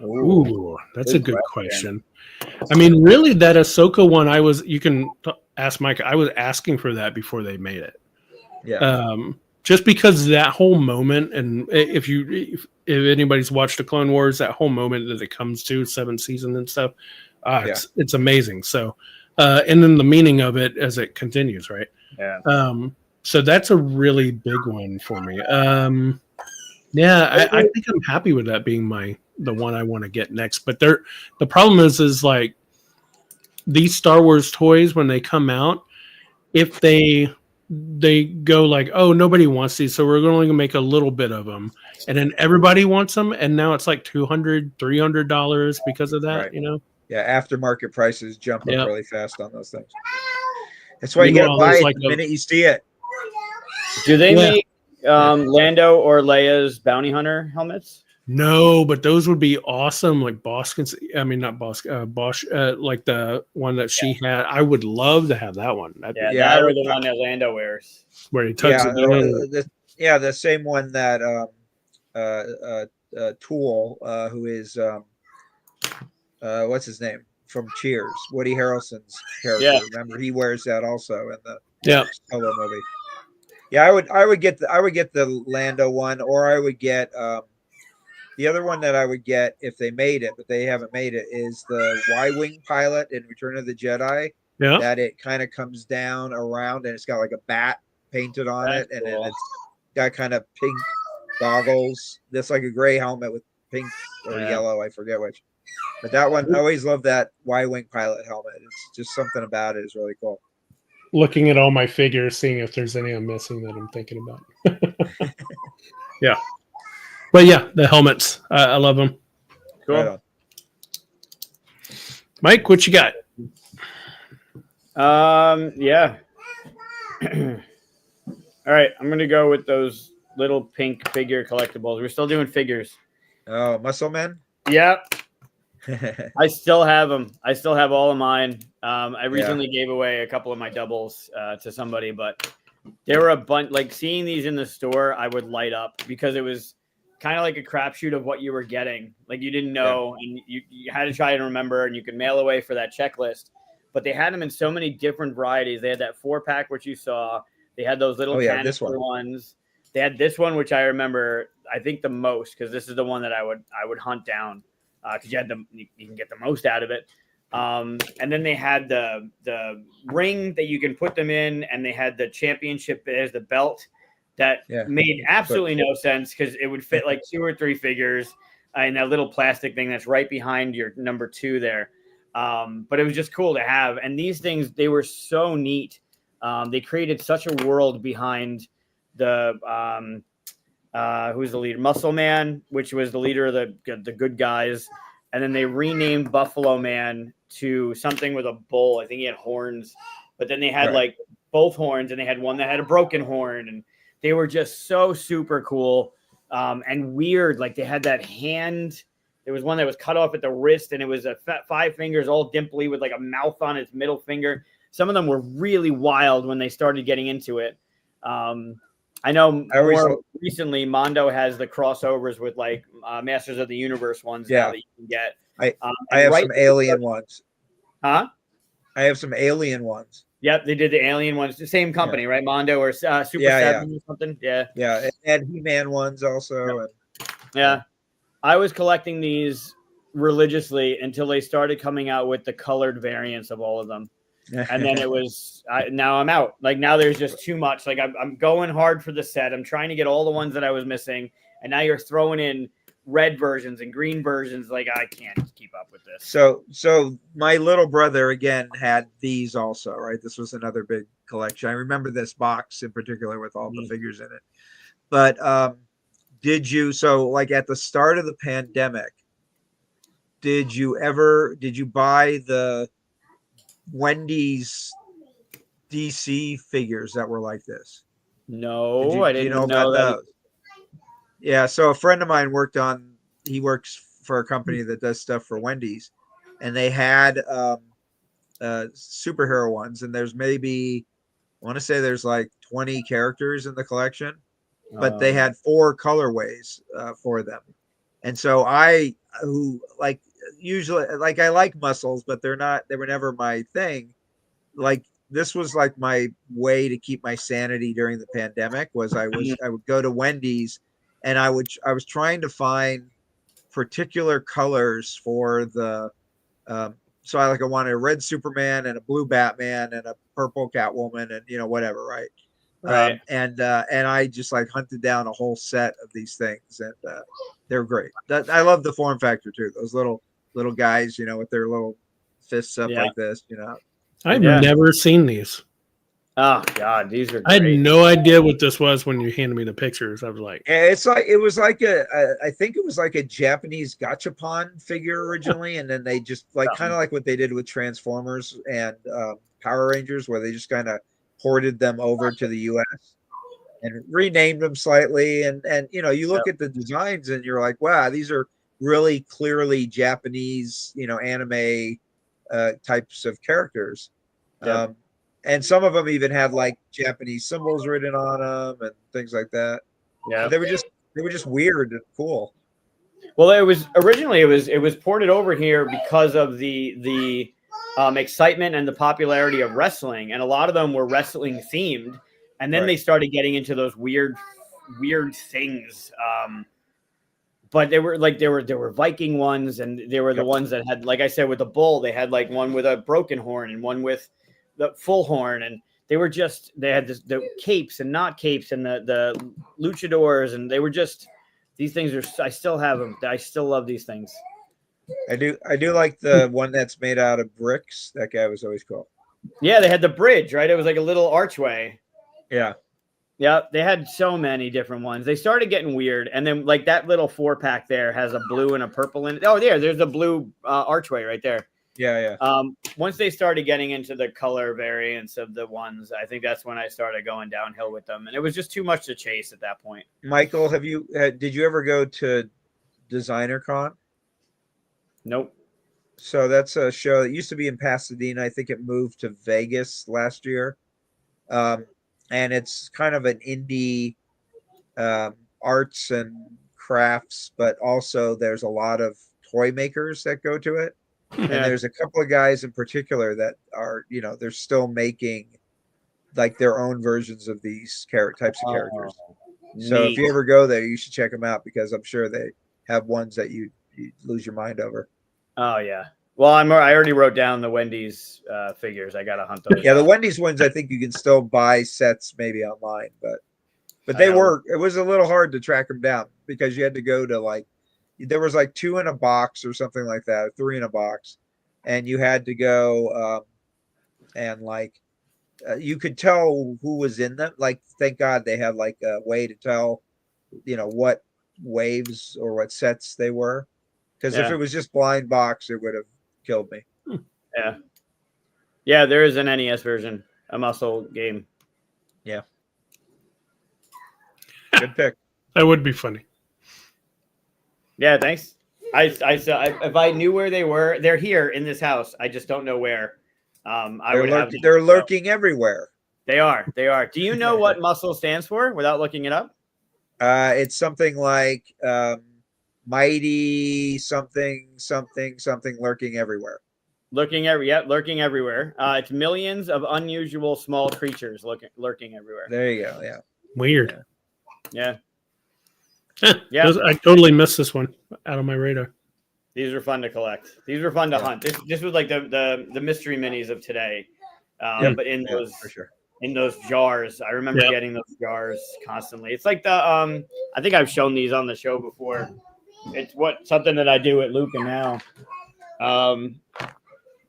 Ooh, that's a good question. I mean, really, that Ahsoka one, you can ask Mike. I was asking for that before they made it. Yeah. Just because that whole moment, and if anybody's watched the Clone Wars, that whole moment that it comes to 7th season and stuff, it's amazing. So, and then the meaning of it as it continues, right? Yeah. So that's a really big one for me. Yeah, I think I'm happy with that being the one I want to get next. But the problem is like these Star Wars toys, when they come out, if they go like, oh, nobody wants these, so we're only gonna make a little bit of them, and then everybody wants them, and now it's like $200-$300 because of that, right. You know? Yeah, aftermarket prices jump up really fast on those things. That's why you gotta buy it the minute you see it. Do they make Lando or Leia's bounty hunter helmets? No, but those would be awesome. Like Bosch, not Bosch, Bosch, like the one that she had. I would love to have that one. Or the one that Lando wears, where he tucks it down. The same one that Tool, who is what's his name from Cheers, Woody Harrelson's character. Yeah. Remember, he wears that also in the Solo movie. Yeah, I would get the Lando one, or I would get the other one that I would get if they made it, but they haven't made it, is the Y-wing pilot in Return of the Jedi. Yeah, that it kind of comes down around and it's got like a bat painted on it, and then it's got kind of pink goggles. That's like a gray helmet with pink or yellow, I forget which. But that one, I always love that Y-wing pilot helmet. It's just something about it is really cool. Looking at all my figures, seeing if there's any I'm missing that I'm thinking about. Yeah. But yeah, the helmets, I love them. Cool. Right, Mike, what you got? Yeah. All right, I'm gonna go with those little pink figure collectibles. We're still doing figures. Oh, Muscle Man? Yep. I still have them. I still have all of mine. I recently gave away a couple of my doubles to somebody, but there were a bunch. Like, seeing these in the store, I would light up because it was kind of like a crapshoot of what you were getting. Like, you didn't know, and you had to try and remember, and you could mail away for that checklist. But they had them in so many different varieties. They had that 4-pack, which you saw. They had those little canister ones. They had this one, which I remember, I think, the most, because this is the one that I would hunt down, because you can get the most out of it. And then they had the ring that you can put them in, and they had the championship as the belt that made absolutely no sense, because it would fit like 2 or 3 figures in that little plastic thing that's right behind your number 2 there. But it was just cool to have. And these things, they were so neat. They created such a world behind the who's the leader? Muscle Man, which was the leader of the good guys. And then they renamed Buffalo Man to something with a bull. I think he had horns, but then they had like both horns, and they had one that had a broken horn, and they were just so super cool and weird. Like, they had that hand. There was one that was cut off at the wrist, and it was 5 fingers all dimply with like a mouth on its middle finger. Some of them were really wild when they started getting into it. I know more recently, Mondo has the crossovers with like Masters of the Universe ones now that you can get. I have some alien ones. Huh? I have some alien ones. Yep, they did the alien ones. The same company, right? Mondo or Super 7 or something. Yeah. Yeah, and He-Man ones also. Yeah. I was collecting these religiously until they started coming out with the colored variants of all of them. And then it was now I'm out. Like now there's just too much. Like I'm going hard for the set. I'm trying to get all the ones that I was missing. And now you're throwing in red versions and green versions. Like I can't keep up with this. So my little brother again had these also, right? This was another big collection. I remember this box in particular with all the figures in it. But did you like at the start of the pandemic, did you buy the Wendy's DC figures that were like this? No, I didn't know about those. Yeah, so a friend of mine he works for a company that does stuff for Wendy's, and they had superhero ones, and there's maybe I want to say there's like 20 characters in the collection, but they had 4 colorways for them. And so usually I like muscles, but they were never my thing. Like this was like my way to keep my sanity during the pandemic was I would go to Wendy's and I was trying to find particular colors for the so I wanted a red Superman and a blue Batman and a purple Catwoman and whatever, right? And I just hunted down a whole set of these things, and they're great. I love the form factor too. Those little guys, with their little fists up like this, I've never seen these. Oh God, these are great. I had no idea what this was when you handed me the pictures. I was like, I think it was like a Japanese gachapon figure originally, and then they just kind of like what they did with Transformers and Power Rangers, where they just kind of ported them over to the US and renamed them slightly. And you look at the designs and you're like, wow, these are really clearly Japanese, anime types of characters. And some of them even had Japanese symbols written on them and things like that. Yeah, but they were just weird and cool. Well, it was originally it was ported over here because of the excitement and the popularity of wrestling, and a lot of them were wrestling themed. And then they started getting into those weird things. But there were Viking ones, and they were the ones that had, like I said, with the bull, they had one with a broken horn and one with the full horn, and they had the capes and not capes and the luchadors, and they were just, these things are, I still have them. I still love these things. I do like the one that's made out of bricks. That guy was always cool. Yeah, they had the bridge, right? It was like a little archway. Yeah. Yeah, they had so many different ones. They started getting weird, and then that little 4-pack there has a blue and a purple in it. Oh, there's the blue archway right there. Yeah. Once they started getting into the color variants of the ones, I think that's when I started going downhill with them, and it was just too much to chase at that point. Michael, did you ever go to Designer Con? Nope. So that's a show that used to be in Pasadena. I think it moved to Vegas last year. And it's kind of an indie arts and crafts, but also there's a lot of toy makers that go to it. And there's a couple of guys in particular that are, they're still making their own versions of these types of characters. So if you ever go there, you should check them out, because I'm sure they have ones that you lose your mind over. Oh yeah. Well, I already wrote down the Wendy's figures. I got to hunt those. Yeah, the Wendy's ones, I think you can still buy sets maybe online, but it was a little hard to track them down, because you had to go to there was 2 in a box or something like that, or 3 in a box, and you had to go and you could tell who was in them. Thank God they had a way to tell, what waves or what sets they were, because if it was just blind box, it would have killed me. Yeah, there is an NES version, a muscle game. Yeah, good pick. That would be funny. Yeah, thanks. If I knew where they were, they're here in this house. I just don't know where. They're lurking everywhere. They are. Do you know what muscle stands for without looking it up? It's something like mighty something lurking everywhere. Lurking everywhere. It's millions of unusual small creatures lurking everywhere. There you go. Yeah. Weird. Yeah. Yeah. I totally missed this one out of my radar. These were fun to collect. These were fun to hunt. This was like the mystery minis of today. But in those for sure. In those jars, I remember getting those jars constantly. It's like the I think I've shown these on the show before. It's something that I do at Luca now.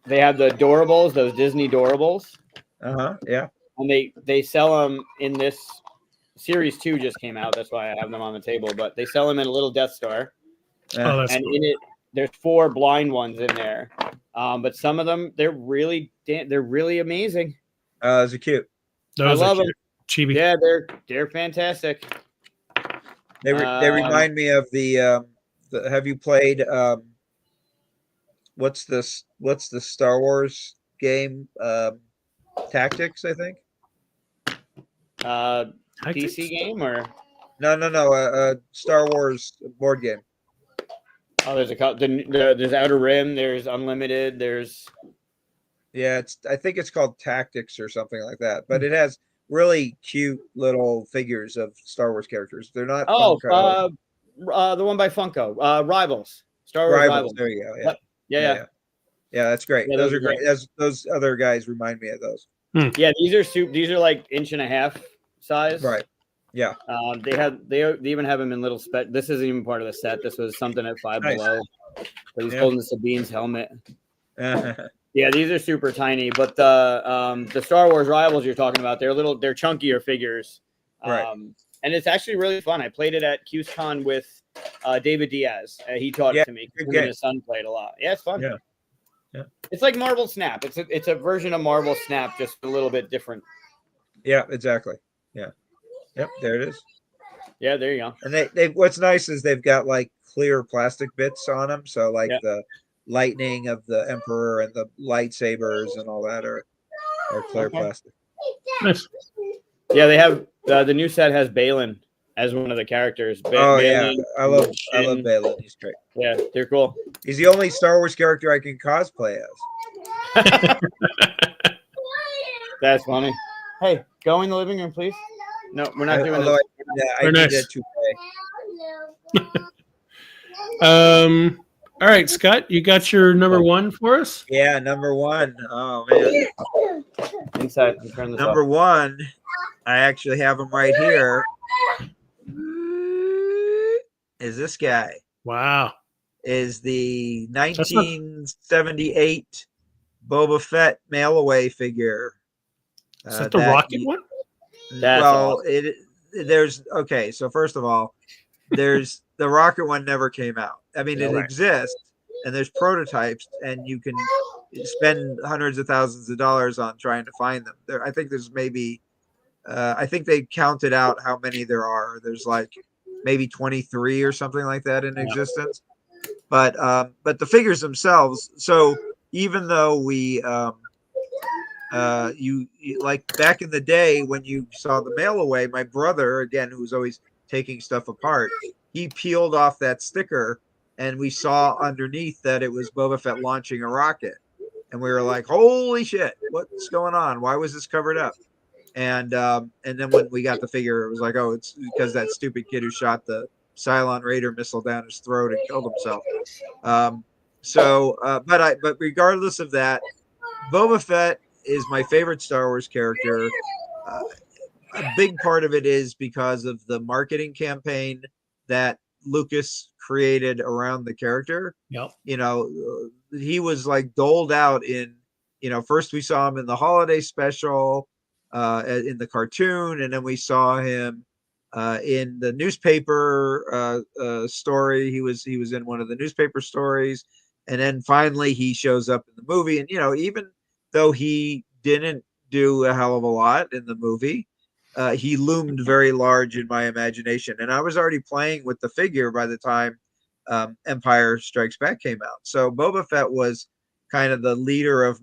They have the Doorables, those Disney Doorables. Yeah. And they sell them in this series 2 just came out. That's why I have them on the table. But they sell them in a little Death Star. That's and cool. in it, there's 4 blind ones in there. But some of them, they're really amazing. Those are cute. I love them. Chibi. Yeah, they're fantastic. They remind me of the have you played what's the Star Wars game? Tactics, I think. PC game or no, Star Wars board game. Oh, there's Outer Rim, there's Unlimited, there's I think it's called Tactics or something like that, but it has really cute little figures of Star Wars characters. They're not Funko. The one by Funko, Rivals. Star Wars Rivals. There you go. Yeah, that's great. Yeah, those are great. Those other guys remind me of those. Yeah, these are like 1.5 inch size. Right. Yeah. They even have them in little this isn't even part of the set. This was something at Five Below. But he's holding Sabine's helmet. Yeah, these are super tiny, but the Star Wars Rivals you're talking about, they're chunkier figures. Right. And it's actually really fun. I played it at QSCon with David Diaz. He taught it to me. He and his son played a lot. Yeah, it's fun. Yeah. It's like Marvel Snap. It's a version of Marvel Snap, just a little bit different. Yeah, exactly. Yeah. Yep, there it is. Yeah, there you go. And they what's nice is they've got like clear plastic bits on them, so like the lightning of the Emperor and the lightsabers and all that are clear plastic. Nice. Yeah, they have the new set has Balin as one of the characters. Yeah, I love Balin. He's great. Yeah, they're cool. He's the only Star Wars character I can cosplay as. That's funny. Hey, go in the living room, please. No, we're not doing this. I need that to play. All right, Scott, you got your number 1 for us? Yeah, number 1. Oh man. Inside. Turn this number 1. I actually have him right here. Is this guy? Wow. Is the 1978 Boba Fett mail away figure. Is that the rocket one? Well, there's okay. So first of all, there's the rocket one never came out. I mean, it exists, and there's prototypes, and you can spend hundreds of thousands of dollars on trying to find them. I think there's maybe, I think they counted out how many there are. There's like maybe 23 or something like that in existence. But the figures themselves. So even though we you like back in the day when you saw the mail away, my brother, again, who was always taking stuff apart, he peeled off that sticker and we saw underneath that it was Boba Fett launching a rocket. And we were like, holy shit, what's going on? Why was this covered up? And then when we got the figure, it was like, oh, it's because that stupid kid who shot the Cylon Raider missile down his throat and killed himself. But regardless of that, Boba Fett is my favorite Star Wars character. A big part of it is because of the marketing campaign that Lucas created around the character. Yep. You know, he was like doled out in, first we saw him in the holiday special, in the cartoon, and then we saw him in the newspaper story. He was in one of the newspaper stories, and then finally he shows up in the movie. And even though he didn't do a hell of a lot in the movie, he loomed very large in my imagination. And I was already playing with the figure by the time Empire Strikes Back came out. So Boba Fett was kind of the leader of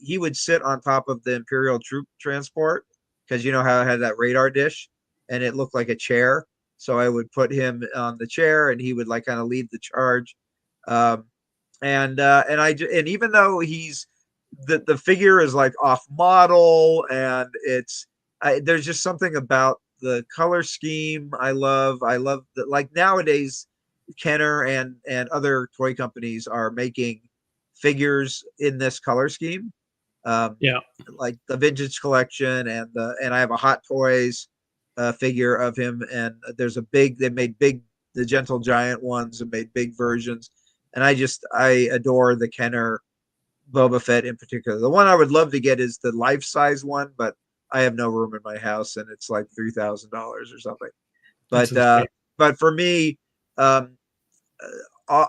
he would sit on top of the Imperial troop transport because you know how it had that radar dish and it looked like a chair. So I would put him on the chair and he would like kind of lead the charge. And even though he's the figure is like off model and there's just something about the color scheme I love that, like nowadays Kenner and other toy companies are making figures in this color scheme, like the vintage collection and I have a Hot Toys figure of him, and they made the Gentle Giant ones and made big versions, and I adore the Kenner Boba Fett in particular. The one I would love to get is the life size one, but I have no room in my house and it's like $3,000 or something. But for me,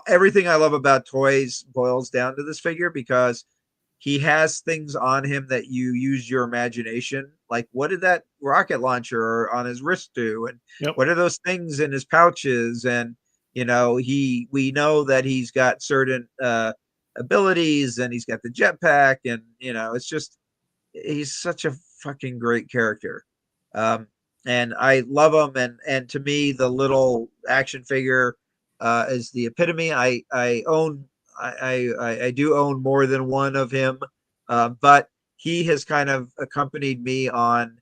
everything I love about toys boils down to this figure, because he has things on him that you use your imagination. Like, what did that rocket launcher on his wrist do? And what are those things in his pouches? And, we know that he's got certain abilities and he's got the jetpack, and, it's just, he's such a fucking great character. And I love him. And to me, the little action figure is the epitome. I do own more than one of him, but he has kind of accompanied me on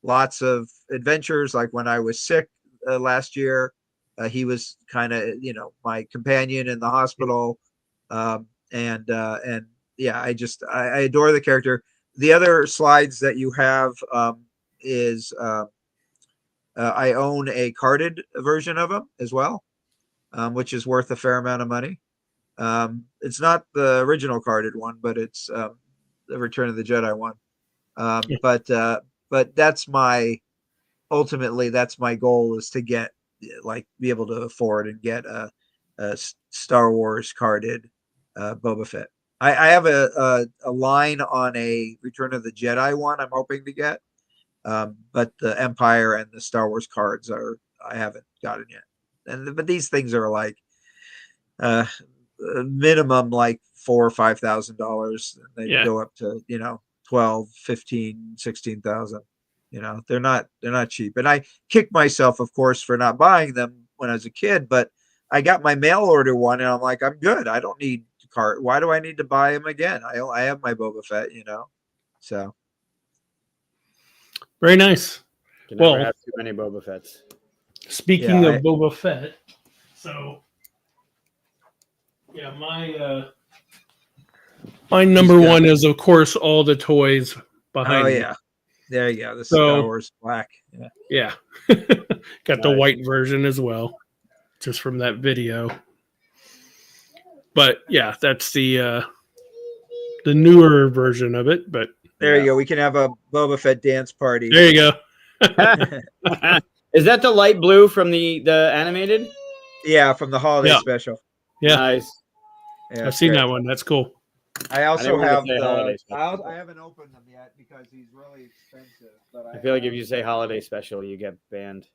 lots of adventures. Like when I was sick last year, he was kind of, my companion in the hospital. And yeah, I adore the character. The other slides that you have is I own a carded version of him as well, which is worth a fair amount of money. It's not the original carded one, but it's the Return of the Jedi one. But that's ultimately that's my goal, is to get, like, be able to afford and get a Star Wars carded Boba Fett. I have a line on a Return of the Jedi one I'm hoping to get, but the Empire and the Star Wars cards I haven't gotten yet. But these things are like minimum like $4,000 or $5,000. They go up to 12, 15, 16,000. They're not cheap. And I kick myself, of course, for not buying them when I was a kid, but I got my mail order one and I'm like, I'm good. I don't need cart. Why do I need to buy him again? I have my Boba Fett, so very nice. Can never have too many Boba Fetts. Speaking of Boba Fett, so yeah, my number one is, of course, all the toys behind me. Yeah, there you go. The Star Wars black. Yeah. Got the white version as well, just from that video. But yeah, that's the newer version of it. But there you go. We can have a Boba Fett dance party. There you go. Is that the light blue from the animated? Yeah, from the holiday special. Yeah, nice. Yeah, I've seen that one. That's cool. I also have I haven't opened them yet because he's really expensive. But I feel like if you say holiday special, you get banned.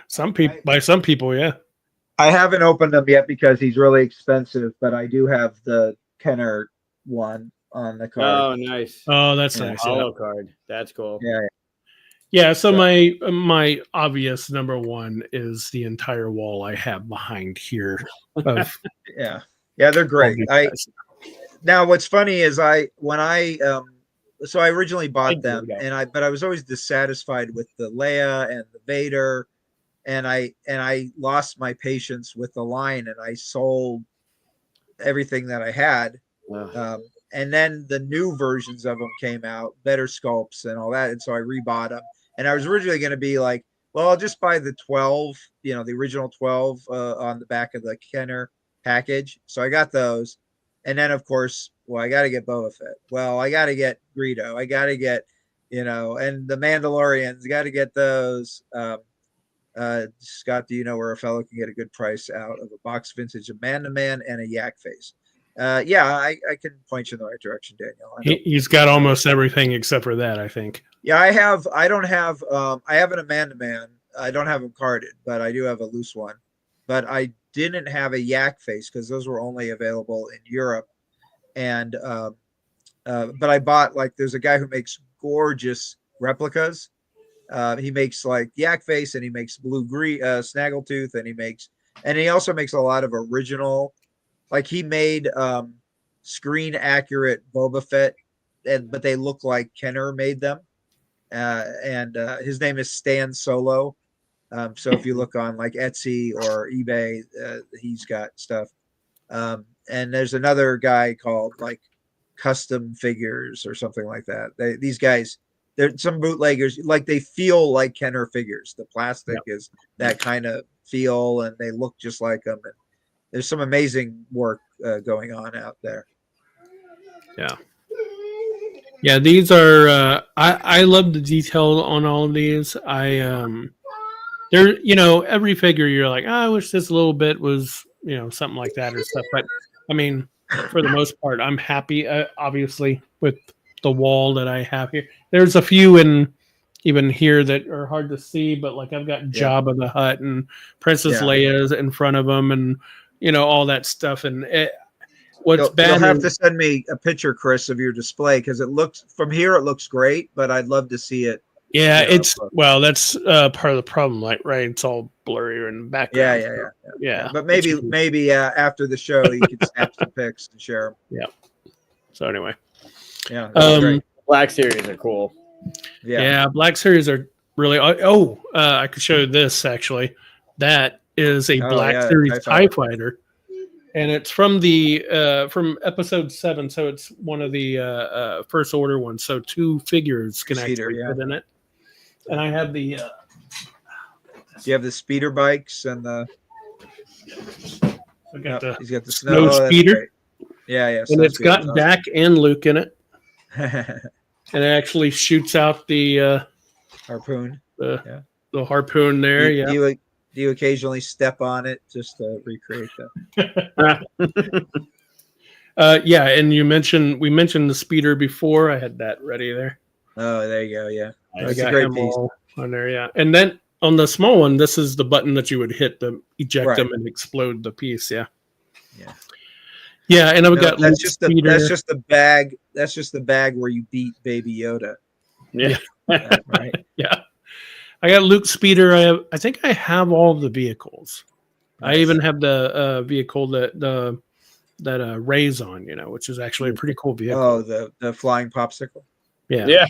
Some people, yeah. I haven't opened them yet because he's really expensive, but I do have the Kenner one on the card. Oh, nice. Oh, that's nice. Holo card. That's cool. Yeah. So my obvious number one is the entire wall I have behind here. Yeah, they're great. Now what's funny is I originally bought them but I was always dissatisfied with the Leia and the Vader. And I lost my patience with the line and I sold everything that I had. And then the new versions of them came out, better sculpts and all that. And so I rebought them. And I was originally going to be like, well, I'll just buy the 12, the original 12 on the back of the Kenner package. So I got those. And then, of course, I got to get Boba Fett. Well, I got to get Greedo. I got to get, and the Mandalorians, got to get those. Scott, do you know where a fellow can get a good price out of a box vintage of Man-to-Man and a Yak Face? I can point you in the right direction, Daniel. He's got almost everything except for that, I think. Yeah, I have a Man-to-Man. I don't have them carded, but I do have a loose one. But I didn't have a Yak Face because those were only available in Europe. And but I bought like there's a guy who makes gorgeous replicas. He makes like Yak Face, and he makes Blue Green Snaggletooth, and he also makes a lot of original. Like he made screen accurate Boba Fett, but they look like Kenner made them. And his name is Stan Solo. So if you look on like Etsy or eBay, he's got stuff. And there's another guy called like Custom Figures or something like that. These guys, they're some bootleggers, like they feel like Kenner figures. The plastic is that kind of feel, and they look just like them. And there's some amazing work going on out there. Yeah, these are I love the detail on all of these. There, every figure you're like, I wish this little bit was, something like that or stuff. But I mean, for the most part, I'm happy, obviously, with the wall that I have here. There's a few even here that are hard to see, but like I've got Jabba the Hutt and Princess Leia's in front of them, and all that stuff. And you'll have to send me a picture, Chris, of your display, because it looks great, but I'd love to see it. Yeah, that's part of the problem, right? It's all blurry in the background. Yeah. But maybe after the show, you can snap some pics and share them. Yeah. So anyway, Black Series are cool. Yeah, Black Series are really. I could show you this actually. That is a Black Series TIE Fighter, and it's from the from episode 7. So it's one of the First Order ones. So 2 figures can actually fit in it. And I have the. You have the speeder bikes and the. He's got the snow speeder. Yeah. And it's got Dak and Luke in it. And it actually shoots out the harpoon. The harpoon there. Do you occasionally step on it just to recreate that? And we mentioned the speeder before. I had that ready there. Oh, there you go. Yeah, I got a great piece on there. Yeah, and then on the small one, this is the button that you would hit to eject them and explode the piece. Yeah. And I've got that's just the bag. That's just the bag where you beat Baby Yoda. Yeah. Right. Yeah. I got Luke Speeder. I think I have all of the vehicles. Nice. I even have the vehicle that Ray's on, which is actually a pretty cool vehicle. Oh, the flying popsicle. Yeah.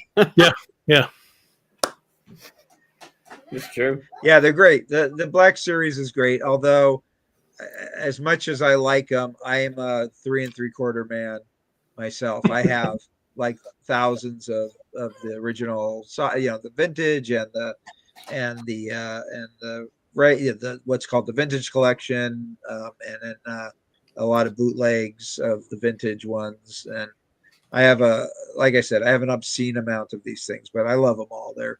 Yeah. It's true. Yeah, they're great. The Black Series is great. Although, as much as I like them, I am a 3 3/4 man myself. I have like thousands of the original, the vintage and the what's called the vintage collection, and then a lot of bootlegs of the vintage ones. And I have like I said, I have an obscene amount of these things, but I love them all. They're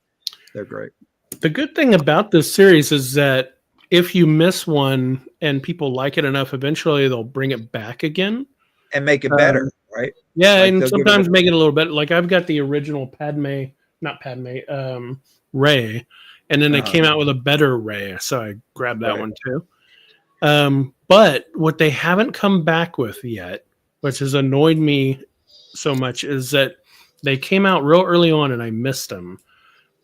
great. The good thing about this series is that if you miss one and people like it enough, eventually they'll bring it back again and make it better, right? Yeah, like and sometimes make it a little bit. Like I've got the original Ray, and then they came out with a better Ray, so I grabbed that one too. But what they haven't come back with yet, which has annoyed me so much, is that they came out real early on and I missed them,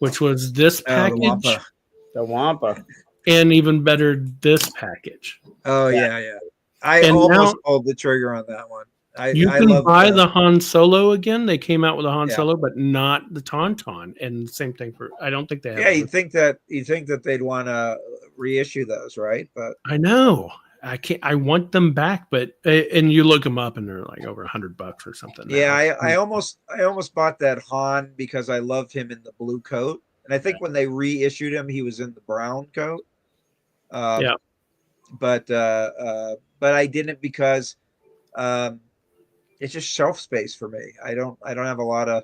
which was this package. The Wampa. And even better, this package. Oh, yeah. I almost pulled the trigger on that one. You can buy the Han Solo again. They came out with a Han Solo, but not the Tauntaun. And same thing I don't think they have. Yeah, you think that they'd want to reissue those, right? But I know. I want them back, but and you look them up and they're like over $100 or something. Yeah, I almost bought that Han because I loved him in the blue coat. And I think when they reissued him, he was in the brown coat. But I didn't because it's just shelf space for me. I don't have a lot of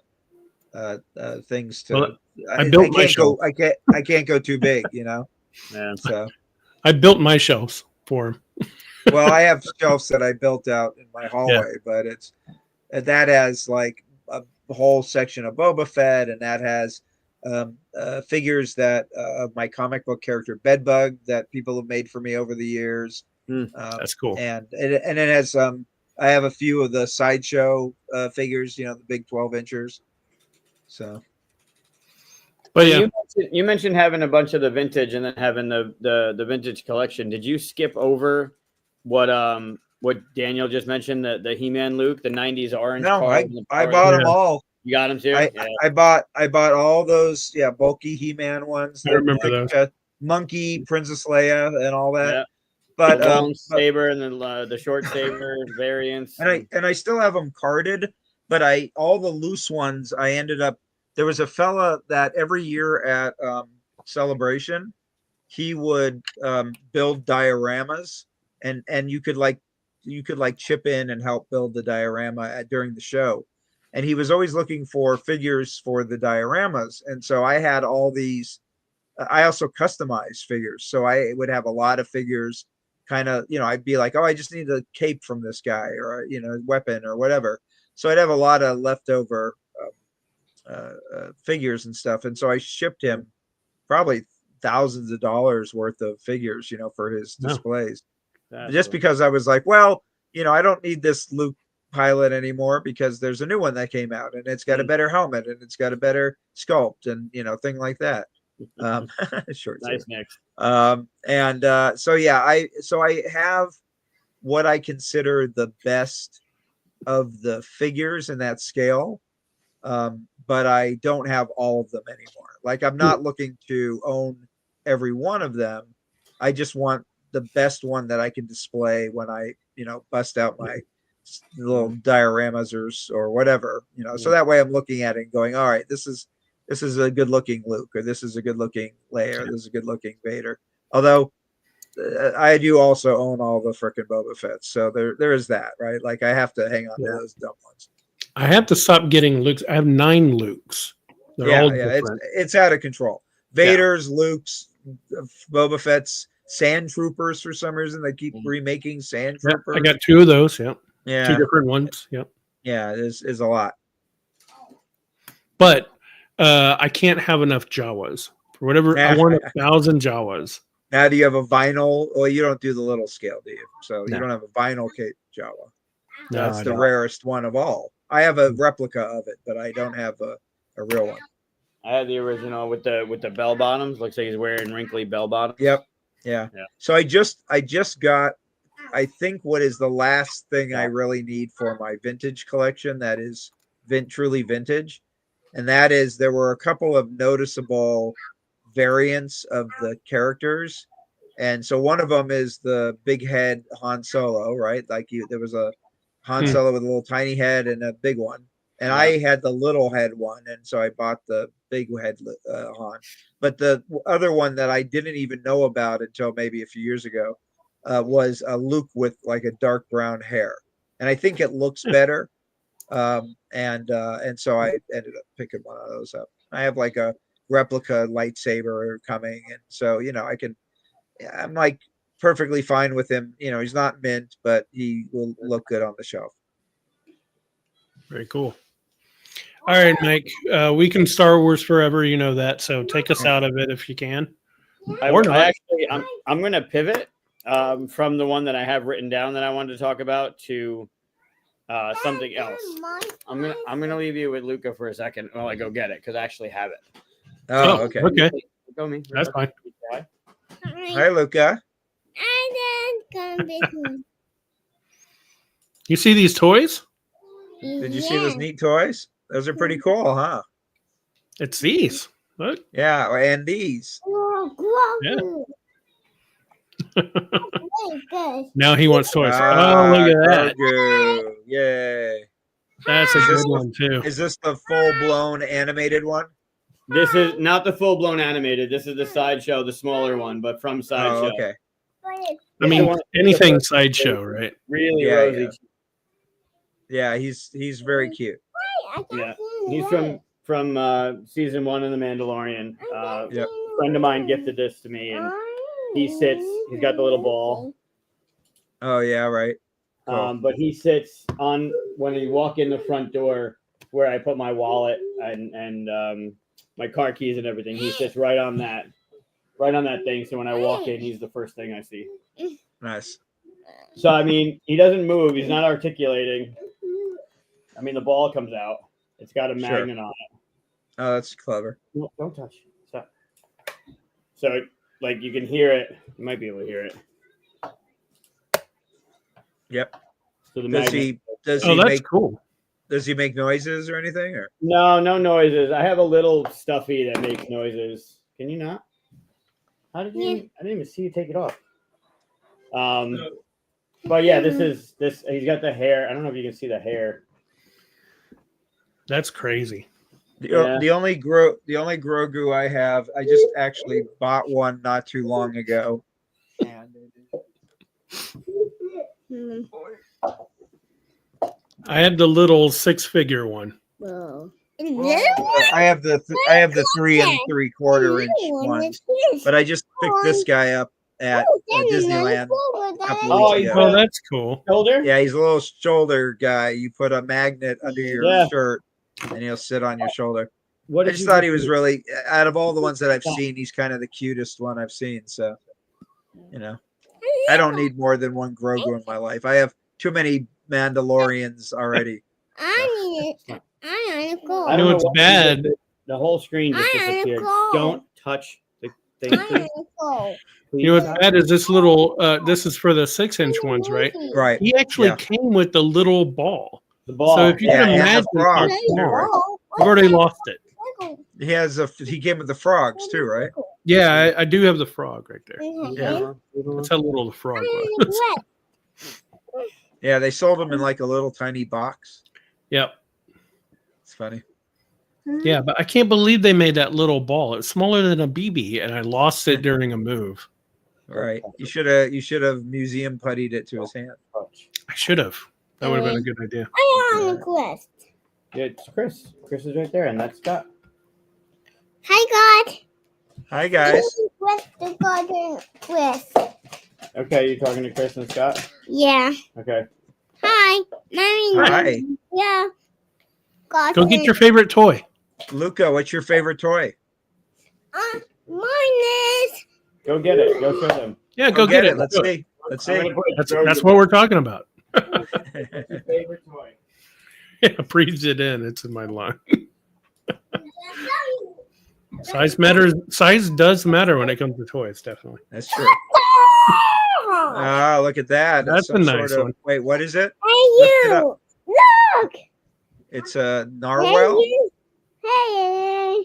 things to. Well, I built my shelf. I can't go too big, Yeah. So I built my shelves for him. Well, I have shelves that I built out in my hallway, but that has like a whole section of Boba Fett, and that has figures that of my comic book character Bedbug that people have made for me over the years. That's cool. And it has I have a few of the sideshow figures, the big 12-inchers. So, but yeah, you mentioned having a bunch of the vintage and then having the vintage collection. Did you skip over what Daniel just mentioned, the He-Man Luke, the 90s orange no, card? I bought them Yeah. all. You got them too? I bought all those bulky He-Man ones. I remember those. Monkey, Princess Leia, and all that. Yeah. But the long saber and the short saber variants. And I still have them carded, but all the loose ones I ended up. There was a fella that every year at Celebration, he would build dioramas, and you could chip in and help build the diorama during the show. And he was always looking for figures for the dioramas, and so I had all these. I also customized figures, so I would have a lot of figures. Kind of, I'd be like, oh, I just need a cape from this guy, or a weapon or whatever. So I'd have a lot of leftover figures and stuff, and so I shipped him probably thousands of dollars worth of figures, for his displays. Just cool. Because I was like, well, I don't need this Luke pilot anymore because there's a new one that came out and it's got a better helmet and it's got a better sculpt and thing like that. Short nice mix. So I have what I consider the best of the figures in that scale, but I don't have all of them anymore. Like, I'm not looking to own every one of them. I just want the best one that I can display when I bust out my little dioramas or whatever, so that way I'm looking at it and going, all right, this is a good looking Luke, or this is a good looking Leia, or this is a good looking Vader. Although I do also own all the frickin' Boba Fett, so there is that, right? Like, I have to hang on to those dumb ones. I have to stop getting Lukes. I have 9 Lukes. They're all different. It's out of control. Vader's, Luke's, Boba Fett's, Sand Troopers. For some reason, they keep remaking Sand Troopers. I got 2 of those. Yeah, 2 yeah, different ones. Yeah, yeah, is a lot. But I can't have enough Jawas for whatever. I want 1,000 Jawas. Now, do you have a vinyl? Well, you don't do the little scale, do you? So you don't have a vinyl Cape Jawa. No, that's the rarest one of all. I have a replica of it, but I don't have a real one. I had the original with the bell bottoms. Looks like he's wearing wrinkly bell bottoms. Yep. Yeah. So I just got, I think, what is the last thing I really need for my vintage collection that is truly vintage, and that is, there were a couple of noticeable variants of the characters, and so one of them is the big head Han Solo, right? Like, there was a Han Solo with a little tiny head and a big one. And I had the little head one, and so I bought the big head Han. But the other one that I didn't even know about until maybe a few years ago was a Luke with like a dark brown hair, and I think it looks better. And so I ended up picking one of those up. I have like a replica lightsaber coming, and so I'm like perfectly fine with him. He's not mint, but he will look good on the shelf. Very cool. All right, Mike. We can Star Wars forever, you know that. So take us out of it if you can. I'm going to pivot from the one that I have written down that I wanted to talk about to something else. I'm gonna leave you with Luca for a second while I go get it, because I actually have it. Oh, okay. Okay. Go me. That's fine. Hi, Luca. You see these toys? Did you see those neat toys? Those are pretty cool, huh? It's these. Look. Yeah, and these. Now he wants toys. Oh, look at that. Grogu. Yay. That's a good one, too. Is this the full-blown animated one? This is not the full-blown animated. This is the Sideshow, the smaller one, but from Sideshow. Oh, okay. I mean, anything Sideshow, right? Really rosy. Yeah, he's very cute. Yeah, he's from season 1 of The Mandalorian. A friend of mine gifted this to me, and he's got the little ball. Oh yeah, right. Cool. But he sits on, when you walk in the front door where I put my wallet and my car keys and everything, he sits right on that thing. So when I walk in, he's the first thing I see. Nice. So I mean, he doesn't move. He's not articulating. I mean, the ball comes out. It's got a magnet on it. Oh, that's clever. No, don't touch. Stop. So, like, you can hear it. You might be able to hear it. Yep. So the Does magnet. he? Does Oh, he that's make? cool. Does he make noises or anything? Or No noises. I have a little stuffy that makes noises. Can you not? How did you? Yeah. I didn't even see you take it off. But yeah, this. He's got the hair. I don't know if you can see the hair. That's crazy. the only Grogu I have, I just actually bought one not too long ago. Hmm. I had the little 6-figure one. Whoa. I have the 3 3/4 inch one, but I just picked this guy up at Disneyland a couple Oh, weeks you ago. Oh, that's cool. Shoulder? Yeah, he's a little shoulder guy. You put a magnet under your shirt, and he'll sit on your shoulder. What I did just you thought do? he was really, out of all the ones that I've seen, he's kind of the cutest one I've seen. So, I don't need more than one Grogu in my life. I have too many Mandalorians already. I need to go. I You don't know what's what bad? The whole screen just I wanna disappeared. go. Don't touch the thing. I need to go. You know what's bad is this little. This is for the 6-inch ones, right? Right. He actually Yeah. came with the little ball. The ball. So if you Yeah, can and the imagine how frog, small, I've already lost it. He came with the frogs too, right? Yeah, I do have the frog right there. Yeah. That's how little the frog was. Yeah, they sold them in like a little tiny box. Yep. It's funny. Yeah, but I can't believe they made that little ball. It's smaller than a BB, and I lost it during a move. Right. You should have museum puttied it to his hand. I should have. That would have been a good idea. I am on a quest. Yeah, it's Chris. Chris is right there, and that's Scott. Hi, God. Hi guys. Quest the garden quest. Okay, you're talking to Chris and Scott? Yeah. Okay. Hi. Mommy. Hi. Yeah. Go get your favorite toy. Luca, what's your favorite toy? Mine is. Go get it. Go show them. Yeah, go get it. Let's Do it. see. Let's I'm see. gonna put That's what we're talking about. your favorite toy. Yeah, breathes it in. It's in my line. Size matters. Size does matter when it comes to toys, definitely. That's true. Ah, look at that. That's Some a nice sort of, one. Wait, what is it? Hey, Lift it you. Look. It's a Hey, narwhal, you. Hey.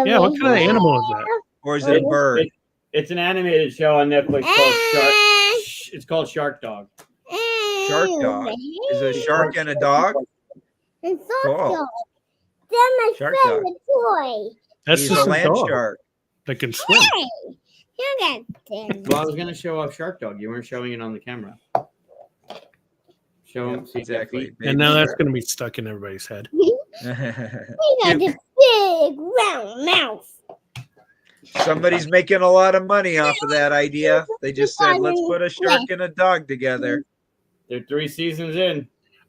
Yeah, what kind of animal is that? or is it a bird? It's an animated show on Netflix called Shark. It's called Shark Dog. Shark dog. Is it a shark and a dog? It's Cool. dog. They're my Shark favorite toy. That's He's just a a land dog shark. that can swim. Hey. Look at them. Well, I was gonna show off Shark Dog. You weren't showing it on the camera. Show him. See Exactly. And now that's going to be stuck in everybody's head. We got a big round mouth. Somebody's making a lot of money off of that idea. They just said, let's put a shark and a dog together. They're 3 seasons in.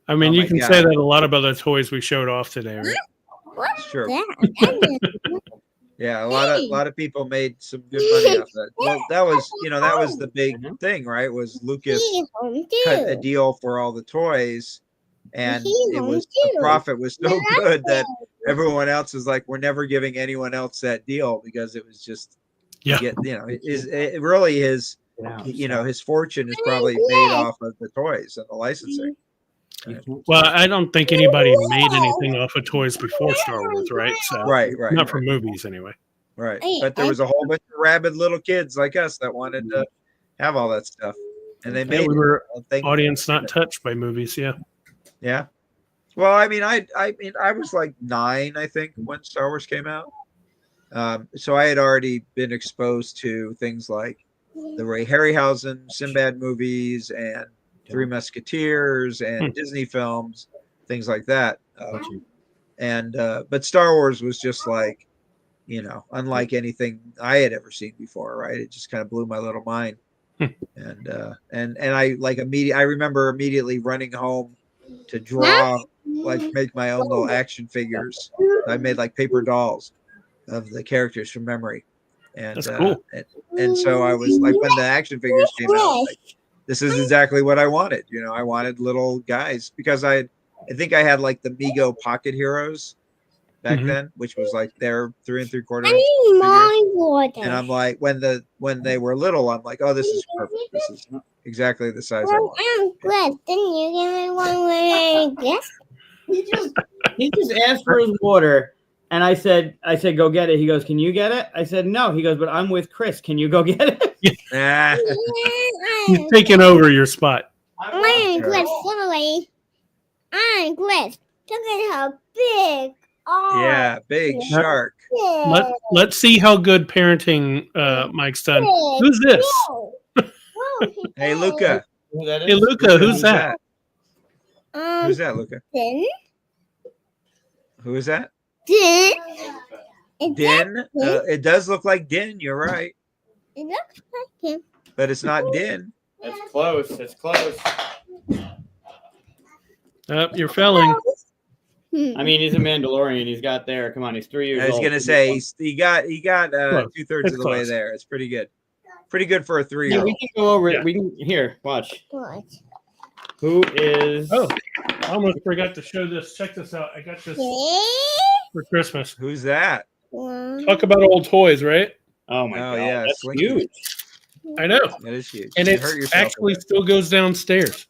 I mean, Oh you my can God. say that a lot of other toys we showed off today, right? What's It's true. that? Yeah, a lot of people made some good money off that. Well, that was the big thing, right? Was Lucas He's home cut a too. deal for all the toys, and He's it home was too. the profit was so good that everyone else was like, we're never giving anyone else that deal because it was just Yeah. it really his his fortune is probably made off of the toys and the licensing. Well, I don't think anybody made anything off of toys before Star Wars, right? So Right, not for movies anyway. right. But there was a whole bunch of rabid little kids like us that wanted to have all that stuff, and they Yeah, made we were it. audience not touched by movies. Yeah. Yeah. Well, I mean, I was like 9, I think, when Star Wars came out. So I had already been exposed to things like the Ray Harryhausen, Sinbad movies, and Three Musketeers, and Disney films, things like that. But Star Wars was just like, unlike anything I had ever seen before, right? It just kind of blew my little mind. And I I remember immediately running home to draw, make my own little action figures. I made like paper dolls of the characters from memory. And That's cool. And so I was like, when the action figures came out, like, this is exactly what I wanted. You know, I wanted little guys because I think I had like the Mego Pocket Heroes back then, which was like their 3 3/4 I inch need figure. my water. And I'm like, when they were little, I'm like, oh, this is perfect. This is exactly the size I want. Chris, didn't you give me one with this? He just asked for his water, and I said, go get it. He goes, can you get it? I said, no. He goes, but I'm with Chris. Can you go get it? Ah, He's taking over your spot. I'm Chris, sorry. I'm Chris. Look at how big. Oh, yeah, big shark. Let's see how good parenting Mike's done. Who's this? Hey, Luca. Who that is? Hey, Luca, who's that? Who's that, Luca? Din. Who is that? Din. Din. It does look like Din. You're right, It looks like him. but it's not Din. It's close. It's close. You're failing. I mean, he's a Mandalorian. He's got there. Come on, he's 3 years I was old. gonna say he got Close. 2/3 It's of the way close. there. It's pretty good. Pretty good for a Yeah, 3-year-old. we can go over Yeah. it. We can here. Watch. What? Who is? Oh, I almost forgot to show this. Check this out. I got this for Christmas. Who's that? Talk about old toys, right? Oh my Oh, god, yeah, that's Slinky. huge. I know. That is huge. And You it hurt yourself actually still goes downstairs.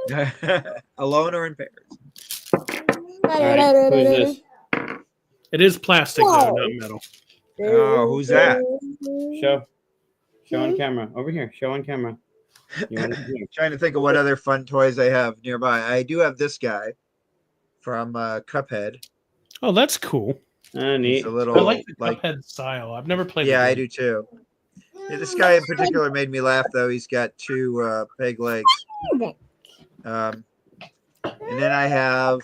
with it. Alone or in pairs. All right, who's this? It is plastic, though, not metal. Oh, who's that? Show on camera. Over here. Show on camera. You want to see him? Trying to think of what other fun toys I have nearby. I do have this guy from Cuphead. Oh, that's cool. Neat. It's a little I like the Cuphead style. I've never played. Yeah, the I game. do too. Yeah, this guy in particular made me laugh, though. He's got 2 peg legs. And then I have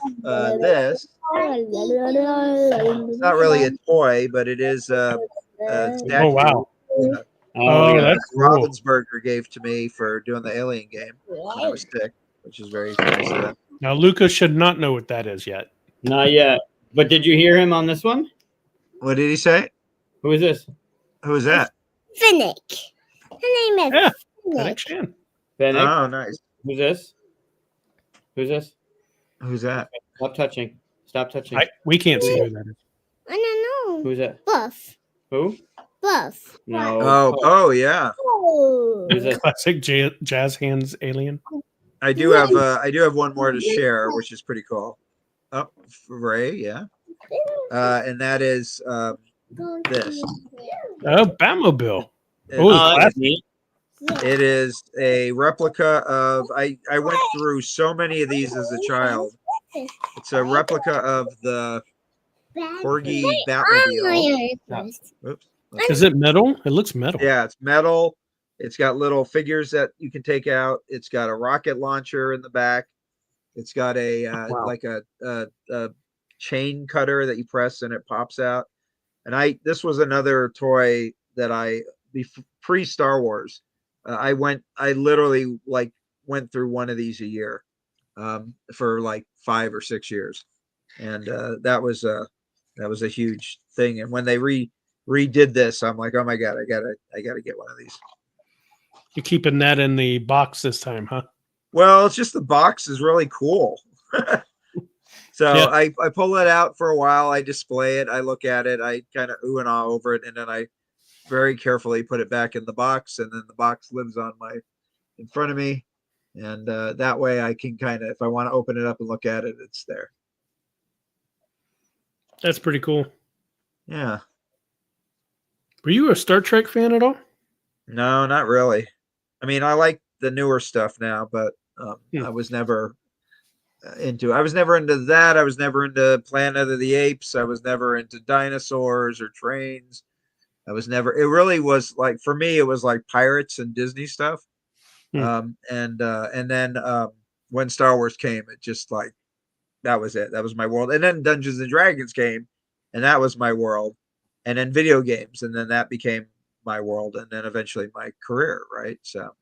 this. It's not really a toy, but it is a statue. Oh wow! Oh, Oh, yeah. that's cool. Ravensburger gave to me for doing the Alien game when I was sick, which is very nice of them. Now Luca should not know what that is yet. Not yet. But did you hear him on this one? What did he say? Who is this? Who is that? Finnick. Her name is Yeah, Finnick. Fennec Shan. Fennec? Oh, nice. Who's this? Who's this? Who's that? Stop touching. Stop touching. We can't see who that is. I don't know. Who's that? Buff. Who? Buff. No. Oh, yeah. Oh. Who's this? Classic jazz hands alien. I do have one more to share, which is pretty cool. Oh, Ray, yeah. And that is this. Oh, Batmobile. It- Oh, Oh, that's classic. neat. It is a replica of. I went through so many of these as a child. It's a replica of the Corgi Batmobile. Oops. Is it metal? It looks metal. Yeah, it's metal. It's got little figures that you can take out. It's got a rocket launcher in the back. It's got a Wow. like a chain cutter that you press and it pops out. And this was another toy that pre Star Wars. I literally like went through one of these a year for like 5 or 6 years, and that was a huge thing. And when they redid this, I'm like, oh my god, I gotta get one of these. You're keeping that in the box this time, huh? Well, it's just the box is really cool. So Yeah. I pull it out for a while. I display it. I look at it. I kind of ooh and ah over it, and then I very carefully put it back in the box, and then the box lives in front of me, and that way I can kind of, if I want to open it up and look at it, it's there. That's pretty cool. Yeah. Were you a Star Trek fan at all? No, not really. I mean, I like the newer stuff now, but Hmm. I was never into that. I was never into Planet of the Apes. I was never into dinosaurs or trains. It really was like, for me, it was like pirates and Disney stuff. Hmm. And then when Star Wars came, it just like, that was it. That was my world. And then Dungeons and Dragons came, and that was my world. And then video games, and then that became my world, and then eventually my career, right? So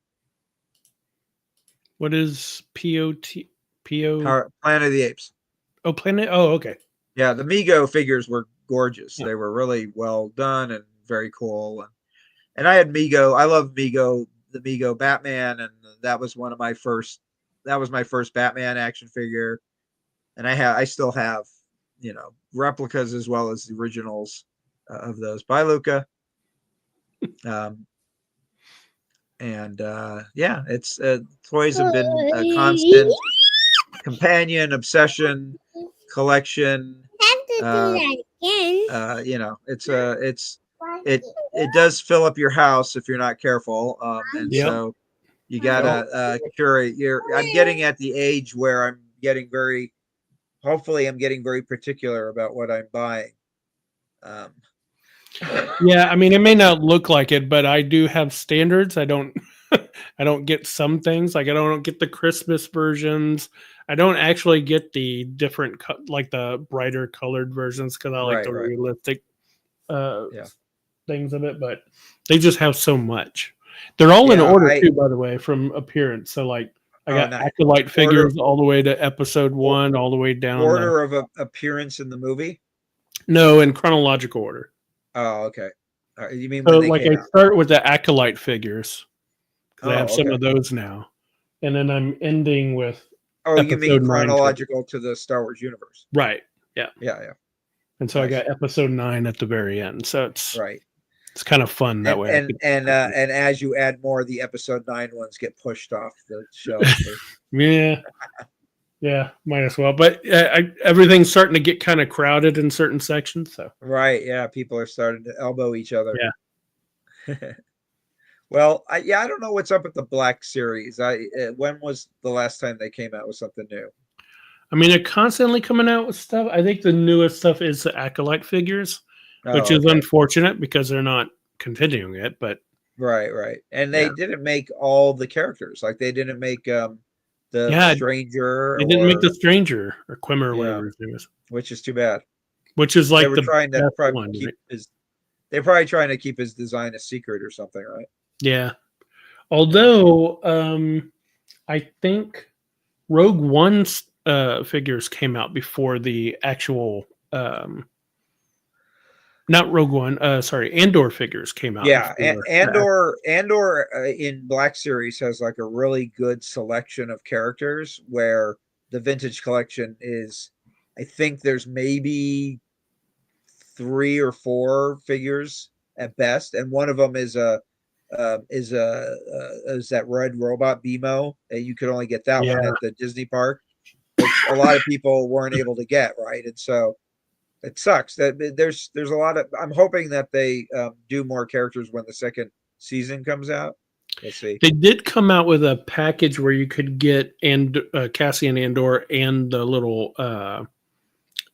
What is POT? Planet of the Apes. Oh, Planet. Oh, okay. Yeah, the Mego figures were gorgeous. Yeah. They were really well done and very cool. And I had Mego. I love Mego the Mego Batman, and that was one of my first. That was my first Batman action figure, and I still have, replicas as well as the originals of those by Luca. It's toys have been a constant companion, obsession, collection. Have to do that again. It does fill up your house if you're not careful, and Yep. so you gotta curate. I'm getting at the age where I'm getting very. Hopefully, I'm getting very particular about what I'm buying. Yeah, I mean, it may not look like it, but I do have standards. I don't I don't get some things, like I don't get the Christmas versions. I don't actually get the different like the brighter colored versions because I like the realistic things of it, but they just have so much. They're all in order too, by the way, from appearance. So like I got Acolyte figures all the way to episode 1, all the way down. Order of appearance in the movie? No, in chronological order. Oh, okay. You mean so like I start with the Acolyte figures because I have some of those now, and then I'm ending with. Oh, you mean chronological to the Star Wars universe? Right. Yeah. Yeah. And so I got episode 9 at the very end. So it's right. It's kind of fun that way. And as you add more, the episode 9 ones get pushed off the shelf. Yeah, might as well. But everything's starting to get kind of crowded in certain sections. So right, yeah, people are starting to elbow each other. Yeah. Well, I don't know what's up with the Black series. When was the last time they came out with something new? I mean, they're constantly coming out with stuff. I think the newest stuff is the Acolyte figures, which is unfortunate because they're not continuing it. But right, and they didn't make all the characters. Like they didn't make the Stranger. They didn't make the Stranger or Quimmer or whatever his name is, which is too bad. Which is like they were trying to keep his. They're probably trying to keep his design a secret or something, right? Yeah. Although I think Rogue One's figures came out before the actual not Rogue One, Andor figures came out. Yeah, Andor in Black Series has like a really good selection of characters where the vintage collection is, I think there's maybe 3 or 4 figures at best, and one of them is that red robot BMO, and you could only get that one at the Disney park, which a lot of people weren't able to get, right? And so it sucks that there's a lot of. I'm hoping that they do more characters when the second season comes out. Let's see. They did come out with a package where you could get Cassian Andor and the little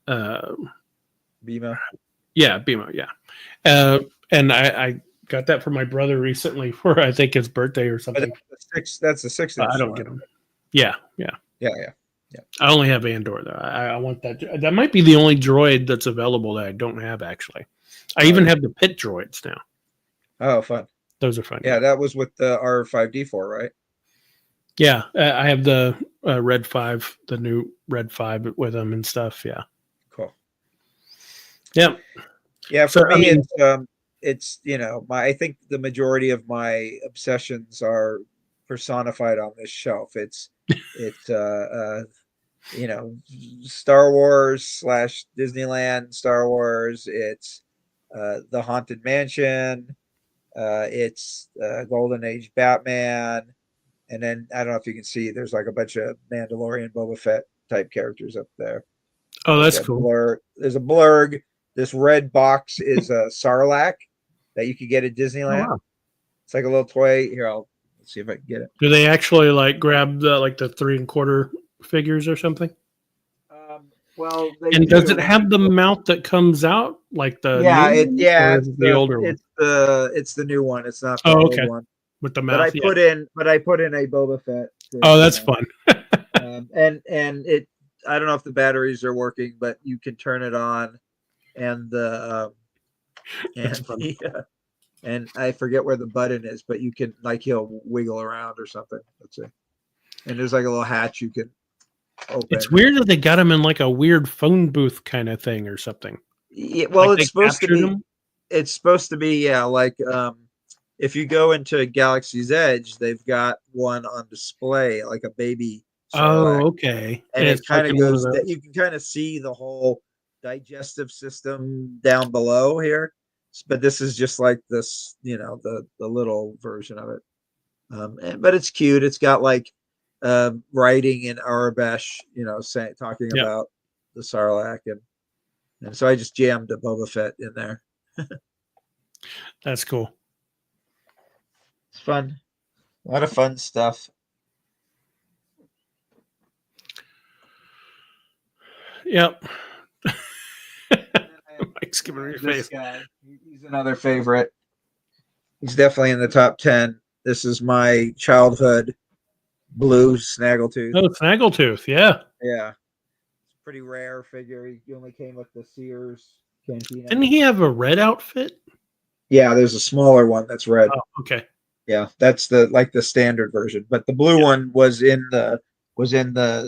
BMO. Yeah, BMO. Yeah, and I got that for my brother recently for I think his birthday or something. That's the 6 inch. I don't get them. Yeah. I only have Andor though. I want that. That might be the only droid that's available that I don't have actually. I even have the pit droids now. Oh, fun. Those are fun. Yeah, that was with the R5D4, right? Yeah, I have the Red 5, the new Red 5 with them and stuff. Yeah. Cool. Yeah. Yeah, for me, it's I think the majority of my obsessions are personified on this shelf. It's Star Wars / Disneyland Star Wars. It's the Haunted Mansion. It's Golden Age Batman, and then I don't know if you can see. There's like a bunch of Mandalorian Boba Fett type characters up there. Oh, that's cool. There's a Blurg. This red box is a Sarlacc that you could get at Disneyland. Oh, wow. It's like a little toy. Here, let's see if I can get it. Do they actually like grab the 3 1/4 figures or something? Well, does it have the mount that comes out like the it's the older one? It's the new one. It's not the old one with the mouth. But I put in a Boba Fett. Oh, that's fun. And it. I don't know if the batteries are working, but you can turn it on, and and I forget where the button is, but you can he'll wiggle around or something. Let's see. And there's like a little hatch you can open. It's weird that they got him in like a weird phone booth kind of thing or something. Yeah, well, it's supposed to be. It's supposed to be like if you go into Galaxy's Edge, they've got one on display, like a baby Sarlacc. Oh, okay. And it it's kind like of in one goes of that those. you can kind of see the whole digestive system down below here. But this is just like this, the little version of it. But it's cute. It's got like writing in Arabesh, talking Yep. about the Sarlacc, and so I just jammed a Boba Fett in there. That's cool. It's fun. A lot of fun stuff. Yep. Mike's giving me your This face. guy, he's another favorite. He's definitely in the top 10. This is my childhood blue Snaggletooth. Oh, Snaggletooth. Yeah. Yeah. It's a pretty rare figure. He only came with the Sears Cantina. Didn't he have a red outfit? Yeah, there's a smaller one that's red. Oh, okay. Yeah, that's the standard version. But the blue one was in the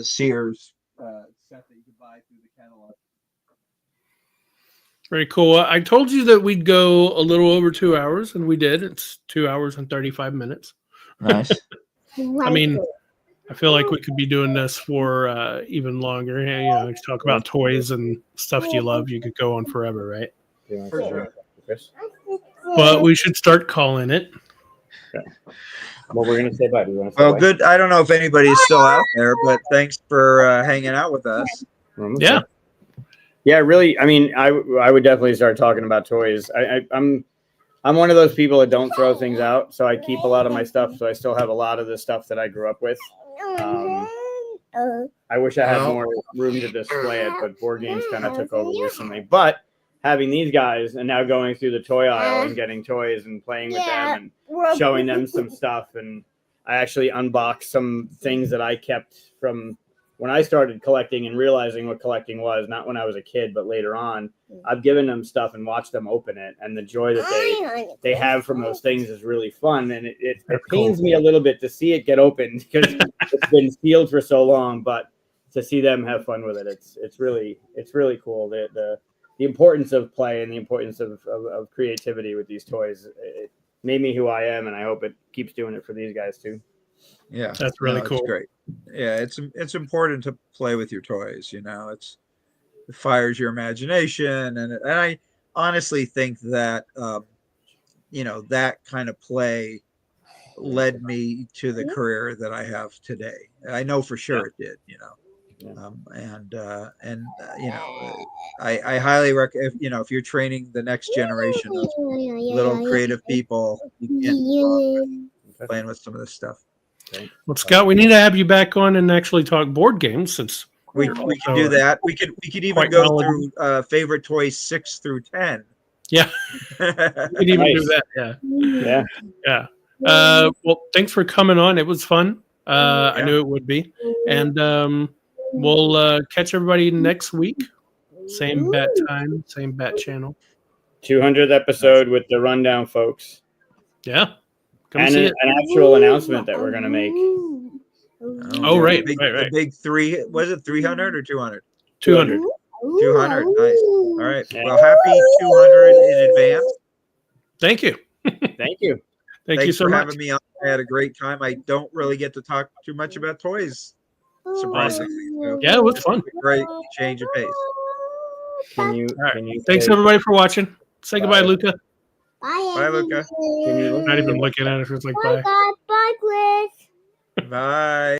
Sears set that you could buy through the catalog. Very cool. I told you that we'd go a little over 2 hours, and we did. It's 2 hours and 35 minutes. Nice. I mean, I feel like we could be doing this for even longer. Talk about toys and stuff you love. You could go on forever, right? For sure. But we should start calling it. Okay. What we're gonna say, bye. Do you want to say Well, bye? good. I don't know if anybody's still out there, but thanks for hanging out with us. Yeah. Yeah, really. I mean, I would definitely start talking about toys. I'm one of those people that don't throw things out, so I keep a lot of my stuff. So I still have a lot of the stuff that I grew up with. I wish I had more room to display it, but board games kind of took over recently. But having these guys and now going through the toy aisle and getting toys and playing with them and showing them some stuff, and I actually unboxed some things that I kept from when I started collecting and realizing what collecting was, not when I was a kid, but later on. I've given them stuff and watched them open it, and the joy that they have from those things is really fun. And it pains me a little bit to see it get opened because it's been sealed for so long, but to see them have fun with it, it's really cool. The importance of play and the importance of creativity with these toys, it made me who I am, and I hope it keeps doing it for these guys too. Yeah, that's really cool. It's great. Yeah, it's important to play with your toys. It fires your imagination, and I honestly think that that kind of play led me to the career that I have today. I know for sure it did. I highly recommend if you're training the next generation of little creative people, you can playing with some of this stuff. Well, Scott, we need to have you back on and actually talk board games since we can do that. We could even go through favorite toys 6 through 10. Yeah, we could even do that. Yeah. Well, thanks for coming on. It was fun. I knew it would be, and we'll catch everybody next week. Same bat time, same bat channel. 200th episode with the rundown, folks. Yeah. And an actual announcement that we're going to make. Right. The big 3. Was it 300 or 200? 200. 200. Nice. All right. Well, happy 200 in advance. Thank you. Thank you. Thanks you so for much. having me on. I had a great time. I don't really get to talk too much about toys, surprisingly. So yeah, it was fun. Great change of pace. Can you Thanks everybody for watching. Say goodbye, Luca. Bye, Luca. Can you Not even looking at it. It's like bye. Bye, Chris. Bye.